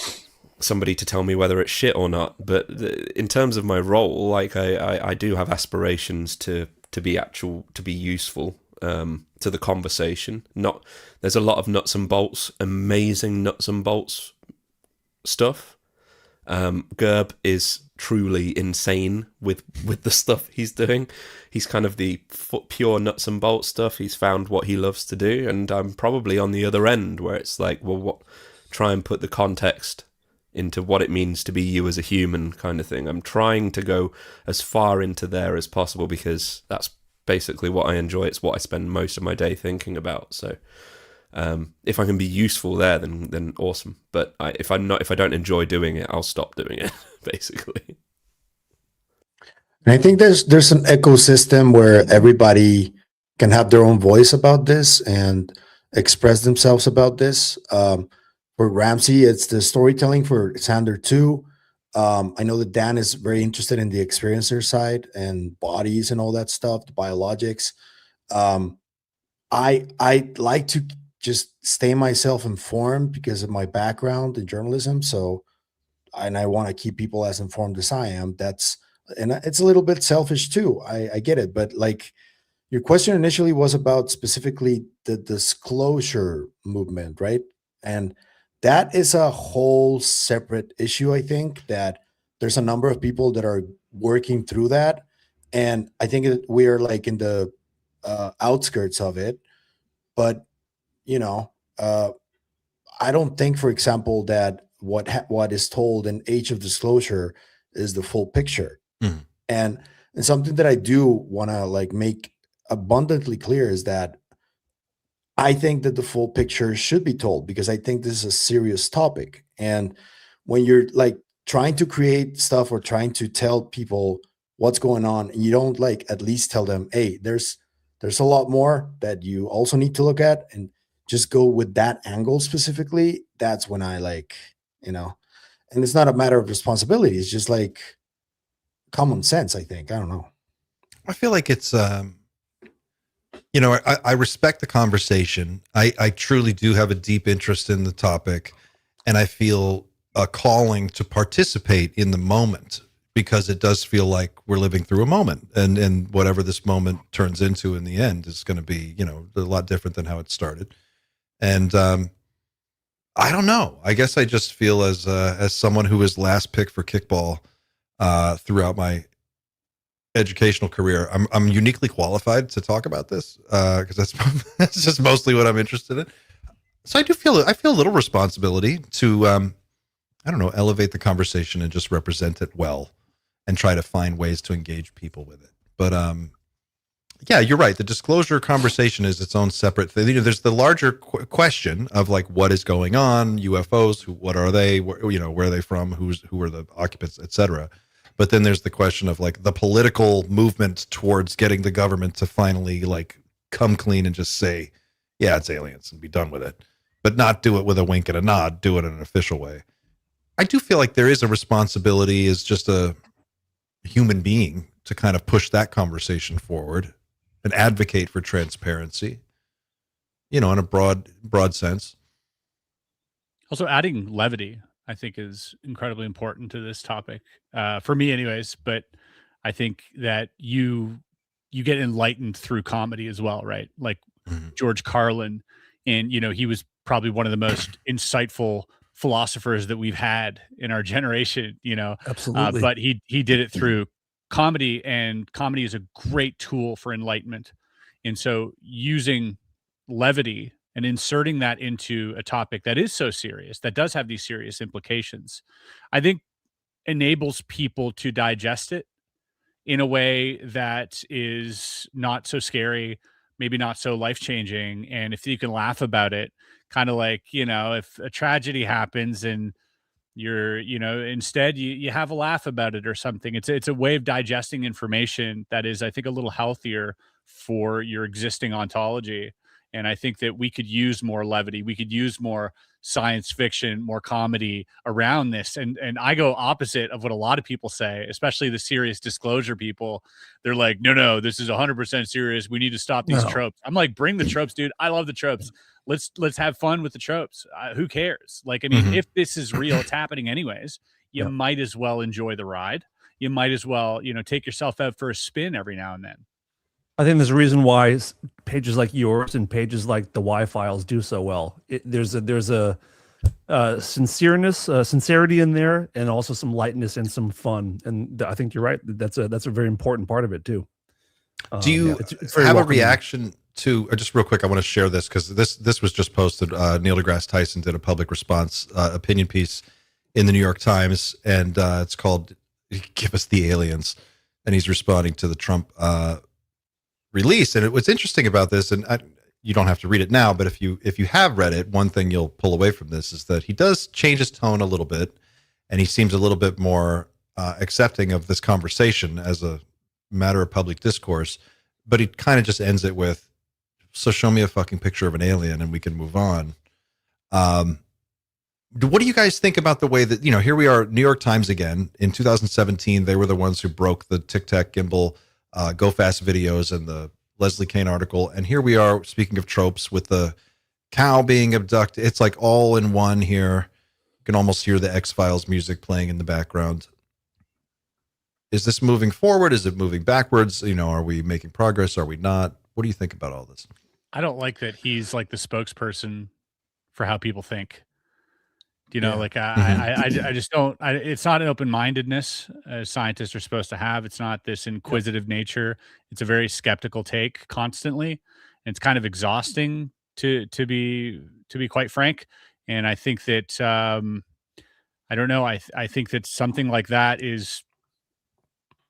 somebody to tell me whether it's shit or not. But in terms of my role, like I do have aspirations to be useful to the conversation. There's a lot of nuts and bolts, amazing nuts and bolts stuff. Gerb is truly insane with the stuff he's doing. He's kind of the pure nuts and bolts stuff. He's found what he loves to do, and I'm probably on the other end where it's like, well, try and put the context into what it means to be you as a human kind of thing. I'm trying to go as far into there as possible because that's basically what I enjoy. It's what I spend most of my day thinking about. So if I can be useful there, then awesome. But if I don't enjoy doing it, I'll stop doing it, basically. And I think there's an ecosystem where everybody can have their own voice about this and express themselves about this. For Ramsey, it's the storytelling. For Sander too. I know that Dan is very interested in the experiencer side and bodies and all that stuff, the biologics. I like to just stay myself informed because of my background in journalism. So, and I want to keep people as informed as I am. And it's a little bit selfish too. I get it, but like your question initially was about specifically the disclosure movement, right? And that is a whole separate issue. I think that there's a number of people that are working through that. And I think that we are like in the outskirts of it. But, I don't think, for example, that what is told in Age of Disclosure is the full picture. Mm. And something that I do want to like make abundantly clear is that I think that the full picture should be told because I think this is a serious topic. And when you're like trying to create stuff or trying to tell people what's going on, and you don't like at least tell them, hey, there's a lot more that you also need to look at, and just go with that angle specifically, that's when I like, and it's not a matter of responsibility. It's just like common sense, I think. I don't know. I feel like it's, I respect the conversation. I truly do have a deep interest in the topic, and I feel a calling to participate in the moment because it does feel like we're living through a moment, and whatever this moment turns into in the end is going to be, a lot different than how it started. And I don't know. I guess I just feel as someone who was last pick for kickball throughout my educational career, I'm uniquely qualified to talk about this because that's just mostly what I'm interested in. So I feel a little responsibility to elevate the conversation and just represent it well and try to find ways to engage people with it. But yeah, you're right. The disclosure conversation is its own separate thing. There's the larger question of like what is going on, UFOs, what are they, where are they from, who are the occupants, etc. But then there's the question of like the political movement towards getting the government to finally like come clean and just say, yeah, it's aliens and be done with it, but not do it with a wink and a nod, do it in an official way. I do feel like there is a responsibility as just a human being to kind of push that conversation forward and advocate for transparency, in a broad sense. Also, adding levity, I think, is incredibly important to this topic, for me anyways. But I think that you get enlightened through comedy as well, right? Like George Carlin, and he was probably one of the most insightful philosophers that we've had in our generation, Absolutely. But he did it through comedy, and comedy is a great tool for enlightenment. And so using levity and inserting that into a topic that is so serious, that does have these serious implications, I think enables people to digest it in a way that is not so scary, maybe not so life-changing. And if you can laugh about it, kind of like, if a tragedy happens and you're, instead you have a laugh about it or something. It's a way of digesting information that is, I think, a little healthier for your existing ontology. And I think that we could use more levity. We could use more science fiction, more comedy around this. And I go opposite of what a lot of people say, especially the serious disclosure people. They're like, no, this is 100% serious. We need to stop these tropes. I'm like, bring the tropes, dude. I love the tropes. Let's have fun with the tropes. Who cares? Like, I mean, if this is real, it's happening anyways. You might as well enjoy the ride. You might as well, take yourself out for a spin every now and then. I think there's a reason why pages like yours and pages like the Y Files do so well. There's a sincerity in there, and also some lightness and some fun. And I think you're right. That's a very important part of it too. Do you it's have a reaction to, just real quick, I want to share this because this was just posted. Neil deGrasse Tyson did a public response opinion piece in the New York Times, and it's called "Give Us the Aliens," and he's responding to the Trump release. And what's interesting about this, and you don't have to read it now, but if you have read it, one thing you'll pull away from this is that he does change his tone a little bit, and he seems a little bit more accepting of this conversation as a matter of public discourse. But he kind of just ends it with, "So show me a fucking picture of an alien and we can move on." What do you guys think about the way that, here we are, New York Times again. In 2017, they were the ones who broke the Tic Tac gimbal Go Fast videos and the Leslie Kane article. And here we are, speaking of tropes, with the cow being abducted. It's like all in one here. You can almost hear the X-Files music playing in the background. Is this moving forward? Is it moving backwards? Are we making progress? Are we not? What do you think about all this? I don't like that he's like the spokesperson for how people think. Like I just don't. It's not an open-mindedness scientists are supposed to have. It's not this inquisitive nature. It's a very skeptical take constantly, and it's kind of exhausting to be quite frank. And I think that I don't know. I think that something like that is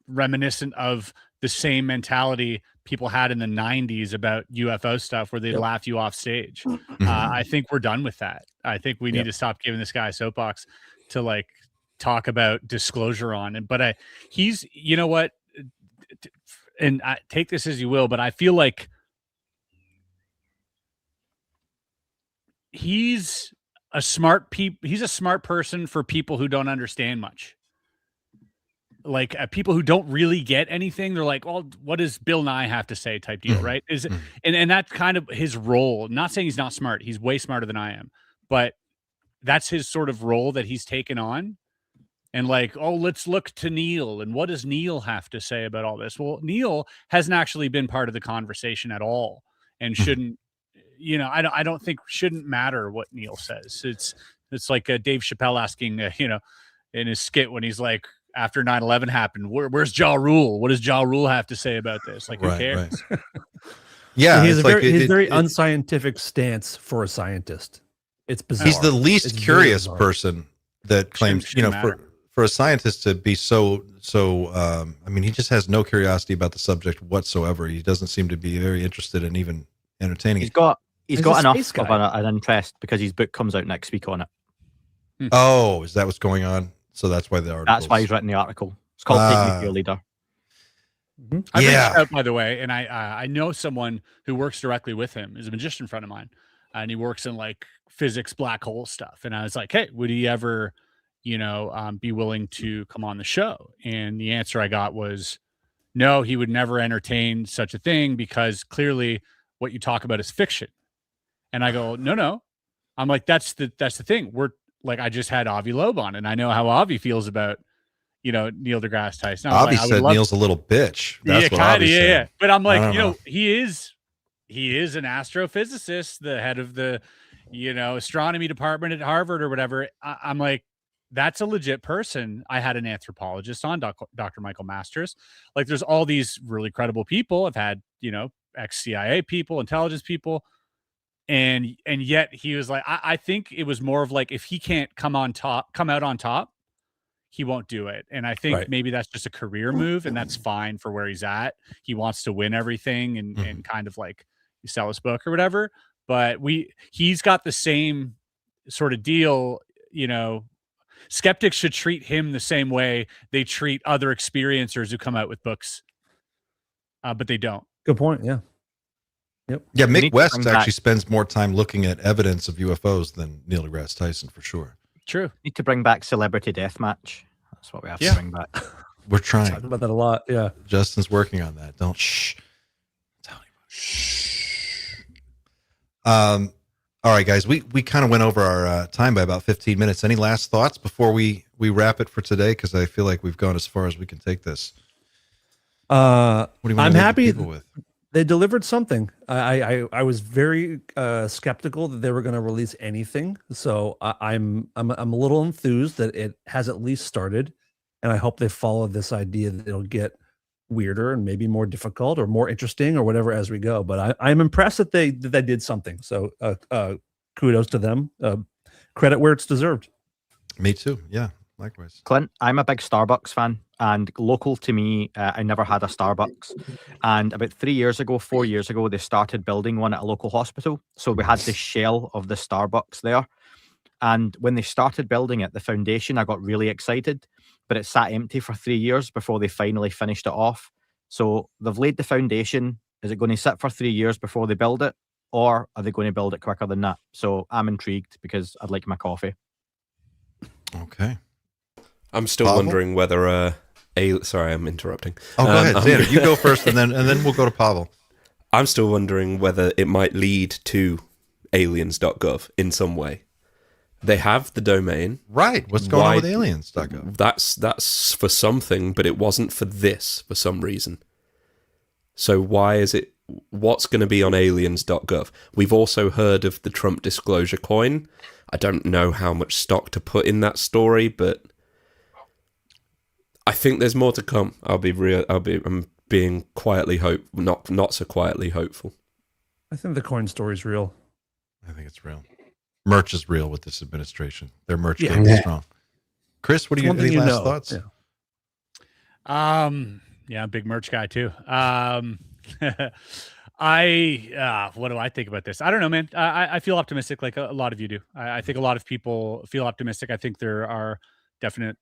reminiscent of the same mentality people had in the 90s about UFO stuff, where they'd laugh you off stage. I think we're done with that. I think we need to stop giving this guy a soapbox to like talk about disclosure on. But he's, you know what, and take this as you will, but I feel like he's a smart person for people who don't understand much. Like people who don't really get anything, they're like, well, what does Bill Nye have to say type deal, right? And that's kind of his role. Not saying he's not smart. He's way smarter than I am. But that's his sort of role that he's taken on. And like, oh, let's look to Neil. And what does Neil have to say about all this? Well, Neil hasn't actually been part of the conversation at all, and shouldn't, I don't think shouldn't matter what Neil says. It's like Dave Chappelle asking, in his skit when he's like, after 9/11 happened, where's Ja Rule? What does Ja Rule have to say about this? Like, who cares? Right. Yeah, he has a very unscientific stance for a scientist. It's bizarre. He's the least curious person that claims, for a scientist to be so. I mean, he just has no curiosity about the subject whatsoever. He doesn't seem to be very interested in even entertaining. He's got enough of an interest because his book comes out next week on it. Oh, is that what's going on? So that's why the article. That's why he's written the article. It's called "Take Me to Your Leader." I reached out, by the way, and I know someone who works directly with him. Is a magician friend of mine, and he works in like physics, black hole stuff. And I was like, hey, would he ever, be willing to come on the show? And the answer I got was, no, he would never entertain such a thing because clearly what you talk about is fiction. And I go, no. I'm like, that's the thing. We're like, I just had Avi Loeb on, and I know how Avi feels about, Neil deGrasse Tyson. Avi said Neil's a little bitch. That's what Avi said. Yeah. But I'm like, he is an astrophysicist, the head of the, astronomy department at Harvard or whatever. I'm like, that's a legit person. I had an anthropologist on, Dr. Michael Masters. Like, there's all these really credible people. I've had, ex-CIA people, intelligence people. And yet he was like, I think it was more of like, if he can't come out on top, he won't do it. And I think maybe that's just a career move, and that's fine for where he's at. He wants to win everything and kind of like sell his book or whatever. But he's got the same sort of deal, skeptics should treat him the same way they treat other experiencers who come out with books. But they don't. Good point. Yeah. Yep. Yeah, Mick West actually spends more time looking at evidence of UFOs than Neil deGrasse Tyson, for sure. True. Need to bring back Celebrity Deathmatch. That's what we have to bring back. We're trying. Talking about that a lot. Yeah. Justin's working on that. Don't shh. I'm telling you. Shh. All right, guys. We kind of went over our time by about 15 minutes. Any last thoughts before we wrap it for today? Because I feel like we've gone as far as we can take this. What do you want I'm to happy with? They delivered something. I was very skeptical that they were going to release anything. So I'm a little enthused that it has at least started, and I hope they follow this idea that it'll get weirder and maybe more difficult or more interesting or whatever as we go. But I'm impressed that they did something. So kudos to them. Credit where it's deserved. Me too. Yeah, likewise. Clint, I'm a big Starbucks fan, and local to me, I never had a Starbucks. And about 4 years ago, they started building one at a local hospital. So we had the shell of the Starbucks there. And when they started building it, the foundation, I got really excited, but it sat empty for 3 years before they finally finished it off. So they've laid the foundation. Is it going to sit for 3 years before they build it? Or are they going to build it quicker than that? So I'm intrigued because I'd like my coffee. Okay. I'm still wondering whether sorry, I'm interrupting. Oh, go ahead, Xander. You go first, and then we'll go to Pavel. I'm still wondering whether it might lead to aliens.gov in some way. They have the domain. Right. What's going on with aliens.gov? That's for something, but it wasn't for this for some reason. So why is it? What's going to be on aliens.gov? We've also heard of the Trump disclosure coin. I don't know how much stock to put in that story, but I think there's more to come. I'm being quietly not so quietly hopeful. I think the coin story's real. I think it's real. Merch is real with this administration. Their merch game is strong. Chris, what do you any last thoughts? Yeah, I'm a big merch guy too. What do I think about this? I don't know, man. I feel optimistic like a lot of you do. I think a lot of people feel optimistic. I think there are definite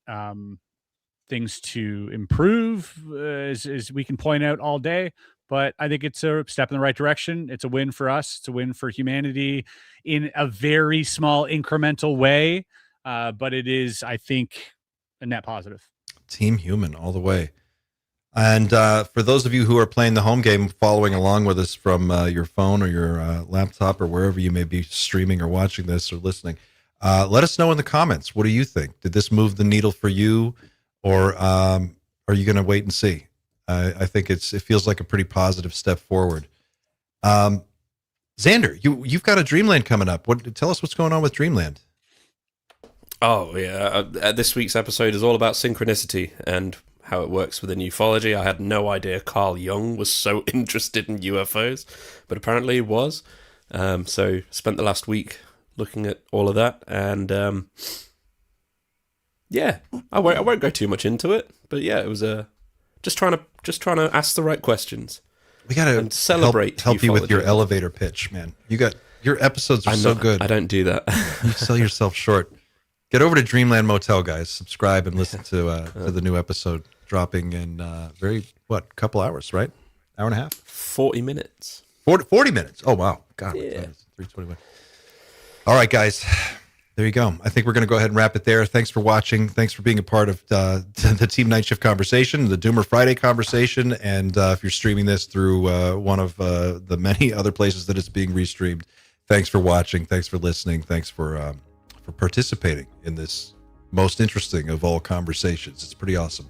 things to improve, as we can point out all day. But I think it's a step in the right direction. It's a win for us. It's a win for humanity in a very small incremental way. But it is, I think, a net positive. Team human all the way. And for those of you who are playing the home game, following along with us from your phone or your laptop or wherever you may be streaming or watching this or listening, let us know in the comments. What do you think? Did this move the needle for you, or are you going to wait and see? I think it feels like a pretty positive step forward. Xander, you've got a Dreamland coming up. Tell us what's going on with Dreamland. Oh yeah, this week's episode is all about synchronicity and how it works within ufology. I had no idea Carl Jung was so interested in UFOs, but apparently he was. So spent the last week looking at all of that, and yeah, I won't go too much into it, but yeah, it was just trying to ask the right questions. We gotta celebrate help you with your elevator pitch, man. Your episodes are so good. I don't do that. You sell yourself short. Get over to Dreamland Motel, guys. Subscribe and listen to the new episode dropping in couple hours, right? Hour and a half? 40 minutes. 40 minutes. Oh, wow. God, yeah. 3:21. All right, guys. There you go. I think we're going to go ahead and wrap it there. Thanks for watching. Thanks for being a part of the Team Night Shift conversation, the Doomer Friday conversation. And if you're streaming this through one of the many other places that it's being restreamed, thanks for watching. Thanks for listening. Thanks for participating in this most interesting of all conversations. It's pretty awesome.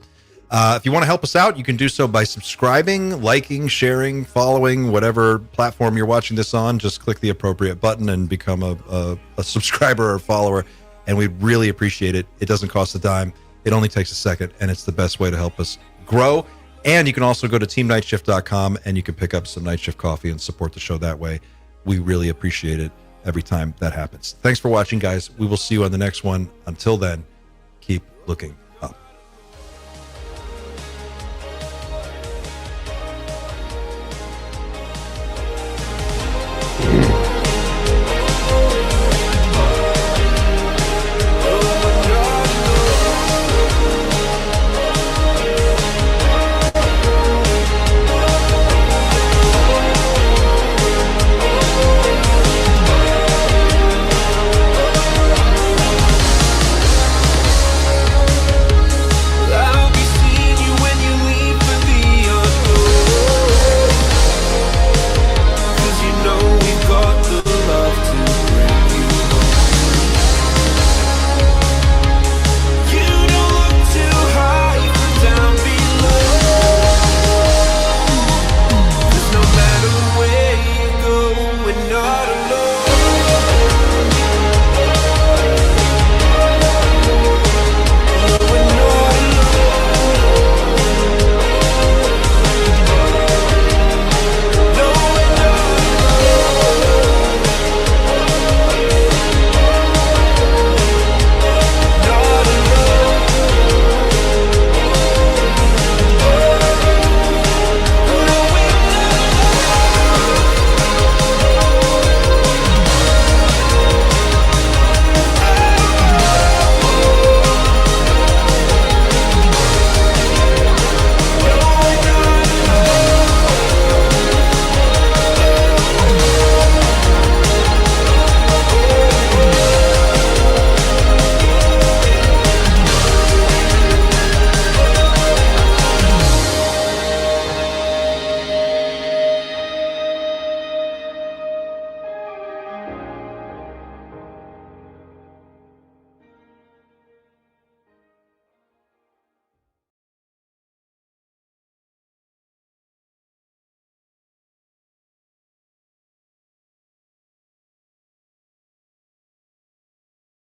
If you want to help us out, you can do so by subscribing, liking, sharing, following, whatever platform you're watching this on. Just click the appropriate button and become a subscriber or follower, and we'd really appreciate it. It doesn't cost a dime. It only takes a second, and it's the best way to help us grow. And you can also go to teamnightshift.com, and you can pick up some Night Shift coffee and support the show that way. We really appreciate it every time that happens. Thanks for watching, guys. We will see you on the next one. Until then, keep looking